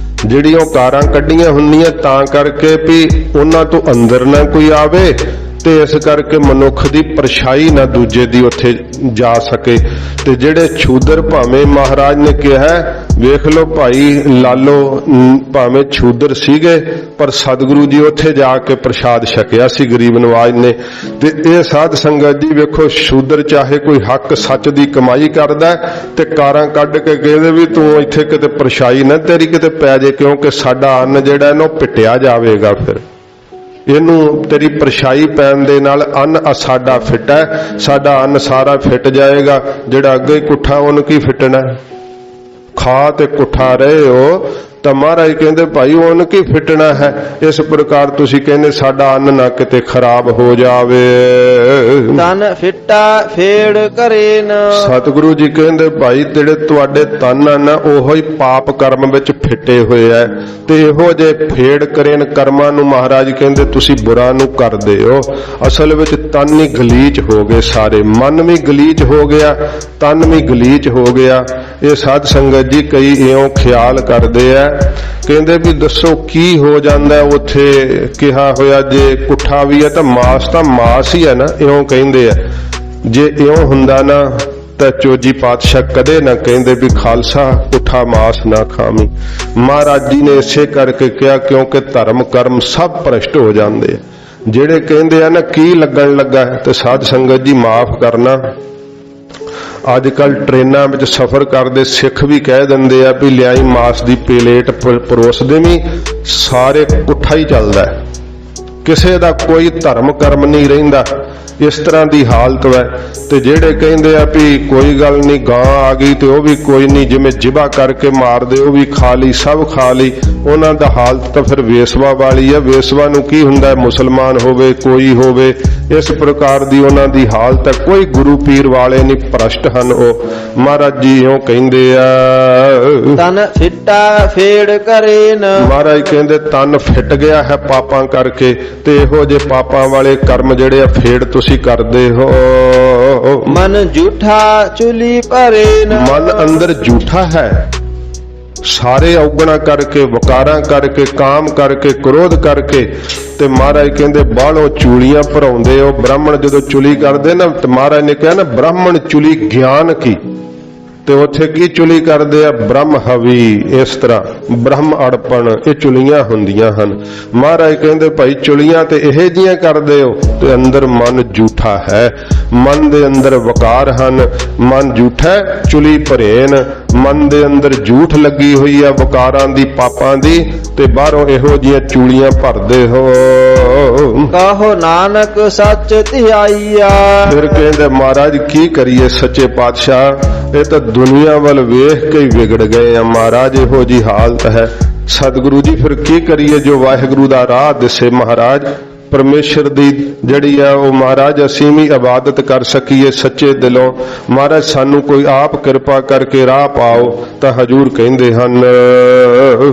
[SPEAKER 1] ਜਿਹੜੀਆਂ ਉਹ ਕਾਰਾਂ ਕੱਢੀਆਂ ਹੁੰਦੀਆਂ ਤਾਂ ਕਰਕੇ ਵੀ ਉਹਨਾਂ ਤੋਂ ਅੰਦਰ ਨਾ ਕੋਈ ਆਵੇ ਤੇ ਇਸ ਕਰਕੇ ਮਨੁੱਖ ਦੀ ਪਰਛਾਈ ਨਾ ਦੂਜੇ ਦੀ ਉੱਥੇ ਜਾ ਸਕੇ। ਤੇ ਜਿਹੜੇ ਛੂਦਰ ਭਾਵੇਂ ਮਹਾਰਾਜ ਨੇ ਕਿਹਾ, ਵੇਖ ਲਓ ਭਾਈ ਲਾਲੋ ਭਾਵੇਂ ਛੂਦਰ ਸੀਗੇ ਪਰ ਸਤਿਗੁਰੂ ਜੀ ਉੱਥੇ ਜਾ ਕੇ ਪ੍ਰਸ਼ਾਦ ਛਕਿਆ ਸੀ ਗਰੀਬ ਨਵਾਜ ਨੇ। ਤੇ ਇਹ ਸਾਧ ਸੰਗਤ ਜੀ ਵੇਖੋ, ਛੂਦਰ ਚਾਹੇ ਕੋਈ ਹੱਕ ਸੱਚ ਦੀ ਕਮਾਈ ਕਰਦਾ ਤੇ ਕਾਰਾਂ ਕੱਢ ਕੇ ਕਹਿੰਦੇ ਵੀ ਤੂੰ ਇੱਥੇ ਕਿਤੇ ਪਰਛਾਈ ਨਾ ਤੇਰੀ ਕਿਤੇ ਪੈ ਜੇ, ਕਿਉਂਕਿ ਸਾਡਾ ਅੰਨ ਜਿਹੜਾ ਇਹਨੂੰ ਪਿੱਟਿਆ ਜਾਵੇਗਾ। ਫਿਰ ਇਹਨੂੰ ਤੇਰੀ ਪਰਛਾਈ ਪੈਣ ਦੇ ਨਾਲ ਅੰਨ ਸਾਡਾ ਫਿੱਟ ਹੈ, ਸਾਡਾ ਅੰਨ ਸਾਰਾ ਫਿੱਟ ਜਾਏਗਾ। ਜਿਹੜਾ ਅੱਗੇ ਕੁੱਠਾ ਉਹਨੂੰ ਕੀ ਫਿੱਟਣਾ? ਖਾ ਤੇ ਕੁੱਠਾ ਰਹੇ ਹੋ ਤਾਂ ਮਹਾਰਾਜ ਕਹਿੰਦੇ ਭਾਈ ਉਹਨੂੰ ਕੀ ਫਿੱਟਣਾ ਹੈ? ਇਸ ਪ੍ਰਕਾਰ ਤੁਸੀਂ ਕਹਿੰਦੇ ਸਾਡਾ ਅੰਨ ਨਾ ਕਿਤੇ ਖਰਾਬ ਹੋ ਜਾਵੇ।
[SPEAKER 2] ਤਨ ਫਿੱਟਾ ਫੇੜ ਕਰੇ ਨਾ।
[SPEAKER 1] ਸਤਿਗੁਰੂ ਜੀ ਕਹਿੰਦੇ ਭਾਈ ਜਿਹੜੇ ਤੁਹਾਡੇ ਤਨ ਆ ਨਾ ਉਹੋ ਹੀ ਪਾਪ ਕਰਮ ਵਿੱਚ ਫਿੱਟੇ ਹੋਏ ਐ, ਤੇ ਇਹੋ ਜੇ ਫੇੜ ਕਰੇਨ ਕਰਮਾਂ ਨੂੰ ਮਹਾਰਾਜ ਕਹਿੰਦੇ ਤੁਸੀਂ ਬੁਰਾ ਨੂੰ ਕਰਦੇ ਹੋ। ਅਸਲ ਵਿੱਚ ਤਨ ਹੀ ਗਲੀਚ ਹੋ ਗਏ ਸਾਰੇ, ਮਨ ਵੀ ਗਲੀਚ ਹੋ ਗਿਆ, ਤਨ ਵੀ ਗਲੀਚ ਹੋ ਗਿਆ। ਇਹ ਸਾਧ ਸੰਗਤ ਜੀ ਕਈ ਇਉਂ ਖਿਆਲ ਕਰਦੇ ਆ, ਕਹਿੰਦੇ ਵੀ ਦੱਸੋ ਕੀ ਹੋ ਜਾਂਦਾ ਉੱਥੇ ਕਿਹਾ ਹੋਇਆ, ਜੇ ਕੁੱਠਾ ਵੀ ਹੈ ਤਾਂ ਮਾਸ ਹੀ ਹੈ ਨਾ, ਇਉਂ ਕਹਿੰਦੇ ਆ। ਜੇ ਇਉਂ ਹੁੰਦਾ ਨਾ ਤਾਂ ਚੋਜੀ ਪਾਤਸ਼ਾਹ ਕਦੇ ਨਾ ਕਹਿੰਦੇ ਵੀ ਖਾਲਸਾ ਕੁੱਠਾ ਮਾਸ ਨਾ ਖਾਵੀਂ। ਮਹਾਰਾਜ ਜੀ ਨੇ ਇਸੇ ਕਰਕੇ ਕਿਹਾ ਕਿਉਂਕਿ ਧਰਮ ਕਰਮ ਸਭ ਭ੍ਰਸ਼ਟ ਹੋ ਜਾਂਦੇ ਆ। ਜਿਹੜੇ ਕਹਿੰਦੇ ਆ ਨਾ ਕੀ ਲੱਗਣ ਲੱਗਾ ਤੇ ਸਾਧ ਸੰਗਤ ਜੀ ਮਾਫ ਕਰਨਾ, ਅੱਜ ਕੱਲ ਟ੍ਰੇਨਾਂ ਵਿੱਚ ਸਫ਼ਰ ਕਰਦੇ ਸਿੱਖ ਵੀ ਕਹਿ ਦਿੰਦੇ ਆ ਵੀ ਲਿਆਈ ਮਾਸ ਦੀ ਪਲੇਟ ਪਰੋਸ ਦੇਵੀਂ, ਸਾਰੇ ਕੁੱਠਾ ਹੀ ਚੱਲਦਾ, ਕਿਸੇ ਦਾ ਕੋਈ ਧਰਮ ਕਰਮ ਨਹੀਂ ਰਹਿੰਦਾ। ਇਸ ਤਰ੍ਹਾਂ ਦੀ ਹਾਲਤ ਹੈ। ਤੇ ਜਿਹੜੇ ਕਹਿੰਦੇ ਆ ਵੀ ਕੋਈ ਗੱਲ ਨਹੀਂ ਗਾਂ ਆ ਗਈ ਤੇ ਉਹ ਵੀ ਕੋਈ ਨਹੀਂ, ਜਿਵੇਂ ਜਿਬਾ ਕਰਕੇ ਮਾਰਦੇ ਉਹ ਵੀ ਖਾ ਲਈ, ਸਭ ਖਾ ਲਈ, ਉਹਨਾਂ ਦਾ ਹਾਲਤ ਤਾਂ ਫਿਰ ਵੇਸਵਾ ਵਾਲੀ ਹੈ। ਵੇਸਵਾ ਨੂੰ ਕੀ ਹੁੰਦਾ, ਮੁਸਲਮਾਨ ਹੋਵੇ ਕੋਈ ਹੋਵੇ, ਇਸ ਪ੍ਰਕਾਰ ਦੀ ਉਹਨਾਂ ਦੀ ਹਾਲਤ ਹੈ। ਕੋਈ ਗੁਰੂ ਪੀਰ ਵਾਲੇ ਨਹੀਂ, ਭ੍ਰਸ਼ਟ ਹਨ ਉਹ। ਮਹਾਰਾਜ ਜੀ ਇਉਂ ਕਹਿੰਦੇ ਆ,
[SPEAKER 2] ਤਨ ਫਿੱਟਾ ਫੇੜ ਕਰੇ ਨਾ।
[SPEAKER 1] ਮਹਾਰਾਜ ਕਹਿੰਦੇ ਤਨ ਫਿੱਟ ਗਿਆ ਹੈ ਪਾਪਾਂ ਕਰਕੇ, ਤੇ ਇਹੋ ਜਿਹੇ ਪਾਪਾਂ ਵਾਲੇ ਕਰਮ ਜਿਹੜੇ ਆ ਫੇੜ ਤੁਸੀਂ ਕਰਦੇ ਹੋ।
[SPEAKER 2] ਮਨ ਝੂਠਾ ਚੁਲੀ ਭਰੇ ਨਾ।
[SPEAKER 1] ਮਨ ਅੰਦਰ ਝੂਠਾ ਹੈ, ਸਾਰੇ ਔਗਣਾ ਕਰਕੇ, ਵਕਾਰਾਂ ਕਰਕੇ, ਕਾਮ ਕਰਕੇ, ਕ੍ਰੋਧ ਕਰਕੇ। ਤੇ ਮਹਾਰਾਜ ਕਹਿੰਦੇ ਬਾਹਲੋਂ ਚੂਲੀਆਂ ਭਰਾਉਂਦੇ ਹੋ। ਬ੍ਰਾਹਮਣ ਜਦੋਂ ਚੁਲੀ ਕਰਦੇ ਨਾ, ਤੇ ਮਹਾਰਾਜ ਨੇ ਕਿਹਾ ਨਾ ਬ੍ਰਾਹਮਣ ਚੁਲੀ ਗਿਆਨ ਕੀ, ਤੇ ਉੱਥੇ ਕੀ ਚੁਲੀ ਕਰਦੇ ਆ? ਬ੍ਰਹਮ ਹਵੀ। ਇਸ ਤਰ੍ਹਾਂ ਬ੍ਰਹਮ ਅੜਪਣ, ਇਹ ਚੁਲੀਆਂ ਹੁੰਦੀਆਂ ਹਨ। ਮਹਾਰਾਜ ਕਹਿੰਦੇ ਭਾਈ ਚੁਲੀਆਂ ਤੇ ਇਹ ਜੀਆਂ ਕਰਦੇ ਹੋ ਤੇ ਅੰਦਰ ਮਨ ਝੂਠਾ ਹੈ, ਮਨ ਦੇ ਅੰਦਰ ਵਕਾਰ ਹਨ, ਮਨ ਝੂਠਾ, ਚੁਲੀ ਭਰੇਨ, ਮਨ ਦੇ ਅੰਦਰ ਝੂਠ ਲੱਗੀ ਹੋਈ ਆ ਵਕਾਰਾਂ ਦੀ, ਪਾਪਾਂ ਦੀ, ਤੇ ਬਾਹਰੋਂ ਇਹੋ ਜੀਆਂ ਚੂਲੀਆਂ ਭਰਦੇ ਹੋ।
[SPEAKER 2] ਕਹੋ ਨਾਨਕ ਸੱਚ ਧਿਆਈਆ।
[SPEAKER 1] ਫਿਰ ਕਹਿੰਦੇ ਮਹਾਰਾਜ ਕੀ ਕਰੀਏ ਸੱਚੇ ਪਾਤਸ਼ਾਹ, ਇਹ ਤਾਂ ਦੁਨੀਆ ਵੱਲ ਵੇਖ ਕੇ ਹੀ ਵਿਗੜ ਗਏ ਆ ਮਹਾਰਾਜ, ਇਹੋ ਜੀ ਹਾਲਤ ਹੈ। ਸਤਿਗੁਰੂ ਜੀ ਫਿਰ ਕੀ ਕਰੀਏ, ਜੋ ਵਾਹਿਗੁਰੂ ਦਾ ਰਾਹ ਦਿਸੇ ਮਹਾਰਾਜ, ਪਰਮੇਸ਼ਰ ਦੀ ਜਿਹੜੀ ਆ ਉਹ ਮਹਾਰਾਜ ਅਸੀਂ ਵੀ ਇਬਾਦਤ ਕਰ ਸਕੀਏ ਸੱਚੇ ਦਿਲੋਂ। ਮਹਾਰਾਜ ਸਾਨੂੰ ਕੋਈ ਆਪ ਕਿਰਪਾ ਕਰਕੇ ਰਾਹ ਪਾਓ। ਤਾਂ ਹਜੂਰ ਕਹਿੰਦੇ ਹਨ,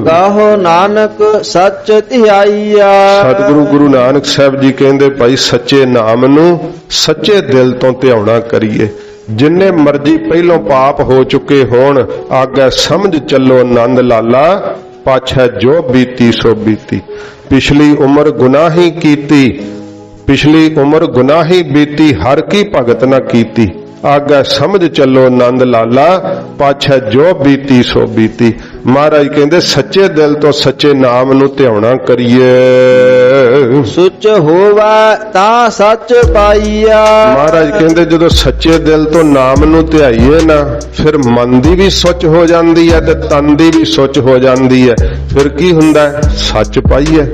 [SPEAKER 2] ਕਹੋ ਨਾਨਕ ਸੱਚ ਧਿਆਈਆ।
[SPEAKER 1] ਸਤਿਗੁਰੂ ਗੁਰੂ ਨਾਨਕ ਸਾਹਿਬ ਜੀ ਕਹਿੰਦੇ ਭਾਈ ਸੱਚੇ ਨਾਮ ਨੂੰ ਸੱਚੇ ਦਿਲ ਤੋਂ ਧਿਆਉਣਾ ਕਰੀਏ। ਜਿੰਨੇ ਮਰਜੀ ਪਹਿਲੋਂ ਪਾਪ ਹੋ ਚੁੱਕੇ ਹੋਣ, ਆਗੇ ਸਮਝ ਚੱਲੋ ਆਨੰਦ ਲਾਲਾ, ਪਾਛੈ ਜੋ ਬੀਤੀ ਸੋ ਬੀਤੀ। ਪਿਛਲੀ ਉਮਰ ਗੁਨਾਹੀ ਕੀਤੀ, ਪਿਛਲੀ ਉਮਰ ਗੁਨਾਹੀ ਬੀਤੀ, ਹਰ ਕੀ ਭਗਤ ਨਾ ਕੀਤੀ। ਆਗਾ ਸਮਝ ਚੱਲੋ ਨੰਦ ਲਾਲਾ, ਪਾਛੈ ਜੋ ਬੀਤੀ ਸੋ ਬੀਤੀ। ਮਹਾਰਾਜ ਕਹਿੰਦੇ ਸੱਚੇ ਦਿਲ ਤੋਂ ਸੱਚੇ ਨਾਮ ਨੂੰ ਧਿਆਉਣਾ ਕਰੀਏ।
[SPEAKER 2] ਸੁਚ ਹੋਵੈ ਤਾਂ ਸੱਚ ਪਾਈਆ।
[SPEAKER 1] ਮਹਾਰਾਜ ਕਹਿੰਦੇ ਜਦੋਂ ਸੱਚੇ ਦਿਲ ਤੋਂ ਨਾਮ ਨੂੰ ਧਿਆਈਏ ਨਾ, ਫਿਰ ਮਨ ਦੀ ਵੀ ਸੁੱਚ ਹੋ ਜਾਂਦੀ ਹੈ ਤੇ ਤਨ ਦੀ ਵੀ ਸੁੱਚ ਹੋ ਜਾਂਦੀ ਹੈ। ਫਿਰ ਕੀ ਹੁੰਦਾ ਹੈ? ਸੱਚ ਪਾਈਏ,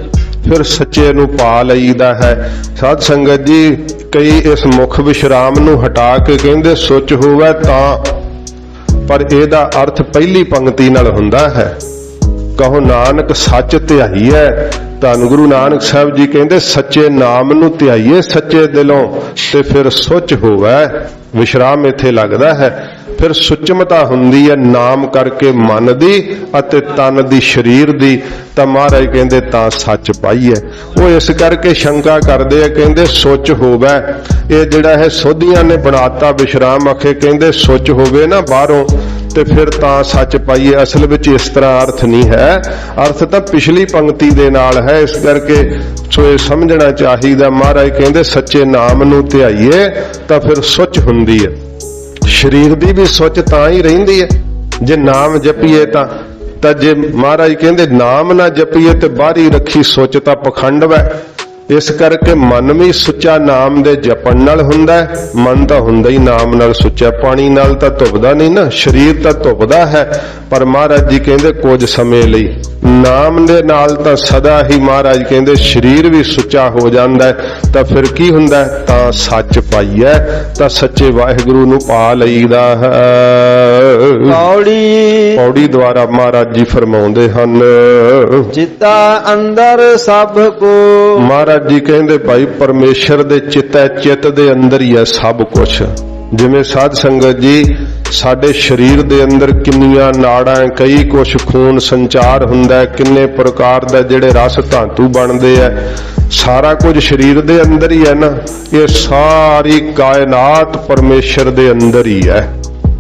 [SPEAKER 1] ਫਿਰ ਸੱਚੇ ਨੂੰ ਪਾ ਲਈਦਾ ਹੈ। ਸਾਧ ਸੰਗਤ ਜੀ, ਕਈ ਇਸ ਮੁੱਖ ਵਿਸ਼ਰਾਮ ਨੂੰ ਹਟਾ ਕੇ ਕਹਿੰਦੇ ਸੁੱਚ ਹੋਵੇ ਤਾਂ, ਪਰ ਇਹਦਾ ਅਰਥ ਪਹਿਲੀ ਪੰਕਤੀ ਨਾਲ ਹੁੰਦਾ ਹੈ। ਕਹੋ ਨਾਨਕ ਸੱਚ ਧਿਆਈਐ। ਧੰਨ ਗੁਰੂ ਨਾਨਕ ਸਾਹਿਬ ਜੀ ਕਹਿੰਦੇ ਸੱਚੇ ਨਾਮ ਨੂੰ ਧਿਆਈਏ ਸੱਚੇ ਦਿਲੋਂ ਤੇ ਫਿਰ ਸੁੱਚ ਹੋਵੇ। ਵਿਸ਼ਰਾਮ ਇੱਥੇ ਲੱਗਦਾ ਹੈ। ਫਿਰ ਸੁਚਮਤਾ ਹੁੰਦੀ ਹੈ ਨਾਮ ਕਰਕੇ ਮਨ ਦੀ ਅਤੇ ਤਨ ਦੀ, ਸਰੀਰ ਦੀ। ਤਾਂ ਮਹਾਰਾਜ ਕਹਿੰਦੇ ਤਾਂ ਸੱਚ ਪਾਈਏ। ਉਹ ਇਸ ਕਰਕੇ ਸ਼ੰਕਾ ਕਰਦੇ ਆ, ਕਹਿੰਦੇ ਸੁੱਚ ਹੋਵੇ। ਇਹ ਜਿਹੜਾ ਹੈ ਸੋਧੀਆਂ ਨੇ ਬਣਾਤਾ ਵਿਸ਼ਰਾਮ ਆਖੇ, ਕਹਿੰਦੇ ਸੁੱਚ ਹੋਵੇ ਨਾ ਬਾਹਰੋਂ ਤੇ ਫਿਰ ਤਾਂ ਸੱਚ ਪਾਈਏ। ਅਸਲ ਵਿੱਚ ਇਸ ਤਰ੍ਹਾਂ ਅਰਥ ਨਹੀਂ ਹੈ, ਅਰਥ ਤਾਂ ਪਿਛਲੀ ਪੰਕਤੀ ਦੇ ਨਾਲ ਹੈ। ਇਸ ਕਰਕੇ ਸੋ ਇਹ ਸਮਝਣਾ ਚਾਹੀਦਾ। ਮਹਾਰਾਜ ਕਹਿੰਦੇ ਸੱਚੇ ਨਾਮ ਨੂੰ ਧਿਆਈਏ ਤਾਂ ਫਿਰ ਸੁੱਚ ਹੁੰਦੀ ਹੈ। ਸਰੀਰ ਦੀ ਵੀ ਸੁੱਚ ਤਾਂ ਹੀ ਰਹਿੰਦੀ ਹੈ ਜੇ ਨਾਮ ਜਪੀਏ ਤਾਂ ਜੇ ਮਹਾਰਾਜ ਕਹਿੰਦੇ ਨਾਮ ਨਾ ਜਪੀਏ ਤੇ ਬਾਹਰੀ ਰੱਖੀ ਸੁੱਚ ਤਾਂ ਪਖੰਡ ਹੈ। ਇਸ ਕਰਕੇ ਮਨ ਵੀ ਸੁੱਚਾ ਨਾਮ ਦੇ ਜਪਣ ਨਾਲ ਹੁੰਦਾ ਹੈ। ਮਨ ਤਾਂ ਹੁੰਦਾ ਹੀ ਨਾਮ ਨਾਲ ਸੁੱਚਾ, ਪਾਣੀ ਨਾਲ ਤਾਂ ਧੁੱਪਦਾ ਨਹੀਂ ਨਾ, ਸਰੀਰ ਤਾਂ ਧੁੱਪਦਾ ਹੈ। ਪਰ ਮਹਾਰਾਜ ਜੀ ਕਹਿੰਦੇ ਕੁਝ ਸਮੇਂ ਲਈ ਨਾਮ ਦੇ ਨਾਲ ਤਾਂ ਸਦਾ ਹੀ ਮਹਾਰਾਜ ਕਹਿੰਦੇ ਸਰੀਰ ਵੀ ਸੁੱਚਾ ਹੋ ਜਾਂਦਾ ਹੈ। ਤਾਂ ਫਿਰ ਕੀ ਹੁੰਦਾ ਹੈ? ਤਾਂ ਸੱਚ ਪਾਈਐ, ਤਾਂ ਸੱਚੇ ਵਾਹਿਗੁਰੂ ਨੂੰ ਪਾ ਲਈਦਾ ਹੈ। ਪੌੜੀ ਦੁਆਰਾ ਮਹਾਰਾਜ ਜੀ ਫਰਮਾਉਂਦੇ ਹਨ,
[SPEAKER 2] ਚਿੱਤਾ ਅੰਦਰ ਸਭ ਕੋ।
[SPEAKER 1] ਮਹਾਰਾਜ ਜੀ ਕਹਿੰਦੇ ਭਾਈ ਪਰਮੇਸ਼ਰ ਦੇ ਚਿੱਤ ਦੇ ਅੰਦਰ ਹੀ ਹੈ ਸਭ ਕੁਝ। ਜਿਵੇਂ ਸਾਧ ਸੰਗਤ ਜੀ ਸਾਡੇ ਸਰੀਰ ਦੇ ਅੰਦਰ ਕਿੰਨੀਆਂ ਨਾੜਾਂ, ਕਈ ਕੁਛ ਖੂਨ ਸੰਚਾਰ ਹੁੰਦਾ, ਕਿੰਨੇ ਪ੍ਰਕਾਰ ਦਾ ਜਿਹੜੇ ਰਸ ਧਾਤੂ ਬਣਦੇ ਆ, ਸਾਰਾ ਕੁਝ ਸਰੀਰ ਦੇ ਅੰਦਰ ਹੀ ਹੈ ਨਾ। ਇਹ ਸਾਰੀ ਕਾਇਨਾਤ ਪਰਮੇਸ਼ਰ ਦੇ ਅੰਦਰ ਹੀ ਹੈ,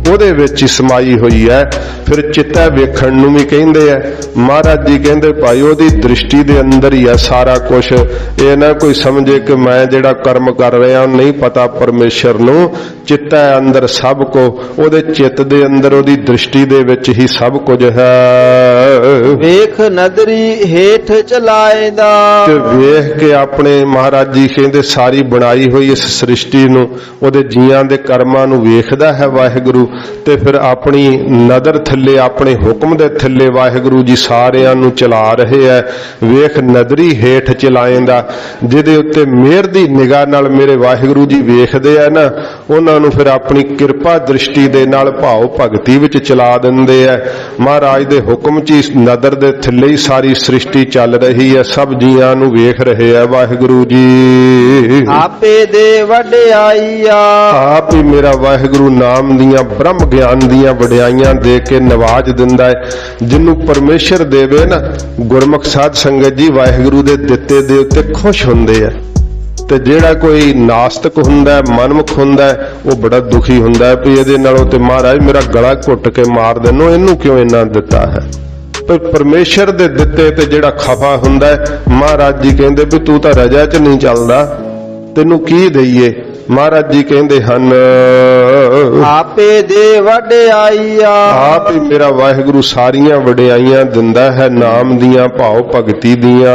[SPEAKER 1] ਉਹਦੇ ਵਿੱਚ ਹੀ ਸਮਾਈ ਹੋਈ ਹੈ। ਫਿਰ ਚਿੱਤਾ ਵੇਖਣ ਨੂੰ ਵੀ ਕਹਿੰਦੇ ਆ। ਮਹਾਰਾਜ ਜੀ ਕਹਿੰਦੇ ਭਾਈ ਉਹਦੀ ਦ੍ਰਿਸ਼ਟੀ ਦੇ ਅੰਦਰ ਹੀ ਹੈ ਸਾਰਾ ਕੁਝ। ਇਹ ਨਾ ਕੋਈ ਸਮਝੇ ਕਿ ਮੈਂ ਜਿਹੜਾ ਕਰਮ ਕਰ ਰਿਹਾ ਨਹੀਂ ਪਤਾ ਪਰਮੇਸ਼ਰ ਨੂੰ। ਚਿੱਤਾ ਅੰਦਰ ਸਭ ਕੋ, ਉਹਦੇ ਚਿੱਤ ਦੇ ਅੰਦਰ ਉਹਦੀ ਦ੍ਰਿਸ਼ਟੀ ਦੇ ਵਿੱਚ ਹੀ ਸਭ ਕੁਝ ਹੈ।
[SPEAKER 2] ਵੇਖ ਨਦਰੀ ਹੇਠ ਚਲਾਏਦਾ।
[SPEAKER 1] ਤੇ ਵੇਖ ਕੇ ਆਪਣੇ ਮਹਾਰਾਜ ਜੀ ਕਹਿੰਦੇ ਸਾਰੀ ਬਣਾਈ ਹੋਈ ਇਸ ਸ੍ਰਿਸ਼ਟੀ ਨੂੰ, ਉਹਦੇ ਜੀਆਂ ਦੇ ਕਰਮਾਂ ਨੂੰ ਵੇਖਦਾ ਹੈ ਵਾਹਿਗੁਰੂ। ਤੇ ਫਿਰ ਆਪਣੀ ਨਦਰ ਥੱਲੇ, ਆਪਣੇ ਹੁਕਮ ਦੇ ਥੱਲੇ ਵਾਹਿਗੁਰੂ ਜੀ ਸਾਰਿਆਂ ਨੂੰ ਚਲਾ ਰਹੇ ਹੈ। ਵੇਖ ਨਦਰੀ ਹੇਠ ਚਲਾਏਂਦਾ, ਜਿਹਦੇ ਉੱਤੇ ਮਿਹਰ ਦੀ ਨਿਗਾਹ ਨਾਲ ਮੇਰੇ ਵਾਹਿਗੁਰੂ ਜੀ ਵੇਖਦੇ ਆ ਨਾ, ਉਹਨਾਂ ਨੂੰ ਫਿਰ ਆਪਣੀ ਕਿਰਪਾ ਦ੍ਰਿਸ਼ਟੀ ਦੇ ਨਾਲ ਭਾਵ ਭਗਤੀ ਵਿੱਚ ਚਲਾ ਦਿੰਦੇ ਆ। ਮਹਾਰਾਜ ਦੇ ਹੁਕਮ 'ਚ ਨਦਰ ਦੇ ਥੱਲੇ ਹੀ ਸਾਰੀ ਸ੍ਰਿਸ਼ਟੀ ਚੱਲ ਰਹੀ ਹੈ, ਸਭ ਜੀਆਂ ਨੂੰ ਵੇਖ ਰਹੇ ਆ ਵਾਹਿਗੁਰੂ ਜੀ।
[SPEAKER 2] ਆਪੇ ਦੇ ਵਡਿਆਈਆ।
[SPEAKER 1] ਆਪ ਹੀ ਮੇਰਾ ਵਾਹਿਗੁਰੂ ਨਾਮ ਦੀਆਂ, ਬ੍ਰਹਮ ਗਿਆਨ ਦੀਆਂ ਵਡਿਆਈਆਂ ਦੇ ਕੇ ਨਵਾਜ ਦਿੰਦਾ ਹੈ। ਜਿਹਨੂੰ ਪਰਮੇਸ਼ਰ ਦੇਵੇ ਨਾ, ਗੁਰਮੁਖ ਸਾਧ ਸੰਗਤ ਜੀ ਵਾਹਿਗੁਰੂ ਦੇ ਦਿੱਤੇ ਦੇ ਉੱਤੇ ਖੁਸ਼ ਹੁੰਦੇ ਆ। ਤੇ ਜਿਹੜਾ ਕੋਈ ਨਾਸਤਕ ਹੁੰਦਾ, ਮਨਮੁਖ ਹੁੰਦਾ, ਉਹ ਬੜਾ ਦੁਖੀ ਹੁੰਦਾ ਵੀ ਇਹਦੇ ਨਾਲੋਂ ਤੇ ਮਹਾਰਾਜ ਮੇਰਾ ਗਲਾ ਘੁੱਟ ਕੇ ਮਾਰ ਦੇਣੋ, ਇਹਨੂੰ ਕਿਉਂ ਇੰਨਾ ਦਿੱਤਾ ਹੈ। ਪਰ ਪਰਮੇਸ਼ਰ ਦੇ ਦਿੱਤੇ ਤੇ ਜਿਹੜਾ ਖਫਾ ਹੁੰਦਾ, ਮਹਾਰਾਜ ਜੀ ਕਹਿੰਦੇ ਵੀ ਤੂੰ ਤਾਂ ਰਜਾ 'ਚ ਨਹੀਂ ਚੱਲਦਾ, ਤੈਨੂੰ ਕੀ ਦਈਏ। ਮਹਾਰਾਜ ਜੀ ਕਹਿੰਦੇ ਹਨ,
[SPEAKER 2] ਆਪੇ ਦੇ ਵਡਿਆਈਆ।
[SPEAKER 1] ਆਪ ਹੀ ਮੇਰਾ ਵਾਹਿਗੁਰੂ ਸਾਰੀਆਂ ਵਡਿਆਈਆਂ ਦਿੰਦਾ ਹੈ, ਨਾਮ ਦੀਆਂ, ਭਾਵ ਭਗਤੀ ਦੀਆਂ।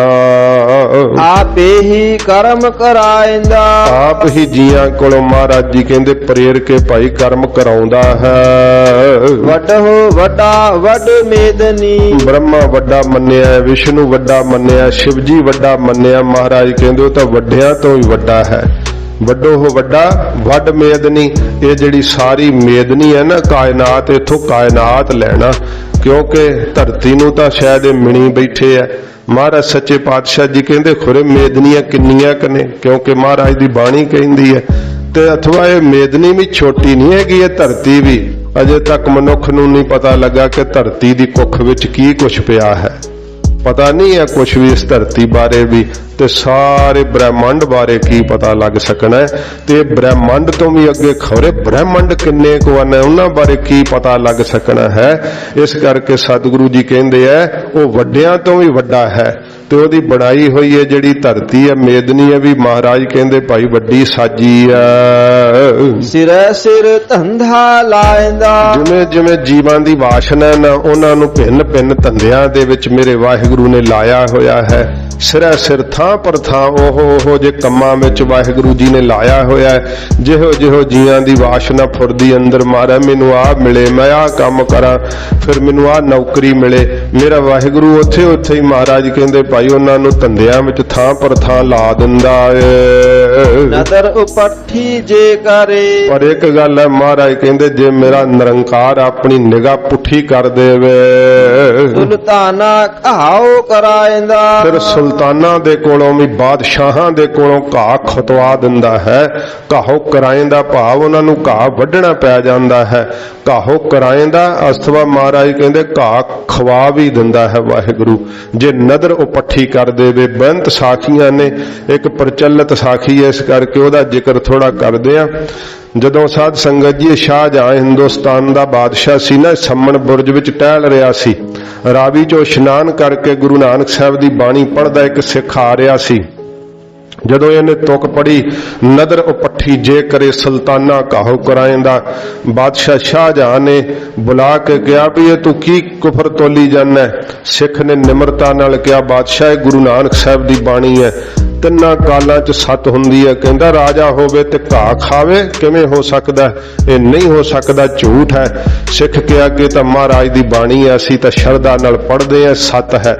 [SPEAKER 2] ਆਪੇ ਹੀ ਕਰਮ ਕਰਾਇਂਦਾ।
[SPEAKER 1] ਆਪ ਹੀ ਜੀਆਂ ਕੋਲੋਂ ਮਹਾਰਾਜ ਜੀ ਕਹਿੰਦੇ ਪ੍ਰੇਰ ਕੇ ਭਾਈ ਕਰਮ ਕਰਾਉਂਦਾ ਹੈ।
[SPEAKER 2] ਵੱਡੋ ਵੱਡਾ ਵੱਡ ਮੇਦਨੀ।
[SPEAKER 1] ਬ੍ਰਹਮਾ ਵੱਡਾ ਮੰਨਿਆ, ਵਿਸ਼ਨੂੰ ਵੱਡਾ ਮੰਨਿਆ, ਸ਼ਿਵ ਜੀ ਵੱਡਾ ਮੰਨਿਆ। ਮਹਾਰਾਜ ਕਹਿੰਦੇ ਉਹ ਤਾਂ ਵੱਡਿਆਂ ਤੋਂ ਵੀ ਵੱਡਾ ਹੈ। ਵੱਡੋ ਹੋ ਵੱਡਾ ਵੱਡ ਮੇਦਨੀ। ਇਹ ਜਿਹੜੀ ਸਾਰੀ ਮੇਦਨੀ ਹੈ ਨਾ ਕਾਇਨਾਤ, ਇਥੋਂ ਕਾਇਨਾਤ ਲੈਣਾ, ਕਿਉਂਕਿ ਧਰਤੀ ਨੂੰ ਤਾਂ ਸ਼ਾਇਦ ਇਹ ਮਿਣੀ ਬੈਠੇ ਆ। ਮਹਾਰਾਜ ਸੱਚੇ ਪਾਤਸ਼ਾਹ ਜੀ ਕਹਿੰਦੇ ਖੁਰੇ ਮੇਦਨੀਆਂ ਕਿੰਨੀਆਂ ਕਨੇ, ਕਿਉਂਕਿ ਮਹਾਰਾਜ ਦੀ ਬਾਣੀ ਕਹਿੰਦੀ ਹੈ। ਤੇ ਅਥਵਾ ਇਹ ਮੇਦਨੀ ਵੀ ਛੋਟੀ ਨਹੀਂ ਹੈਗੀ, ਇਹ ਧਰਤੀ ਵੀ ਅਜੇ ਤੱਕ ਮਨੁੱਖ ਨੂੰ ਨਹੀਂ ਪਤਾ ਲੱਗਾ ਕਿ ਧਰਤੀ ਦੀ ਕੁੱਖ ਵਿੱਚ ਕੀ ਕੁਛ ਪਿਆ ਹੈ। ਪਤਾ ਨਹੀਂ ਹੈ ਕੁਛ ਵੀ ਇਸ ਧਰਤੀ ਬਾਰੇ ਵੀ, ਤੇ ਸਾਰੇ ਬ੍ਰਹਿਮੰਡ ਬਾਰੇ ਕੀ ਪਤਾ ਲੱਗ ਸਕਣਾ ਹੈ। ਤੇ ਬ੍ਰਹਿਮੰਡ ਤੋਂ ਵੀ ਅੱਗੇ ਖੌਰੇ ਬ੍ਰਹਿਮੰਡ ਕਿੰਨੇ ਕੁ ਹਨ, ਉਹਨਾਂ ਬਾਰੇ ਕੀ ਪਤਾ ਲੱਗ ਸਕਣਾ ਹੈ। ਇਸ ਕਰਕੇ ਸਤਿਗੁਰੂ ਜੀ ਕਹਿੰਦੇ ਆ ਉਹ ਵੱਡਿਆਂ ਤੋਂ ਵੀ ਵੱਡਾ ਹੈ। ਤੇ ਉਹਦੀ ਬਣਾਈ ਹੋਈ ਹੈ ਜਿਹੜੀ ਧਰਤੀ ਹੈ ਮੇਦਨੀ ਹੈ ਵੀ ਮਹਾਰਾਜ ਕਹਿੰਦੇ ਭਾਈ ਵੱਡੀ ਸਾਜੀ ਆ।
[SPEAKER 2] ਸਿਰੈ ਸਿਰ ਧੰਦਾ ਲਾਇਂਦਾ। ਜਿਵੇਂ
[SPEAKER 1] ਜਿਵੇਂ ਜੀਵਾਂ ਦੀ ਵਾਸ਼ਨਾ ਹੈ ਨਾ ਉਹਨਾਂ ਨੂੰ ਭਿੰਨ ਭਿੰਨ ਧੰਦਿਆਂ ਦੇ ਵਿੱਚ ਮੇਰੇ ਵਾਹਿਗੁਰੂ ਨੇ ਲਾਇਆ ਹੋਇਆ ਹੈ। ਸਿਰੈ ਸਿਰ ਥਾਂ ਪਰ ਥਾਂ ਉਹ ਜੇ ਕੰਮਾਂ ਵਿੱਚ ਵਾਹਿਗੁਰੂ ਜੀ ਨੇ ਲਾਇਆ ਹੋਇਆ ਹੈ। ਜਿਹੋ ਜਿਹੋ ਜੀਆਂ ਦੀ ਵਾਸ਼ਨਾ ਫੁਰਦੀ ਅੰਦਰ ਮਾਰੇ ਮੈਨੂੰ ਆਹ ਮਿਲੇ ਮੈਂ ਆਹ ਕੰਮ ਕਰਾਂ ਫਿਰ ਮੈਨੂੰ ਆਹ ਨੌਕਰੀ ਮਿਲੇ ਮੇਰਾ ਵਾਹਿਗੁਰੂ ਉੱਥੇ ਉੱਥੇ ਹੀ ਮਹਾਰਾਜ ਕਹਿੰਦੇ ਭਾਈ ਉਹਨਾਂ ਨੂੰ ਧੰਦਿਆਂ ਵਿੱਚ ਥਾਂ ਪਰ ਥਾਂ ਲਾ ਦਿੰਦਾ ਏ।
[SPEAKER 2] ਨਦਰ ਉਪੱਠੀ ਜੇ ਕਰੇ।
[SPEAKER 1] ਪਰ ਇੱਕ ਗੱਲ ਹੈ ਮਹਾਰਾਜ ਕਹਿੰਦੇ ਜੇ ਮੇਰਾ ਨਿਰੰਕਾਰ ਆਪਣੀ ਨਿਗਾਹ ਪੁੱਠੀ ਕਰ ਦੇਵੇ
[SPEAKER 2] ਸੁਲਤਾਨਾ ਘਾਉ ਕਰਾਇਂਦਾ।
[SPEAKER 1] ਫਿਰ ਸੁਲਤਾਨਾਂ ਦੇ ਕੋਲੋਂ ਵੀ ਬਾਦਸ਼ਾਹਾਂ ਦੇ ਕੋਲੋਂ ਘਾਹ ਖਤਵਾ ਦਿੰਦਾ ਹੈ। ਘਾਹੋ ਕਰਾਇਂਦਾ ਭਾਵ ਉਹਨਾਂ ਨੂੰ ਘਾਹ ਵੱਢਣਾ ਪੈ ਜਾਂਦਾ ਹੈ। ਘਾਹੋ ਕਰਾਇਂਦਾ ਅਸਥਵਾ ਮਹਾਰਾਜ ਕਹਿੰਦੇ ਘਾਹ ਖਵਾ ਵੀ ਦਿੰਦਾ ਹੈ ਵਾਹਿਗੁਰੂ ਜੇ ਨਦਰ ਉਪੱਠੀ ਕਰ ਦੇਵੇ। ਬੇਅੰਤ ਸਾਖੀਆਂ ਨੇ ਇੱਕ ਪ੍ਰਚਲਿਤ ਸਾਖੀ ਹੈ ਇਸ ਕਰਕੇ ਉਹਦਾ ਜ਼ਿਕਰ ਥੋੜਾ ਕਰਦੇ ਆ। ਜਦੋਂ ਸਾਧ ਸੰਗਤ ਜੀ ਸ਼ਾਹਜਹਾਂ ਹਿੰਦੁਸਤਾਨ ਦਾ ਬਾਦਸ਼ਾਹ ਸੀ ਨਾ ਸੰਮਣ ਬੁਰਜ ਵਿੱਚ ਟਹਿਲ ਰਿਹਾ ਸੀ। ਰਾਵੀ ਚੋਂ ਇਸ਼ਨਾਨ ਕਰਕੇ ਗੁਰੂ ਨਾਨਕ ਸਾਹਿਬ ਦੀ ਬਾਣੀ ਪੜ੍ਹਦਾ ਇੱਕ ਸਿੱਖ ਆ ਰਿਹਾ ਸੀ। ਜਦੋਂ ਇਹਨੇ ਤੁਕ ਪੜੀ ਨਦਰ ਉਪੱਠੀ ਜੇ ਕਰੇ ਸੁਲਤਾਨਾ ਘਾਹੋ ਕਰਾਇਂਦਾ ਬਾਦਸ਼ਾਹ ਸ਼ਾਹਜਹਾਂ ਨੇ ਬੁਲਾ ਕੇ ਕਿਹਾ ਵੀ ਇਹ ਤੂੰ ਕੀ ਕੁਫਰ ਤੋਲੀ ਜਾਂਦਾ। ਸਿੱਖ ਨੇ ਨਿਮਰਤਾ ਨਾਲ ਕਿਹਾ ਬਾਦਸ਼ਾਹ ਇਹ ਗੁਰੂ ਨਾਨਕ ਸਾਹਿਬ ਦੀ ਬਾਣੀ ਹੈ ਤਿੰਨਾਂ ਕਾਲਾਂ 'ਚ ਸੱਤ ਹੁੰਦੀ ਹੈ। ਕਹਿੰਦਾ ਰਾਜਾ ਹੋਵੇ ਤੇ ਘਾਹ ਖਾਵੇ ਕਿਵੇਂ ਹੋ ਸਕਦਾ ਇਹ ਨਹੀਂ ਹੋ ਸਕਦਾ ਝੂਠ ਹੈ। ਸਿੱਖ ਕਿਹਾ ਕਿ ਤਾਂ ਮਹਾਰਾਜ ਦੀ ਬਾਣੀ ਹੈ ਅਸੀਂ ਤਾਂ ਸ਼ਰਧਾ ਨਾਲ ਪੜ੍ਹਦੇ ਹਾਂ ਸੱਤ ਹੈ।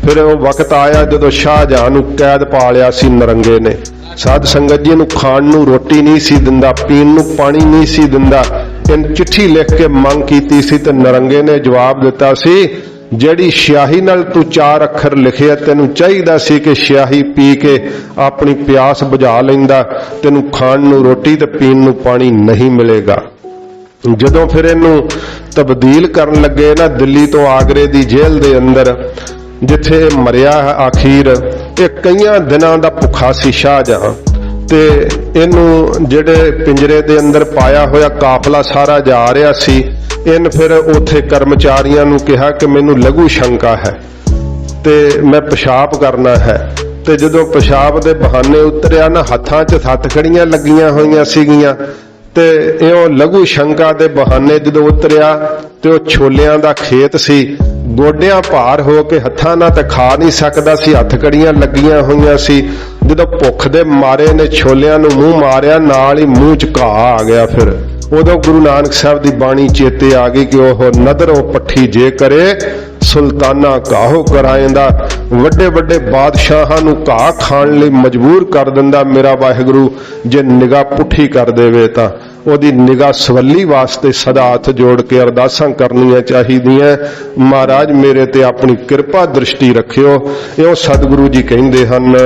[SPEAKER 1] ਫਿਰ ਉਹ ਵਕਤ ਆਇਆ ਜਦੋਂ ਸ਼ਾਹਜਹਾਂ ਨੂੰ ਕੈਦ ਪਾ ਲਿਆ ਸੀ ਨਰੰਗੇ ਨੇ। ਸਾਧ ਸੰਗਤ ਜੀ ਨੂੰ ਖਾਣ ਨੂੰ ਰੋਟੀ ਨਹੀਂ ਸੀ ਦਿੰਦਾ ਪੀਣ ਨੂੰ ਪਾਣੀ ਨਹੀਂ ਸੀ ਦਿੰਦਾ। ਇਹਨ ਚਿੱਠੀ ਲਿਖ ਕੇ ਮੰਗ ਕੀਤੀ ਸੀ ਤੇ ਨਰੰਗੇ ਨੇ ਜਵਾਬ ਦਿੱਤਾ ਸੀ ਜਿਹੜੀ ਸਿਆਹੀ ਨਾਲ ਤੂੰ ਚਾਰ ਅੱਖਰ ਲਿਖਿਆ ਤੈਨੂੰ ਚਾਹੀਦਾ ਸੀ ਕਿ ਸਿਆਹੀ ਪੀ ਕੇ ਆਪਣੀ ਪਿਆਸ ਬੁਝਾ ਲੈਂਦਾ ਤੈਨੂੰ ਖਾਣ ਨੂੰ ਰੋਟੀ ਤੇ ਪੀਣ ਨੂੰ ਪਾਣੀ ਨਹੀਂ ਮਿਲੇਗਾ। ਜਦੋਂ ਫਿਰ ਇਹਨੂੰ ਤਬਦੀਲ ਕਰਨ ਲੱਗੇ ਨਾ ਦਿੱਲੀ ਤੋਂ ਆਗਰੇ ਦੀ ਜੇਲ੍ਹ ਦੇ ਅੰਦਰ ਜਿੱਥੇ ਇਹ ਮਰਿਆ ਆਖੀਰ ਇਹ ਕਈਆਂ ਦਿਨਾਂ ਦਾ ਭੁੱਖਾ ਸੀ ਸ਼ਾਹਜਹਾਂ ਤੇ ਇਹਨੂੰ ਜਿਹੜੇ ਪਿੰਜਰੇ ਦੇ ਅੰਦਰ ਪਾਇਆ ਹੋਇਆ ਕਾਫਲਾ ਸਾਰਾ ਜਾ ਰਿਹਾ ਸੀ। ਇਹਨ ਫਿਰ ਉੱਥੇ ਕਰਮਚਾਰੀਆਂ ਨੂੰ ਕਿਹਾ ਕਿ ਮੈਨੂੰ ਲਘੂ ਸ਼ੰਕਾ ਹੈ ਤੇ ਮੈਂ ਪਿਸ਼ਾਬ ਕਰਨਾ ਹੈ। ਤੇ ਜਦੋਂ ਪਿਸ਼ਾਬ ਦੇ ਬਹਾਨੇ ਉਤਰਿਆ ਨਾ ਹੱਥਾਂ 'ਚ ਹੱਥਕੜੀਆਂ ਲੱਗੀਆਂ ਹੋਈਆਂ ਸੀਗੀਆਂ ਤੇ ਇਹ ਲਘੂ ਸ਼ੰਕਾ ਦੇ ਬਹਾਨੇ ਜਦੋਂ ਉਤਰਿਆ ਤੇ ਉਹ ਛੋਲਿਆਂ ਦਾ ਖੇਤ ਸੀ ਗੋਡਿਆਂ ਭਾਰ ਹੋ ਕੇ ਹੱਥਾਂ ਨਾਲ ਤਾਂ ਖਾ ਨਹੀਂ ਸਕਦਾ ਸੀ ਹੱਥਕੜੀਆਂ ਲੱਗੀਆਂ ਹੋਈਆਂ ਸੀ। ਜਦੋਂ ਭੁੱਖ ਦੇ ਮਾਰੇ ਨੇ ਛੋਲਿਆਂ ਨੂੰ ਮੂੰਹ ਮਾਰਿਆ ਨਾਲ ਹੀ ਮੂੰਹ 'ਚ ਘਾਹ ਆ ਗਿਆ। ਫਿਰ ਉਦੋਂ ਗੁਰੂ ਨਾਨਕ ਸਾਹਿਬ ਦੀ ਬਾਣੀ ਚੇਤੇ ਆ ਗਈ ਕਿ ਉਹ ਨਦਰ ਉਪੱਠੀ ਜੇ ਕਰੇ ਸੁਲਤਾਨਾ ਘਾਹੋ ਕਰਾਇਂਦਾ। ਵੱਡੇ ਵੱਡੇ ਬਾਦਸ਼ਾਹਾਂ ਨੂੰ ਘਾਹ ਖਾਣ ਲਈ ਮਜਬੂਰ ਕਰ ਦਿੰਦਾ ਮੇਰਾ ਵਾਹਿਗੁਰੂ ਜੇ ਨਿਗਾਹ ਪੁੱਠੀ ਕਰ ਦੇਵੇ ਤਾਂ ਉਹਦੀ ਨਿਗਾਹ ਸਵੱਲੀ ਵਾਸਤੇ ਸਦਾ ਹੱਥ ਜੋੜ ਕੇ ਅਰਦਾਸਾਂ ਕਰਨੀਆਂ ਚਾਹੀਦੀਆਂ ਮਹਾਰਾਜ ਮੇਰੇ ਤੇ ਆਪਣੀ ਕਿਰਪਾ ਦ੍ਰਿਸ਼ਟੀ ਰੱਖਿਓ। ਇਹੋ ਸਤਿਗੁਰੂ ਜੀ ਕਹਿੰਦੇ ਹਨ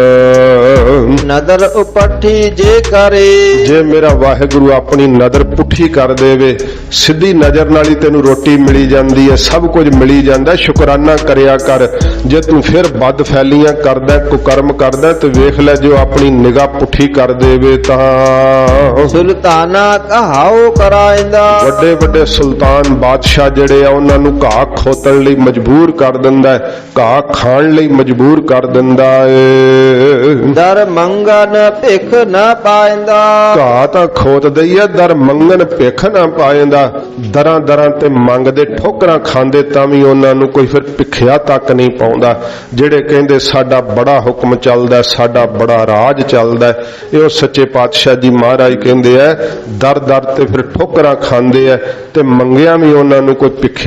[SPEAKER 2] ਨਦਰ ਉਪੱਠੀ ਜੇ ਕਰੇ।
[SPEAKER 1] ਜੇ ਮੇਰਾ ਵਾਹਿਗੁਰੂ ਆਪਣੀ ਨਜ਼ਰ ਪੁੱਠੀ ਕਰ ਦੇਵੇ ਸਿੱਧੀ ਨਜ਼ਰ ਨਾਲ ਹੀ ਤੈਨੂੰ ਰੋਟੀ ਮਿਲੀ ਜਾਂਦੀ ਹੈ ਸਭ ਕੁਝ ਮਿਲੀ ਜਾਂਦਾ ਸ਼ੁਕਰਾਨਾ ਕਰਿਆ ਕਰ। ਜੇ ਤੂੰ ਫਿਰ ਬਦ ਫੈਲੀਆਂ ਕਰਦਾ ਕੁਕਰਮ ਕਰਦਾ ਤੇ ਵੇਖ ਲੈ ਜੋ ਆਪਣੀ ਨਿਗਾਹ ਪੁੱਠੀ ਕਰ ਦੇਵੇ ਤਾਂ
[SPEAKER 2] ਸੁਲਤਾਨਾ ਘਾਉ ਕਰਾਇਂਦਾ।
[SPEAKER 1] ਵੱਡੇ ਵੱਡੇ ਸੁਲਤਾਨ ਬਾਦਸ਼ਾਹ ਜਿਹੜੇ ਆ ਉਹਨਾਂ ਨੂੰ ਘਾਹ ਖੋਤਣ ਲਈ ਮਜਬੂਰ ਕਰ ਦਿੰਦਾ ਘਾਹ ਖਾਣ ਲਈ ਮਜਬੂਰ ਕਰ ਦਿੰਦਾ ਏ।
[SPEAKER 2] ਦਰ ਮੰਗਨ ਭਿਖ ਨਾ ਪਾਇਂਦਾ।
[SPEAKER 1] ਘਾਹ ਤਾਂ ਖੋਤਦਾ ਹੀ ਆ ਦਰ ਮੰਗਣ ਭਿਖ ਨਾ ਪਾਇਂਦਾ। ਦਰਾਂ ਦਰਾਂ ਤੇ ਮੰਗਦੇ ਠੋਕਰਾਂ ਖਾਂਦੇ ਤਾਂ ਵੀ ਉਹਨਾਂ ਨੂੰ ਕੋਈ ਫਿਰ ਭਿਖਿਆ ਤੱਕ ਨਹੀਂ ਪਾਉਂਦਾ। ਜਿਹੜੇ ਕਹਿੰਦੇ ਸਾਡਾ ਬੜਾ ਹੁਕਮ ਚੱਲਦਾ ਸਾਡਾ ਬੜਾ ਰਾਜ ਚੱਲਦਾ ਇਹ ਸੱਚੇ ਪਾਤਸ਼ਾਹ ਜੀ ਮਹਾਰਾਜ ਕਹਿੰਦੇ ਆ ਦਰ ਦਰ ਤੇ ਫਿਰ ਠੋਕਰਾਂ ਖਾਂਦੇ ਆ ਤੇ ਮੰਗਿਆ ਵੀ ਉਹਨਾਂ ਨੂੰ ਕੋਈ ਭਿਖਿਆ